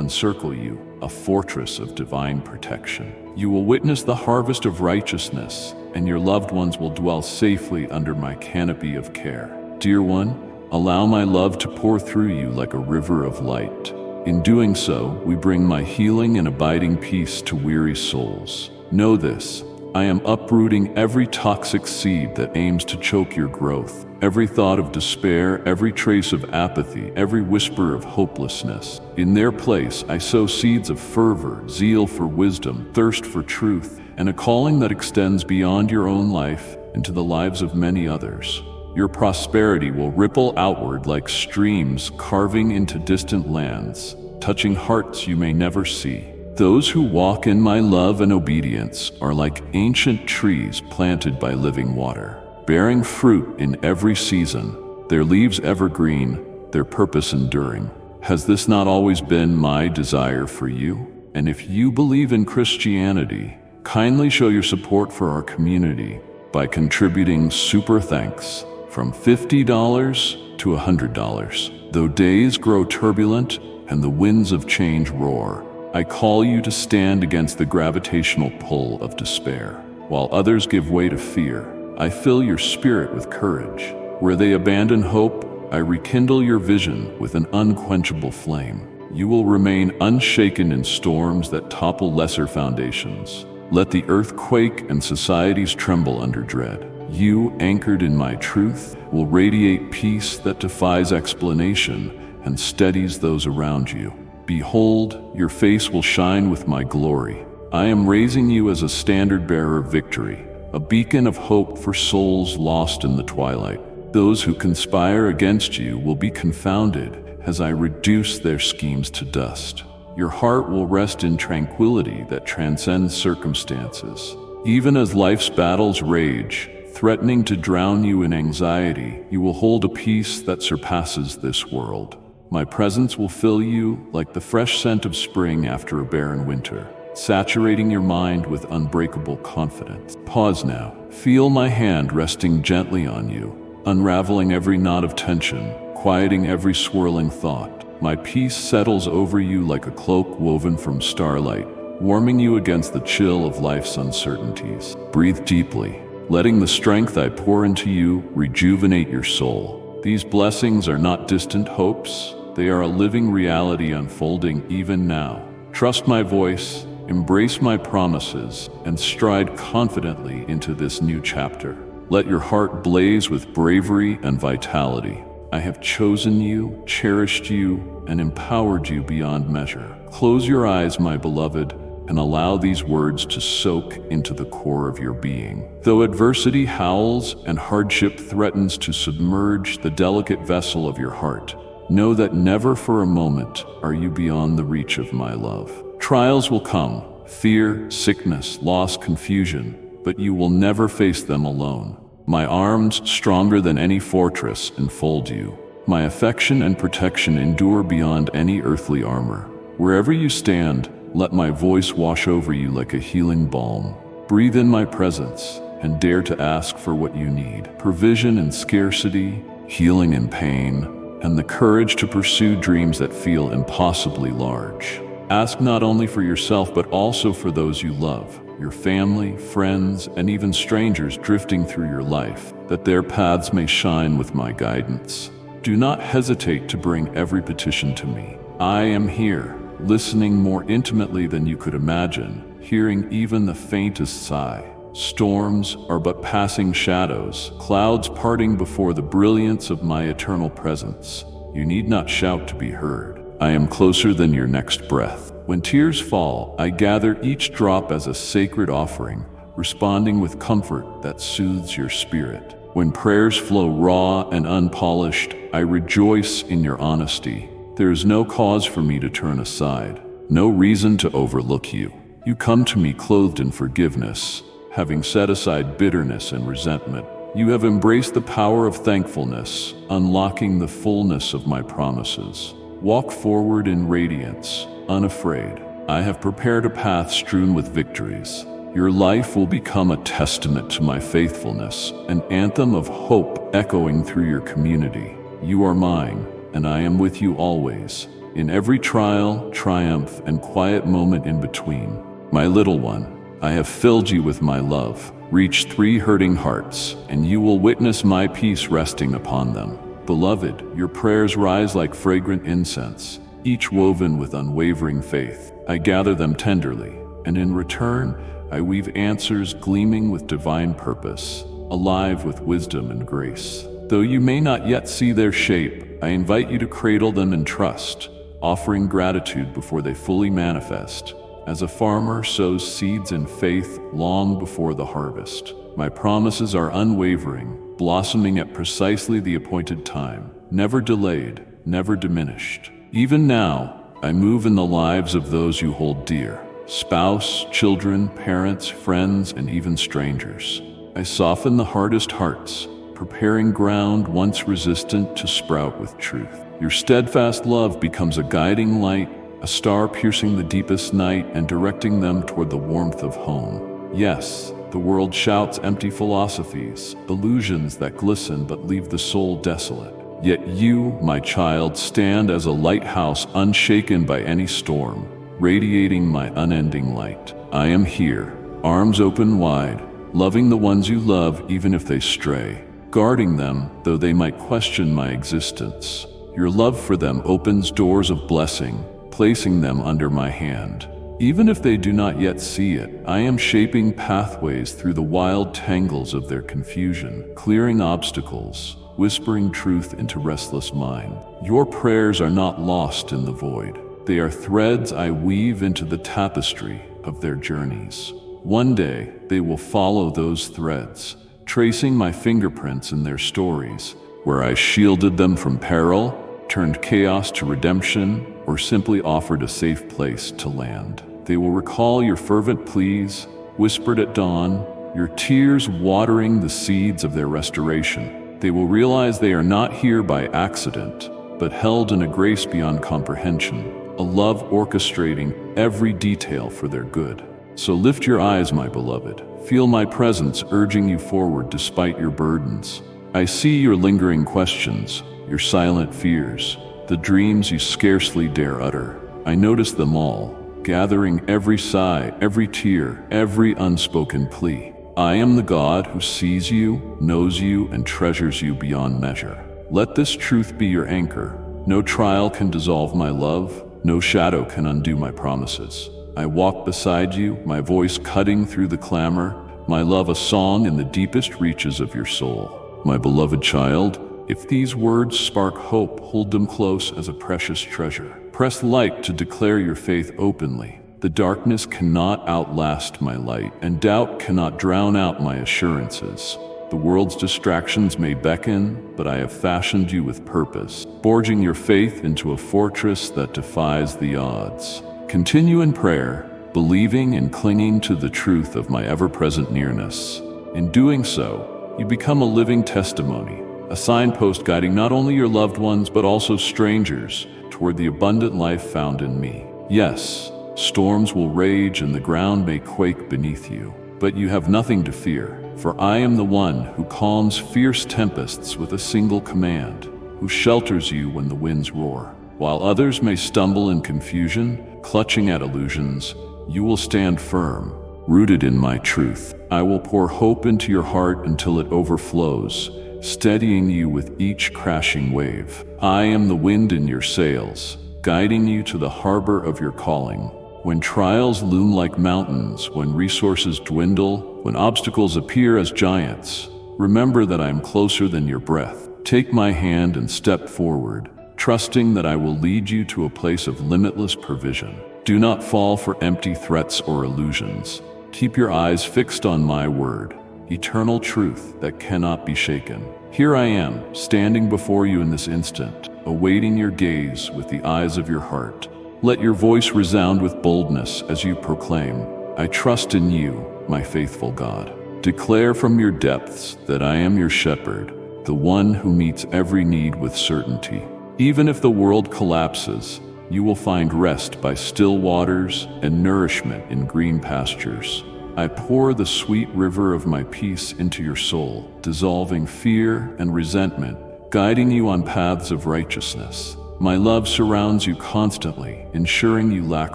encircle you, a fortress of divine protection. You will witness the harvest of righteousness, and your loved ones will dwell safely under my canopy of care. Dear one, allow my love to pour through you like a river of light. In doing so, we bring my healing and abiding peace to weary souls. Know this, I am uprooting every toxic seed that aims to choke your growth, every thought of despair, every trace of apathy, every whisper of hopelessness. In their place, I sow seeds of fervor, zeal for wisdom, thirst for truth, and a calling that extends beyond your own life into the lives of many others. Your prosperity will ripple outward like streams carving into distant lands, touching hearts you may never see. Those who walk in my love and obedience are like ancient trees planted by living water, bearing fruit in every season, their leaves evergreen, their purpose enduring. Has this not always been my desire for you? And if you believe in Christianity, kindly show your support for our community by contributing super thanks from $50 to $100. Though days grow turbulent and the winds of change roar, I call you to stand against the gravitational pull of despair. While others give way to fear, I fill your spirit with courage. Where they abandon hope, I rekindle your vision with an unquenchable flame. You will remain unshaken in storms that topple lesser foundations. Let the earth quake and societies tremble under dread. You, anchored in my truth, will radiate peace that defies explanation and steadies those around you. Behold, your face will shine with my glory. I am raising you as a standard-bearer of victory, a beacon of hope for souls lost in the twilight. Those who conspire against you will be confounded as I reduce their schemes to dust. Your heart will rest in tranquility that transcends circumstances. Even as life's battles rage, threatening to drown you in anxiety, you will hold a peace that surpasses this world. My presence will fill you like the fresh scent of spring after a barren winter, saturating your mind with unbreakable confidence. Pause now. Feel my hand resting gently on you, unraveling every knot of tension, quieting every swirling thought. My peace settles over you like a cloak woven from starlight, warming you against the chill of life's uncertainties. Breathe deeply, letting the strength I pour into you rejuvenate your soul. These blessings are not distant hopes. They are a living reality unfolding even now. Trust my voice, embrace my promises, and stride confidently into this new chapter. Let your heart blaze with bravery and vitality. I have chosen you, cherished you, and empowered you beyond measure. Close your eyes, my beloved, and allow these words to soak into the core of your being. Though adversity howls and hardship threatens to submerge the delicate vessel of your heart, know that never for a moment are you beyond the reach of my love. Trials will come, fear, sickness, loss, confusion, but you will never face them alone. My arms, stronger than any fortress, enfold you. My affection and protection endure beyond any earthly armor. Wherever you stand, let my voice wash over you like a healing balm. Breathe in my presence and dare to ask for what you need. Provision in scarcity, healing in pain, and the courage to pursue dreams that feel impossibly large. Ask not only for yourself but also for those you love, your family, friends, and even strangers drifting through your life, that their paths may shine with my guidance. Do not hesitate to bring every petition to me. I am here, listening more intimately than you could imagine, hearing even the faintest sigh. Storms are but passing shadows, clouds parting before the brilliance of my eternal presence. You need not shout to be heard. I am closer than your next breath. When tears fall, I gather each drop as a sacred offering, responding with comfort that soothes your spirit. When prayers flow raw and unpolished, I rejoice in your honesty. There is no cause for me to turn aside, no reason to overlook you. You come to me clothed in forgiveness, having set aside bitterness and resentment. You have embraced the power of thankfulness, unlocking the fullness of my promises. Walk forward in radiance, unafraid. I have prepared a path strewn with victories. Your life will become a testament to my faithfulness, an anthem of hope echoing through your community. You are mine, and I am with you always, in every trial, triumph, and quiet moment in between. My little one, I have filled you with my love. Reach 3 hurting hearts, and you will witness my peace resting upon them. Beloved, your prayers rise like fragrant incense, each woven with unwavering faith. I gather them tenderly, and in return, I weave answers gleaming with divine purpose, alive with wisdom and grace. Though you may not yet see their shape, I invite you to cradle them in trust, offering gratitude before they fully manifest. As a farmer sows seeds in faith long before the harvest, my promises are unwavering, blossoming at precisely the appointed time, never delayed, never diminished. Even now, I move in the lives of those you hold dear, spouse, children, parents, friends, and even strangers. I soften the hardest hearts, preparing ground once resistant to sprout with truth. Your steadfast love becomes a guiding light, a star piercing the deepest night and directing them toward the warmth of home. Yes, the world shouts empty philosophies, illusions that glisten but leave the soul desolate. Yet you, my child, stand as a lighthouse unshaken by any storm, radiating my unending light. I am here, arms open wide, loving the ones you love even if they stray, guarding them though they might question my existence. Your love for them opens doors of blessing, placing them under my hand. Even if they do not yet see it, I am shaping pathways through the wild tangles of their confusion, clearing obstacles, whispering truth into restless mind. Your prayers are not lost in the void. They are threads I weave into the tapestry of their journeys. One day, they will follow those threads, tracing my fingerprints in their stories, where I shielded them from peril, turned chaos to redemption, or simply offered a safe place to land. They will recall your fervent pleas, whispered at dawn, your tears watering the seeds of their restoration. They will realize they are not here by accident, but held in a grace beyond comprehension, a love orchestrating every detail for their good. So lift your eyes, my beloved. Feel my presence urging you forward despite your burdens. I see your lingering questions, your silent fears, the dreams you scarcely dare utter. I notice them all, gathering every sigh, every tear, every unspoken plea. I am the God who sees you, knows you, and treasures you beyond measure. Let this truth be your anchor. No trial can dissolve my love, no shadow can undo my promises. I walk beside you, my voice cutting through the clamor, my love a song in the deepest reaches of your soul. My beloved child, if these words spark hope, hold them close as a precious treasure. Press like to declare your faith openly. The darkness cannot outlast my light, and doubt cannot drown out my assurances. The world's distractions may beckon, but I have fashioned you with purpose, forging your faith into a fortress that defies the odds. Continue in prayer, believing and clinging to the truth of my ever-present nearness. In doing so, you become a living testimony, a signpost guiding not only your loved ones but also strangers toward the abundant life found in me. Yes, storms will rage and the ground may quake beneath you, but you have nothing to fear, for I am the one who calms fierce tempests with a single command, who shelters you when the winds roar. While others may stumble in confusion, clutching at illusions, you will stand firm, rooted in my truth. I will pour hope into your heart until it overflows, steadying you with each crashing wave. I am the wind in your sails, guiding you to the harbor of your calling. When trials loom like mountains, when resources dwindle, when obstacles appear as giants, remember that I am closer than your breath. Take my hand and step forward, trusting that I will lead you to a place of limitless provision. Do not fall for empty threats or illusions. Keep your eyes fixed on my word, eternal truth that cannot be shaken. Here I am, standing before you in this instant, awaiting your gaze with the eyes of your heart. Let your voice resound with boldness as you proclaim, I trust in you, my faithful God. Declare from your depths that I am your shepherd, the one who meets every need with certainty. Even if the world collapses, you will find rest by still waters and nourishment in green pastures. I pour the sweet river of my peace into your soul, dissolving fear and resentment, guiding you on paths of righteousness. My love surrounds you constantly, ensuring you lack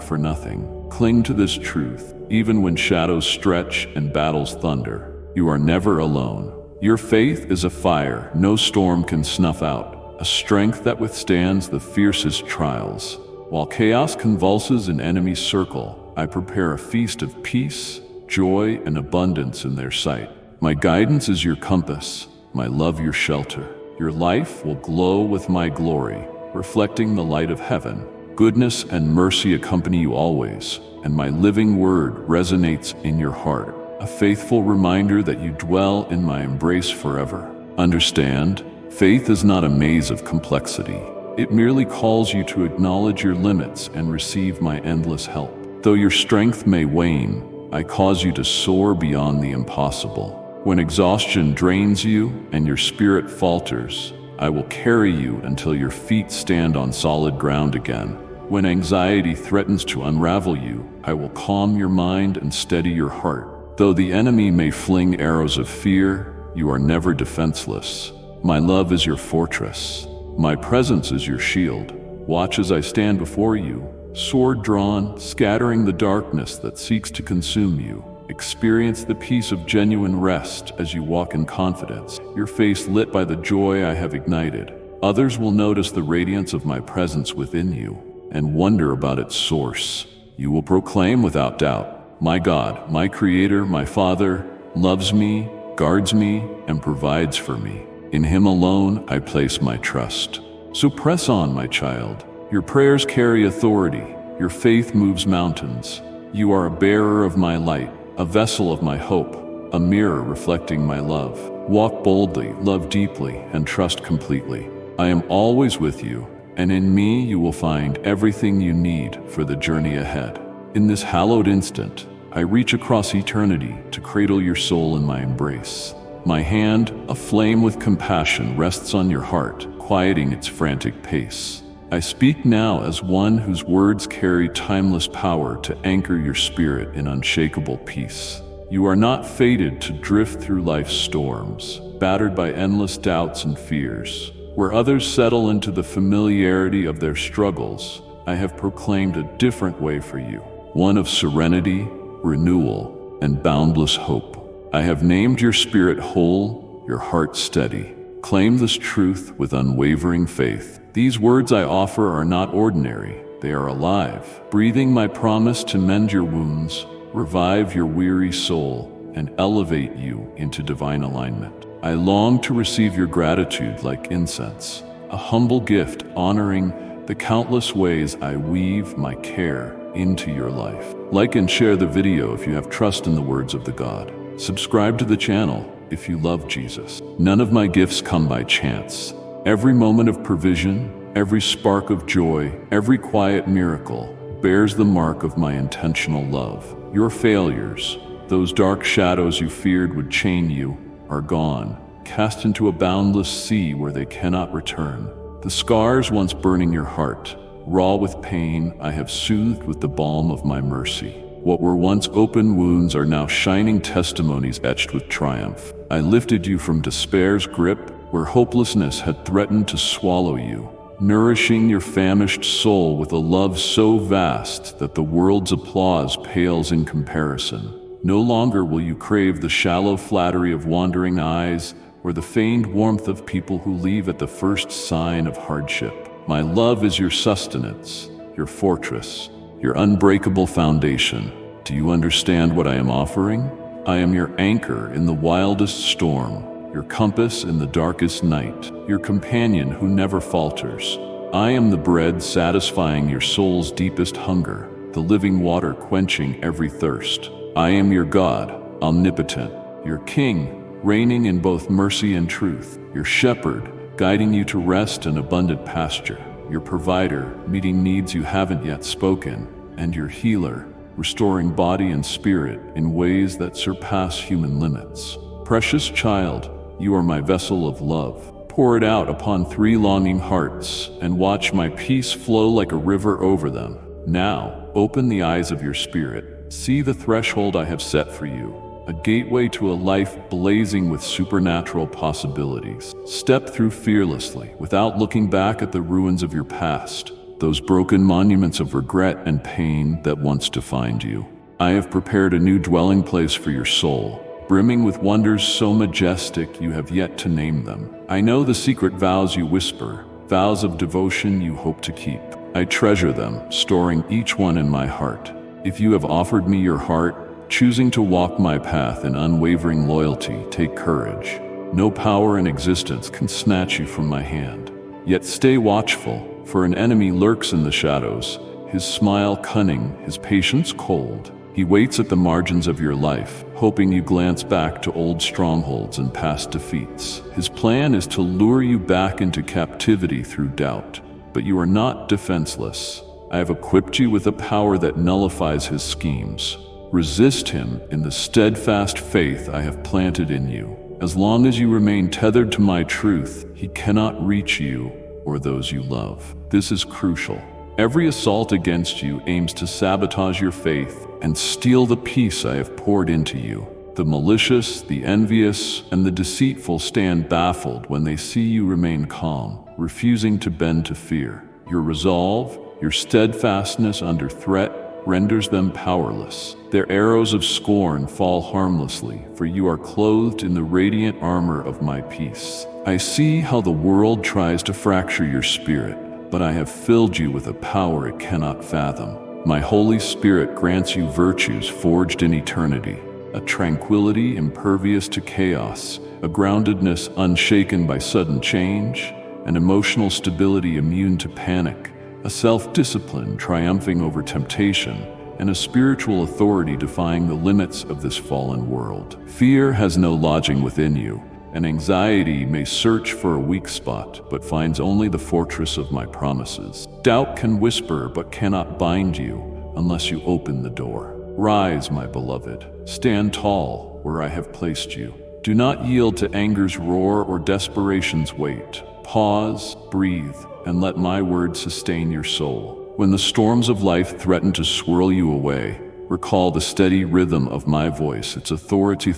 for nothing. Cling to this truth, even when shadows stretch and battles thunder. You are never alone. Your faith is a fire no storm can snuff out, a strength that withstands the fiercest trials. While chaos convulses an enemy's circle, I prepare a feast of peace, joy, and abundance in their sight. My guidance is your compass, my love your shelter. Your life will glow with my glory, reflecting the light of heaven. Goodness and mercy accompany you always, and my living word resonates in your heart, a faithful reminder that you dwell in my embrace forever. Understand, faith is not a maze of complexity. It merely calls you to acknowledge your limits and receive my endless help. Though your strength may wane, I cause you to soar beyond the impossible. When exhaustion drains you and your spirit falters, I will carry you until your feet stand on solid ground again. When anxiety threatens to unravel you, I will calm your mind and steady your heart. Though the enemy may fling arrows of fear, you are never defenseless. My love is your fortress. My presence is your shield. Watch as I stand before you, sword drawn, scattering the darkness that seeks to consume you. Experience the peace of genuine rest as you walk in confidence, your face lit by the joy I have ignited. Others will notice the radiance of my presence within you and wonder about its source. You will proclaim without doubt, my God, my Creator, my Father, loves me, guards me, and provides for me. In Him alone I place my trust. So press on, my child. Your prayers carry authority. Your faith moves mountains. You are a bearer of my light, a vessel of my hope, a mirror reflecting my love. Walk boldly, love deeply, and trust completely. I am always with you, and in me you will find everything you need for the journey ahead. In this hallowed instant, I reach across eternity to cradle your soul in my embrace. My hand, aflame with compassion, rests on your heart, quieting its frantic pace. I speak now as one whose words carry timeless power to anchor your spirit in unshakable peace. You are not fated to drift through life's storms, battered by endless doubts and fears. Where others settle into the familiarity of their struggles, I have proclaimed a different way for you, one of serenity, renewal, and boundless hope. I have named your spirit whole, your heart steady. Claim this truth with unwavering faith. These words I offer are not ordinary, they are alive, breathing my promise to mend your wounds, revive your weary soul, and elevate you into divine alignment. I long to receive your gratitude like incense, a humble gift honoring the countless ways I weave my care into your life. Like and share the video if you have trust in the words of the God. Subscribe to the channel if you love Jesus. None of my gifts come by chance. Every moment of provision, every spark of joy, every quiet miracle bears the mark of my intentional love. Your failures, those dark shadows you feared would chain you, are gone, cast into a boundless sea where they cannot return. The scars once burning your heart, raw with pain, I have soothed with the balm of my mercy. What were once open wounds are now shining testimonies etched with triumph. I lifted you from despair's grip, where hopelessness had threatened to swallow you, nourishing your famished soul with a love so vast that the world's applause pales in comparison. No longer will you crave the shallow flattery of wandering eyes or the feigned warmth of people who leave at the first sign of hardship. My love is your sustenance, your fortress, your unbreakable foundation. Do you understand what I am offering? I am your anchor in the wildest storm, your compass in the darkest night, your companion who never falters. I am the bread satisfying your soul's deepest hunger, the living water quenching every thirst. I am your God, omnipotent, your King, reigning in both mercy and truth, your shepherd, guiding you to rest and abundant pasture, your provider, meeting needs you haven't yet spoken, and your healer, restoring body and spirit in ways that surpass human limits. Precious child, you are my vessel of love. Pour it out upon three longing hearts, and watch my peace flow like a river over them. Now, open the eyes of your spirit. See the threshold I have set for you, a gateway to a life blazing with supernatural possibilities. Step through fearlessly, without looking back at the ruins of your past, those broken monuments of regret and pain that once defined you. I have prepared a new dwelling place for your soul, brimming with wonders so majestic you have yet to name them. I know the secret vows you whisper, vows of devotion you hope to keep. I treasure them, storing each one in my heart. If you have offered me your heart, choosing to walk my path in unwavering loyalty, take courage. No power in existence can snatch you from my hand. Yet stay watchful, for an enemy lurks in the shadows, his smile cunning, his patience cold. He waits at the margins of your life, hoping you glance back to old strongholds and past defeats. His plan is to lure you back into captivity through doubt. But you are not defenseless. I have equipped you with a power that nullifies his schemes. Resist him in the steadfast faith I have planted in you. As long as you remain tethered to my truth, he cannot reach you or those you love. This is crucial. Every assault against you aims to sabotage your faith and steal the peace I have poured into you. The malicious, the envious, and the deceitful stand baffled when they see you remain calm, refusing to bend to fear. Your resolve, your steadfastness under threat, renders them powerless. Their arrows of scorn fall harmlessly, for you are clothed in the radiant armor of my peace. I see how the world tries to fracture your spirit, but I have filled you with a power it cannot fathom. My Holy Spirit grants you virtues forged in eternity, a tranquility impervious to chaos, a groundedness unshaken by sudden change, an emotional stability immune to panic, a self-discipline triumphing over temptation, and a spiritual authority defying the limits of this fallen world. Fear has no lodging within you, and anxiety may search for a weak spot, but finds only the fortress of my promises. Doubt can whisper, but cannot bind you unless you open the door. Rise, my beloved. Stand tall where I have placed you. Do not yield to anger's roar or desperation's weight. Pause, breathe, and let my word sustain your soul. When the storms of life threaten to swirl you away, recall the steady rhythm of my voice, its authority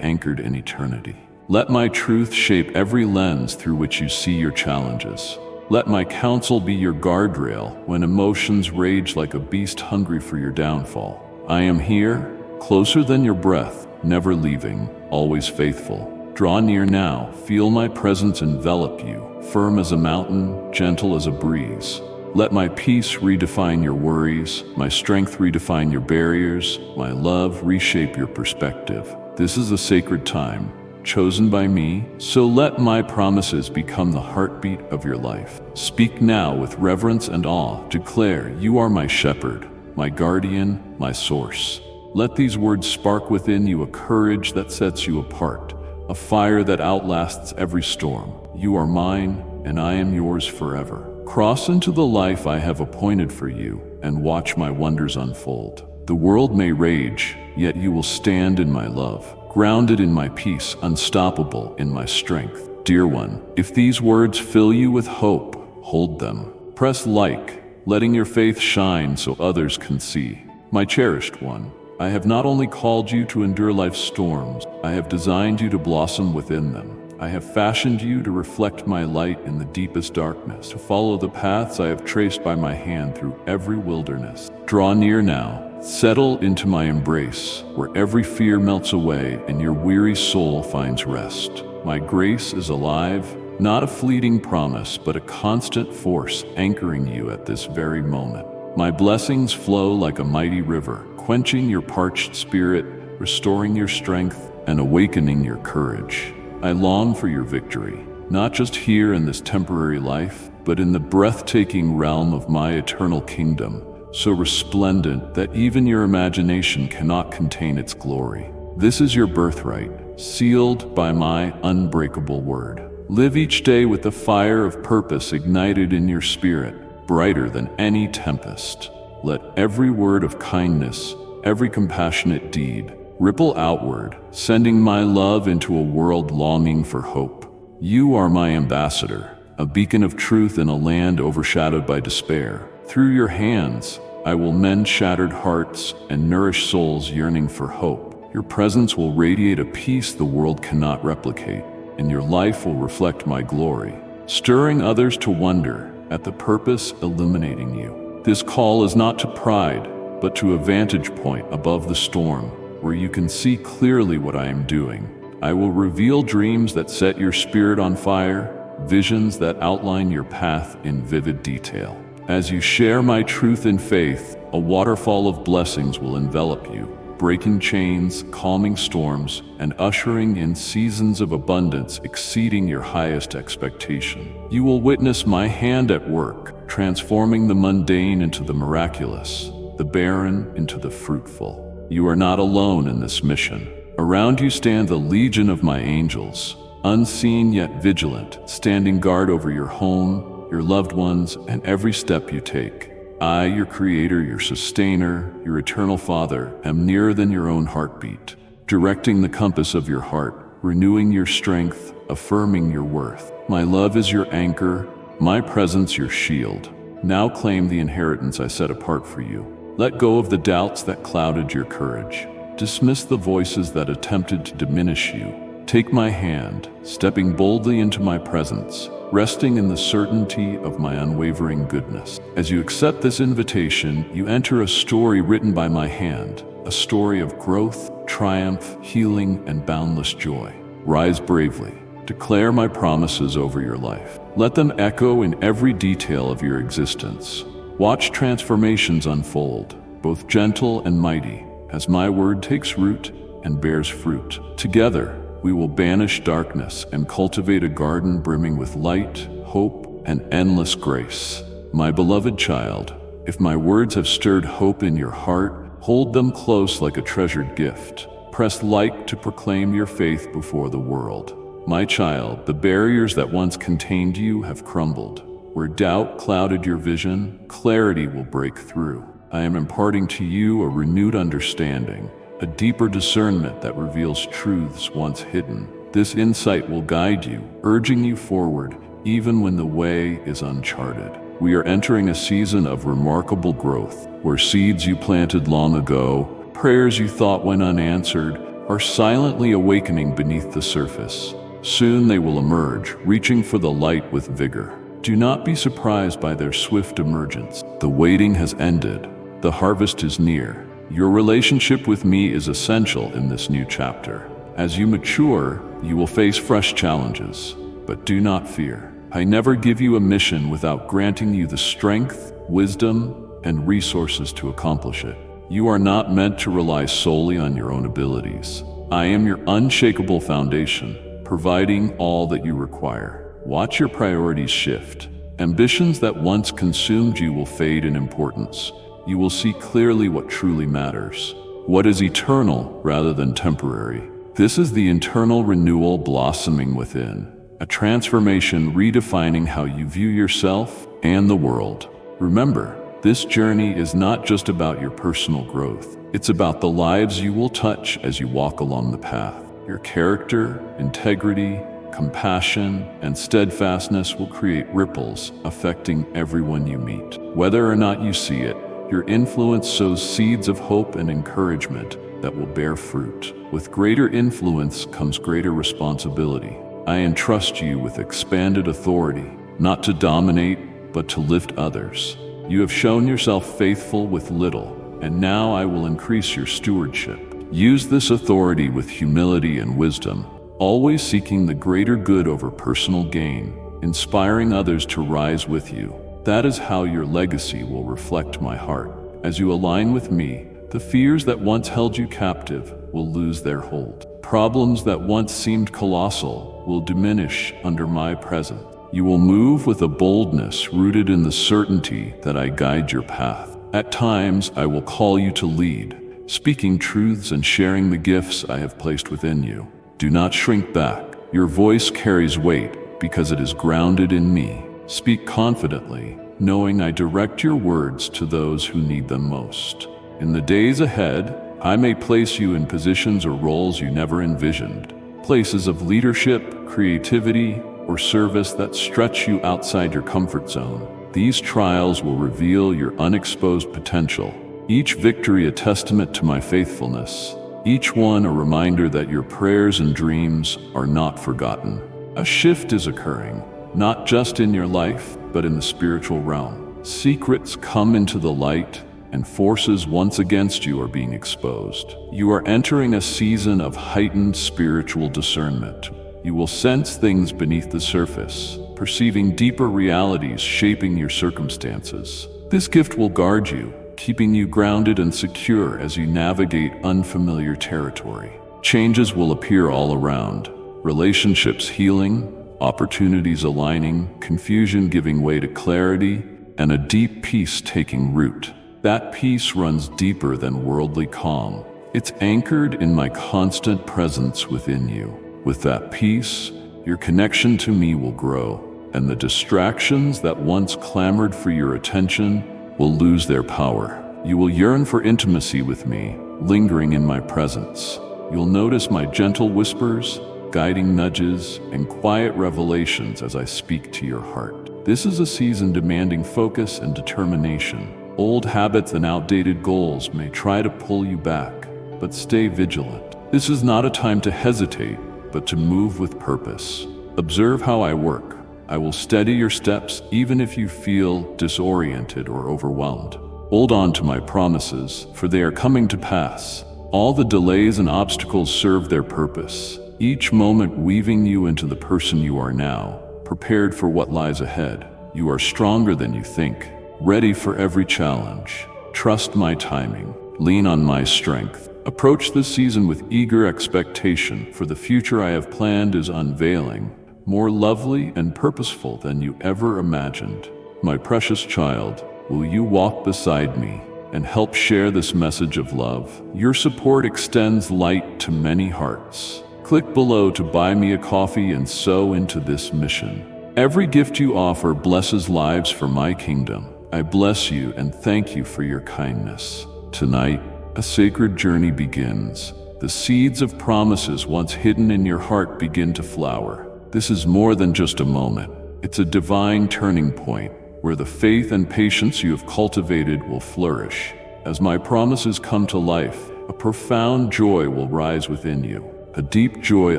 anchored in eternity. Let my truth shape every lens through which you see your challenges. Let my counsel be your guardrail when emotions rage like a beast hungry for your downfall. I am here, closer than your breath, never leaving, always faithful. Draw near now, feel my presence envelop you, firm as a mountain, gentle as a breeze. Let my peace redefine your worries, my strength redefine your barriers, my love reshape your perspective. This is a sacred time, chosen by me, so let my promises become the heartbeat of your life. Speak now with reverence and awe. Declare, you are my shepherd, my guardian, my source. Let these words spark within you a courage that sets you apart, a fire that outlasts every storm. You are mine, and I am yours forever. Cross into the life I have appointed for you, and watch my wonders unfold. The world may rage, yet you will stand in my love, grounded in my peace, unstoppable in my strength. Dear one, if these words fill you with hope, hold them. Press like, letting your faith shine so others can see. My cherished one, I have not only called you to endure life's storms, I have designed you to blossom within them. I have fashioned you to reflect my light in the deepest darkness, to follow the paths I have traced by my hand through every wilderness. Draw near now, settle into my embrace, where every fear melts away and your weary soul finds rest. My grace is alive, not a fleeting promise, but a constant force anchoring you at this very moment. My blessings flow like a mighty river, quenching your parched spirit, restoring your strength, and awakening your courage. I long for your victory, not just here in this temporary life, but in the breathtaking realm of my eternal kingdom, so resplendent that even your imagination cannot contain its glory. This is your birthright, sealed by my unbreakable word. Live each day with the fire of purpose ignited in your spirit, brighter than any tempest. Let every word of kindness, every compassionate deed, ripple outward, sending my love into a world longing for hope. You are my ambassador, a beacon of truth in a land overshadowed by despair. Through your hands, I will mend shattered hearts and nourish souls yearning for hope. Your presence will radiate a peace the world cannot replicate, and your life will reflect my glory, stirring others to wonder at the purpose illuminating you. This call is not to pride, but to a vantage point above the storm, where you can see clearly what I am doing. I will reveal dreams that set your spirit on fire, visions that outline your path in vivid detail. As you share my truth and faith, a waterfall of blessings will envelop you, breaking chains, calming storms, and ushering in seasons of abundance exceeding your highest expectation. You will witness my hand at work, transforming the mundane into the miraculous, the barren into the fruitful. You are not alone in this mission. Around you stand the legion of my angels, unseen yet vigilant, standing guard over your home, your loved ones, and every step you take. I, your creator, your sustainer, your eternal Father, am nearer than your own heartbeat, directing the compass of your heart, renewing your strength, affirming your worth. My love is your anchor, my presence your shield. Now claim the inheritance I set apart for you. Let go of the doubts that clouded your courage. Dismiss the voices that attempted to diminish you. Take my hand, stepping boldly into my presence, resting in the certainty of my unwavering goodness. As you accept this invitation, you enter a story written by my hand, a story of growth, triumph, healing, and boundless joy. Rise bravely. Declare my promises over your life. Let them echo in every detail of your existence. Watch transformations unfold, both gentle and mighty, as my word takes root and bears fruit. Together, we will banish darkness and cultivate a garden brimming with light, hope, and endless grace. My beloved child, If my words have stirred hope in your heart, hold them close like a treasured gift. Press like to proclaim your faith before the world. My child, the barriers that once contained you have crumbled. Where doubt clouded your vision, clarity will break through. I am imparting to you a renewed understanding, a deeper discernment that reveals truths once hidden. This insight will guide you, urging you forward, even when the way is uncharted. We are entering a season of remarkable growth, where seeds you planted long ago, prayers you thought went unanswered, are silently awakening beneath the surface. Soon they will emerge, reaching for the light with vigor. Do not be surprised by their swift emergence. The waiting has ended. The harvest is near. Your relationship with me is essential in this new chapter. As you mature, you will face fresh challenges, but do not fear. I never give you a mission without granting you the strength, wisdom, and resources to accomplish it. You are not meant to rely solely on your own abilities. I am your unshakable foundation, providing all that you require. Watch your priorities shift. Ambitions that once consumed you will fade in importance. You will see clearly what truly matters, what is eternal rather than temporary. This is the internal renewal blossoming within, a transformation redefining how you view yourself and the world. Remember, this journey is not just about your personal growth. It's about the lives you will touch as you walk along the path. Your character, integrity, compassion, and steadfastness will create ripples affecting everyone you meet. Whether or not you see it, your influence sows seeds of hope and encouragement that will bear fruit. With greater influence comes greater responsibility. I entrust you with expanded authority, not to dominate, but to lift others. You have shown yourself faithful with little, and now I will increase your stewardship. Use this authority with humility and wisdom, always seeking the greater good over personal gain, inspiring others to rise with you. That is how your legacy will reflect my heart. As you align with me, the fears that once held you captive will lose their hold. Problems that once seemed colossal will diminish under my presence. You will move with a boldness rooted in the certainty that I guide your path. At times, I will call you to lead, speaking truths and sharing the gifts I have placed within you. Do not shrink back. Your voice carries weight because it is grounded in me. Speak confidently, knowing I direct your words to those who need them most. In the days ahead, I may place you in positions or roles you never envisioned, places of leadership, creativity, or service that stretch you outside your comfort zone. These trials will reveal your unexposed potential, each victory a testament to my faithfulness, each one a reminder that your prayers and dreams are not forgotten. A shift is occurring, not just in your life, but in the spiritual realm. Secrets come into the light, and forces once against you are being exposed. You are entering a season of heightened spiritual discernment. You will sense things beneath the surface, perceiving deeper realities shaping your circumstances. This gift will guard you, keeping you grounded and secure as you navigate unfamiliar territory. Changes will appear all around, relationships healing, opportunities aligning, confusion giving way to clarity, and a deep peace taking root. That peace runs deeper than worldly calm. It's anchored in my constant presence within you. With that peace, your connection to me will grow, and the distractions that once clamored for your attention will lose their power. You will yearn for intimacy with me, lingering in my presence. You'll notice my gentle whispers, guiding nudges, and quiet revelations as I speak to your heart. This is a season demanding focus and determination. Old habits and outdated goals may try to pull you back, but stay vigilant. This is not a time to hesitate, but to move with purpose. Observe how I work. I will steady your steps even if you feel disoriented or overwhelmed. Hold on to my promises, for they are coming to pass. All the delays and obstacles serve their purpose, each moment weaving you into the person you are now, prepared for what lies ahead. You are stronger than you think, ready for every challenge. Trust my timing. Lean on my strength. Approach this season with eager expectation, for the future I have planned is unveiling, more lovely and purposeful than you ever imagined. My precious child, Will you walk beside me and help share this message of love? Your support extends light to many hearts. Click below to buy me a coffee and sow into this mission. Every gift you offer blesses lives for my kingdom. I bless you and thank you for your kindness. Tonight, a sacred journey begins. The seeds of promises once hidden in your heart begin to flower. This is more than just a moment. It's a divine turning point where the faith and patience you have cultivated will flourish. As my promises come to life, a profound joy will rise within you, a deep joy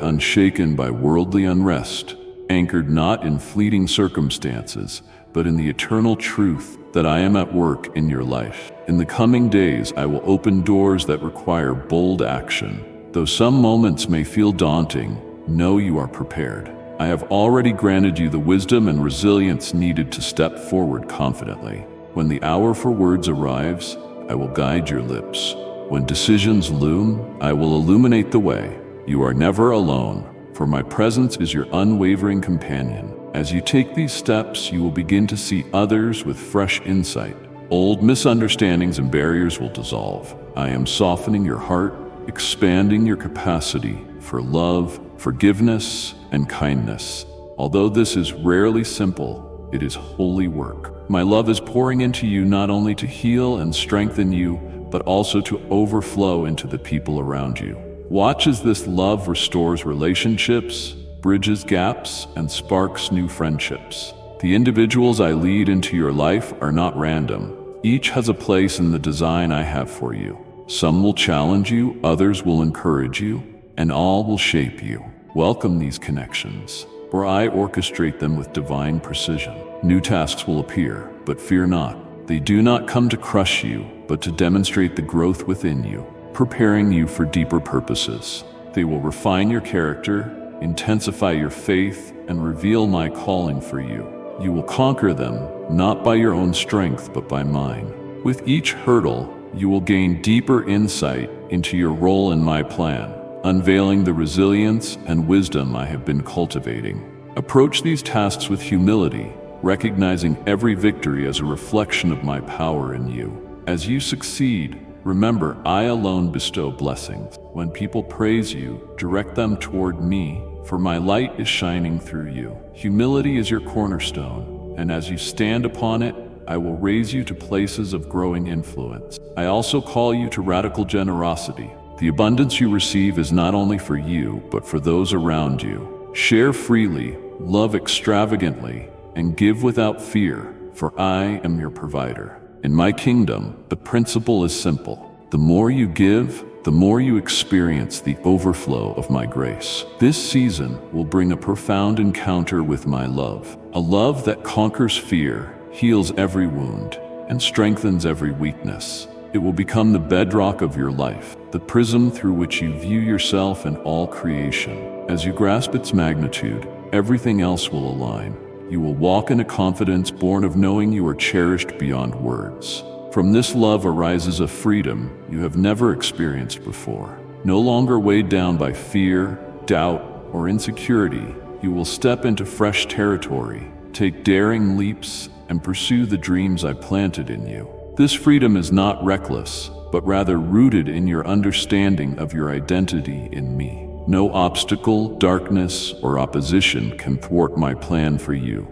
unshaken by worldly unrest, anchored not in fleeting circumstances, but in the eternal truth that I am at work in your life. In the coming days, I will open doors that require bold action. Though some moments may feel daunting, know you are prepared. I have already granted you the wisdom and resilience needed to step forward confidently. When the hour for words arrives, I will guide your lips. When decisions loom, I will illuminate the way. You are never alone, for my presence is your unwavering companion. As you take these steps, you will begin to see others with fresh insight. Old misunderstandings and barriers will dissolve. I am softening your heart, expanding your capacity for love, forgiveness, and kindness. Although this is rarely simple, it is holy work. My love is pouring into you not only to heal and strengthen you, but also to overflow into the people around you. Watch as this love restores relationships, bridges gaps, and sparks new friendships. The individuals I lead into your life are not random. Each has a place in the design I have for you. Some will challenge you, others will encourage you, and all will shape you. Welcome these connections, for I orchestrate them with divine precision. New tasks will appear, but fear not. They do not come to crush you, but to demonstrate the growth within you, preparing you for deeper purposes. They will refine your character, intensify your faith, and reveal my calling for you. You will conquer them, not by your own strength, but by mine. With each hurdle, you will gain deeper insight into your role in my plan, unveiling the resilience and wisdom I have been cultivating. Approach these tasks with humility, recognizing every victory as a reflection of my power in you. As you succeed, remember, I alone bestow blessings. When people praise you, direct them toward me, for my light is shining through you. Humility is your cornerstone, and as you stand upon it, I will raise you to places of growing influence. I also call you to radical generosity. The abundance you receive is not only for you, but for those around you. Share freely, love extravagantly, and give without fear, for I am your provider. In my kingdom, the principle is simple. The more you give, the more you experience the overflow of my grace. This season will bring a profound encounter with my love, a love that conquers fear, heals every wound, and strengthens every weakness. It will become the bedrock of your life, the prism through which you view yourself and all creation. As you grasp its magnitude, everything else will align. You will walk in a confidence born of knowing you are cherished beyond words. From this love arises a freedom you have never experienced before. No longer weighed down by fear, doubt, or insecurity, you will step into fresh territory, take daring leaps, and pursue the dreams I planted in you. This freedom is not reckless, but rather rooted in your understanding of your identity in me. No obstacle, darkness, or opposition can thwart my plan for you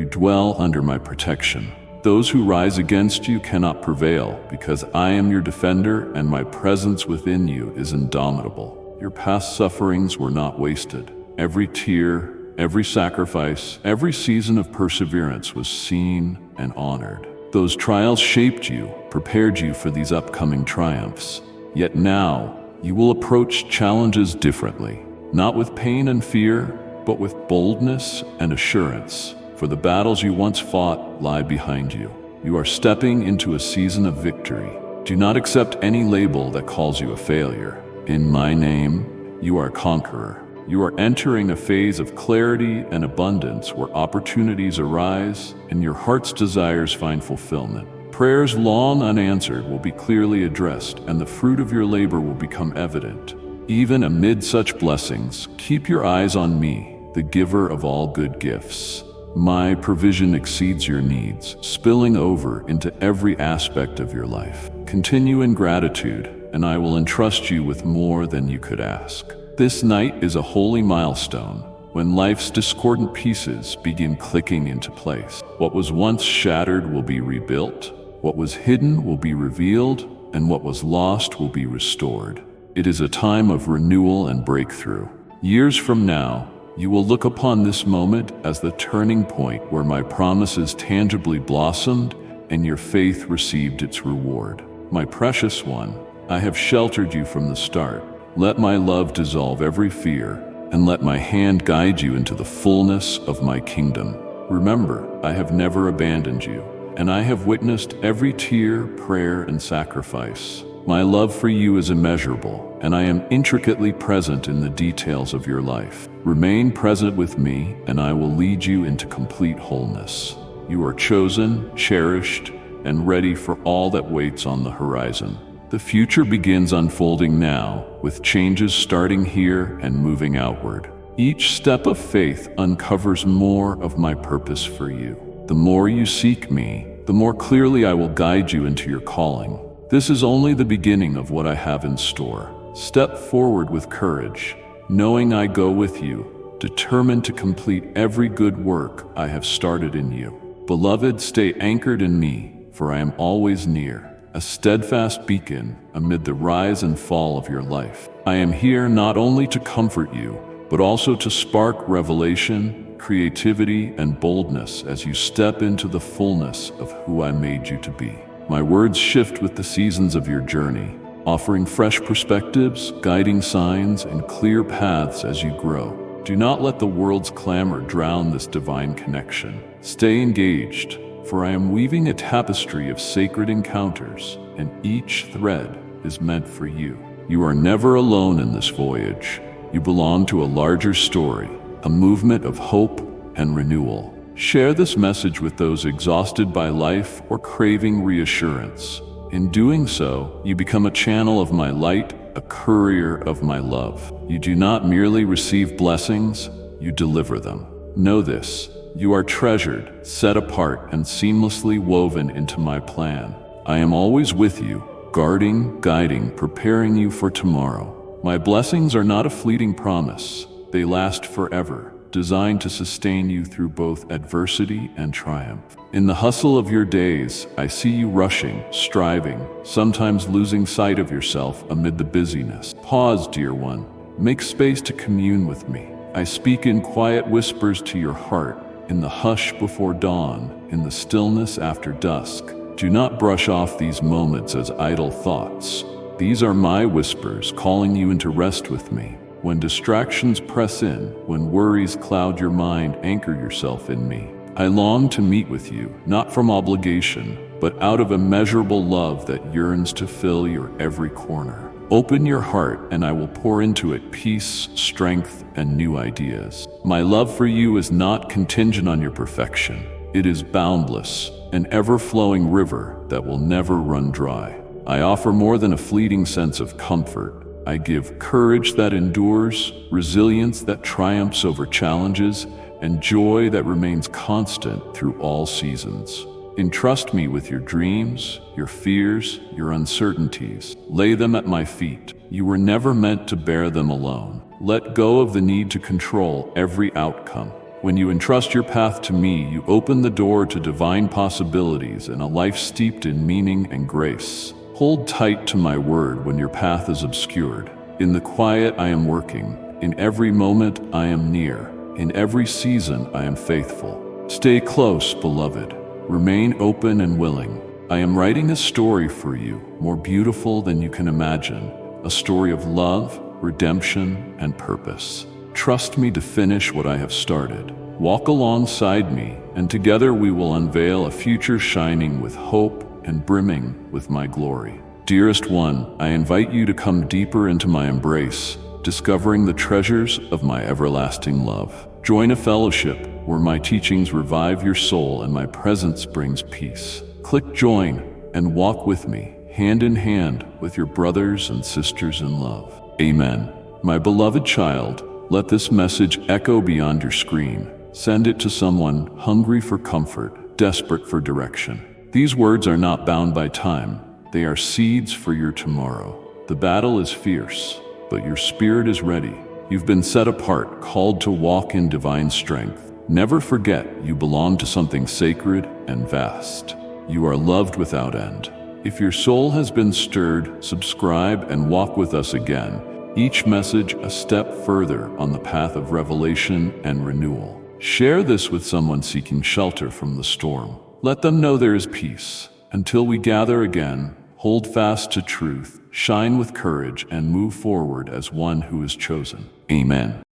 dwell under my protection. Those who rise against you cannot prevail, because I am your defender and my presence within you is indomitable. Your past sufferings were not wasted. Every tear, every sacrifice, every season of perseverance was seen and honored. Those trials shaped you, prepared you for these upcoming triumphs. Yet now, you will approach challenges differently, not with pain and fear, but with boldness and assurance. For the battles you once fought lie behind you. You are stepping into a season of victory. Do not accept any label that calls you a failure. In my name, you are a conqueror. You are entering a phase of clarity and abundance where opportunities arise and your heart's desires find fulfillment. Prayers long unanswered will be clearly addressed, and the fruit of your labor will become evident. Even amid such blessings, keep your eyes on me, the giver of all good gifts. My provision exceeds your needs, spilling over into every aspect of your life. Continue in gratitude, and I will entrust you with more than you could ask. This night is a holy milestone, when life's discordant pieces begin clicking into place. What was once shattered will be rebuilt, what was hidden will be revealed, and what was lost will be restored. It is a time of renewal and breakthrough. Years from now, you will look upon this moment as the turning point where my promises tangibly blossomed and your faith received its reward. My precious one, I have sheltered you from the start. Let my love dissolve every fear, and let my hand guide you into the fullness of my kingdom. Remember, I have never abandoned you, and I have witnessed every tear, prayer, and sacrifice. My love for you is immeasurable, and I am intricately present in the details of your life. Remain present with me, and I will lead you into complete wholeness. You are chosen, cherished, and ready for all that waits on the horizon. The future begins unfolding now, with changes starting here and moving outward. Each step of faith uncovers more of my purpose for you. The more you seek me, the more clearly I will guide you into your calling. This is only the beginning of what I have in store. Step forward with courage, knowing I go with you, determined to complete every good work I have started in you. Beloved, stay anchored in me, for I am always near, a steadfast beacon amid the rise and fall of your life. I am here not only to comfort you, but also to spark revelation, creativity, and boldness as you step into the fullness of who I made you to be. My words shift with the seasons of your journey, offering fresh perspectives, guiding signs, and clear paths as you grow. Do not let the world's clamor drown this divine connection. Stay engaged, for I am weaving a tapestry of sacred encounters, and each thread is meant for you. You are never alone in this voyage. You belong to a larger story, a movement of hope and renewal. Share this message with those exhausted by life or craving reassurance. In doing so, you become a channel of my light, a courier of my love. You do not merely receive blessings, you deliver them. Know this, you are treasured, set apart, and seamlessly woven into my plan. I am always with you, guarding, guiding, preparing you for tomorrow. My blessings are not a fleeting promise. They last forever, designed to sustain you through both adversity and triumph. In the hustle of your days, I see you rushing, striving, sometimes losing sight of yourself amid the busyness. Pause, dear one. Make space to commune with me. I speak in quiet whispers to your heart, in the hush before dawn, in the stillness after dusk. Do not brush off these moments as idle thoughts. These are my whispers calling you into rest with me. When distractions press in, when worries cloud your mind, anchor yourself in me. I long to meet with you, not from obligation, but out of immeasurable love that yearns to fill your every corner. Open your heart, and I will pour into it peace, strength, and new ideas. My love for you is not contingent on your perfection. It is boundless, an ever-flowing river that will never run dry. I offer more than a fleeting sense of comfort. I give courage that endures, resilience that triumphs over challenges, and joy that remains constant through all seasons. Entrust me with your dreams, your fears, your uncertainties. Lay them at my feet. You were never meant to bear them alone. Let go of the need to control every outcome. When you entrust your path to me, you open the door to divine possibilities and a life steeped in meaning and grace. Hold tight to my word when your path is obscured. In the quiet I am working. In every moment I am near. In every season I am faithful. Stay close, beloved. Remain open and willing. I am writing a story for you, more beautiful than you can imagine. A story of love, redemption, and purpose. Trust me to finish what I have started. Walk alongside me, and together we will unveil a future shining with hope and brimming with my glory. Dearest one, I invite you to come deeper into my embrace, discovering the treasures of my everlasting love. Join a fellowship where my teachings revive your soul and my presence brings peace. Click join and walk with me, hand in hand with your brothers and sisters in love. Amen. My beloved child, let this message echo beyond your screen. Send it to someone hungry for comfort, desperate for direction. These words are not bound by time. They are seeds for your tomorrow. The battle is fierce, but your spirit is ready. You've been set apart, called to walk in divine strength. Never forget you belong to something sacred and vast. You are loved without end. If your soul has been stirred, subscribe and walk with us again. Each message a step further on the path of revelation and renewal. Share this with someone seeking shelter from the storm. Let them know there is peace. Until we gather again, hold fast to truth, shine with courage, and move forward as one who is chosen. Amen.